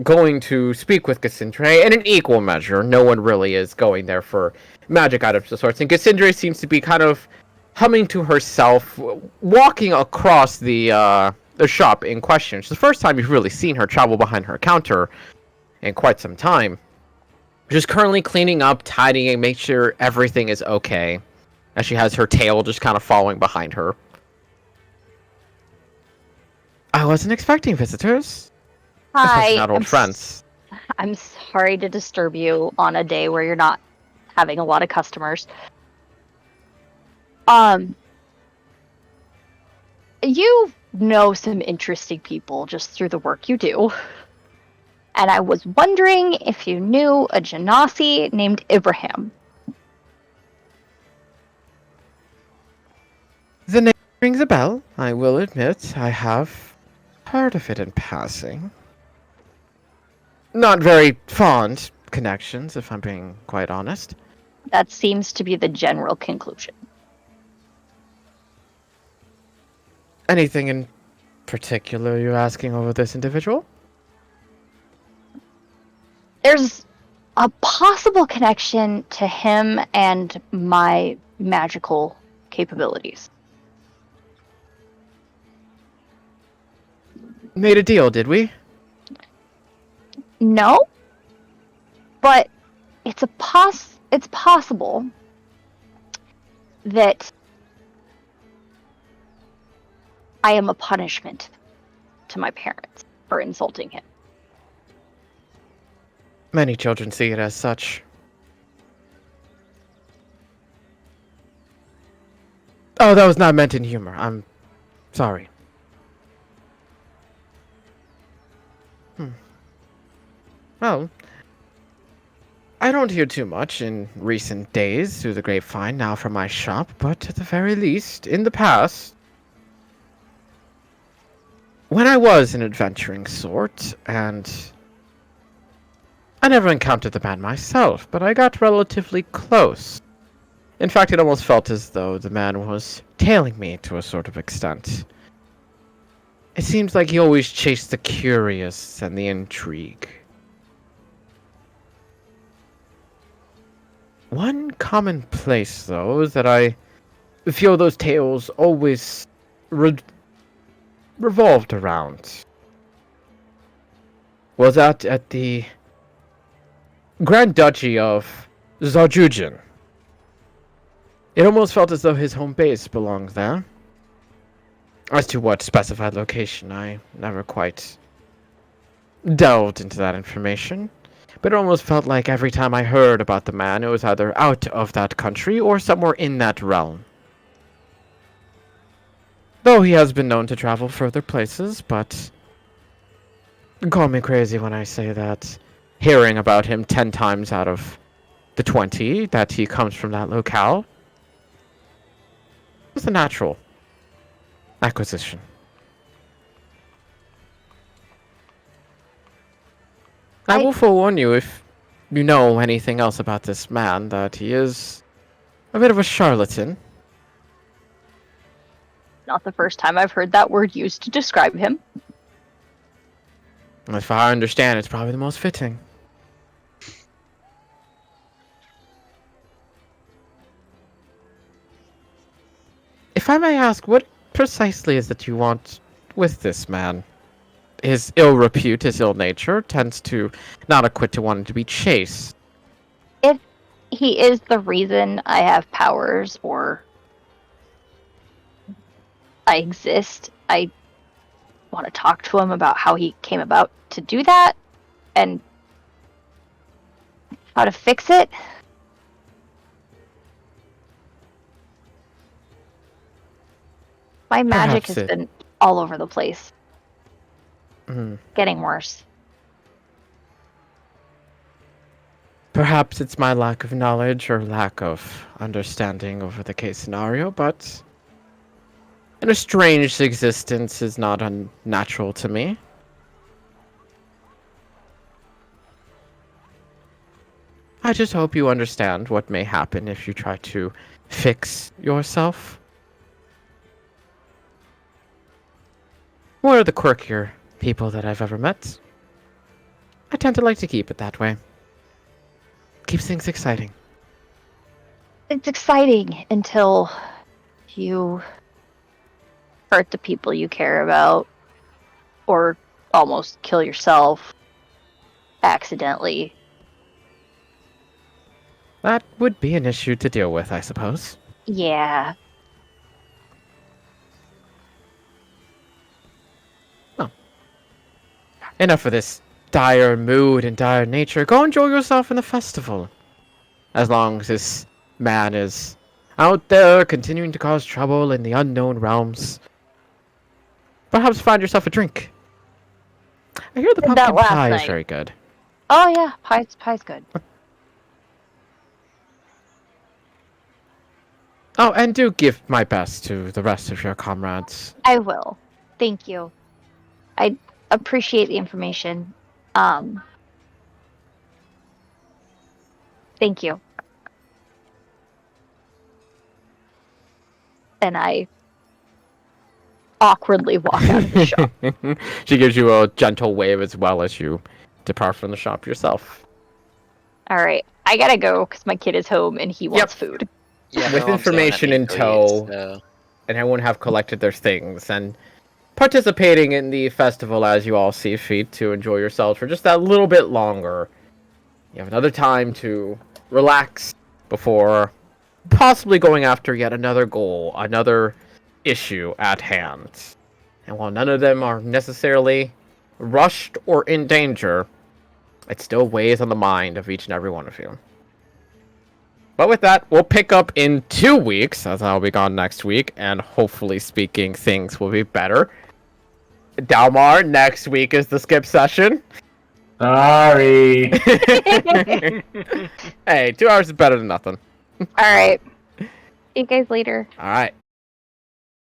going to speak with Cassandre in an equal measure. No one really is going there for magic items of sorts, and Cassandre seems to be kind of humming to herself, walking across the shop in question. It's the first time you've really seen her travel behind her counter in quite some time. She's currently cleaning up, tidying, make sure everything is okay, as she has her tail just kind of following behind her. I wasn't expecting visitors. Especially Hi, not old friends. I'm sorry to disturb you on a day where you're not having a lot of customers. You know some interesting people just through the work you do. And I was wondering if you knew a Genasi named Ibrahim. The name rings a bell, I will admit. I have heard of it in passing. Not very fond connections, if I'm being quite honest. That seems to be the general conclusion. Anything in particular you're asking over this individual? There's a possible connection to him and my magical capabilities. Made a deal, did we? No, but it's possible that I am a punishment to my parents for insulting him. Many children see it as such. Oh, that was not meant in humor. I'm sorry. Well, I don't hear too much in recent days through the grapevine now from my shop, but at the very least, in the past, when I was an adventuring sort, and I never encountered the man myself, but I got relatively close. In fact, it almost felt as though the man was tailing me to a sort of extent. It seems like he always chased the curious and the intrigue. One common place, though, is that I feel those tales always revolved around. Was that at the Grand Duchy of Zal'Mel. It almost felt as though his home base belonged there. As to what specified location, I never quite delved into that information. But it almost felt like every time I heard about the man, it was either out of that country or somewhere in that realm. Though he has been known to travel further places, but call me crazy when I say that hearing about him 10 times out of the 20 that he comes from that locale was a natural acquisition. I will forewarn you, if you know anything else about this man, that he is a bit of a charlatan. Not the first time I've heard that word used to describe him. If I understand, it's probably the most fitting. If I may ask, what precisely is it you want with this man? His ill repute, his ill nature, tends to not equate to wanting to be chased. If he is the reason I have powers or I exist, I want to talk to him about how he came about to do that and how to fix it. My magic Perhaps has been all over the place. Mm. Getting worse. Perhaps it's my lack of knowledge or lack of understanding over the case scenario, but an estranged existence is not unnatural to me. I just hope you understand what may happen if you try to fix yourself. One of the quirkier people that I've ever met. I tend to like to keep it that way. Keeps things exciting. It's exciting until you hurt the people you care about or almost kill yourself accidentally. That would be an issue to deal with, I suppose. Yeah. Enough of this dire mood and dire nature. Go enjoy yourself in the festival. As long as this man is out there continuing to cause trouble in the unknown realms. Perhaps find yourself a drink. I hear the Did that pumpkin last pie is night. very good. Oh yeah, pie's good. Oh, and do give my best to the rest of your comrades. I will. Thank you. I appreciate the information. Thank you. And I awkwardly walk out of the shop. She gives you a gentle wave as well as you depart from the shop yourself. All right, I gotta go because my kid is home and he wants food. Yeah, With my mom's going information at in 8:30, tow. so- And everyone have collected their things and participating in the festival as you all see fit to enjoy yourselves for just that little bit longer. You have another time to relax before possibly going after yet another goal, another issue at hand. And while none of them are necessarily rushed or in danger, it still weighs on the mind of each and every one of you. But with that, we'll pick up in 2 weeks, as I'll be gone next week, and hopefully speaking, things will be better. Dalmar, next week is the skip session. Sorry. Hey, 2 hours is better than nothing. All right. See you guys later. Alright.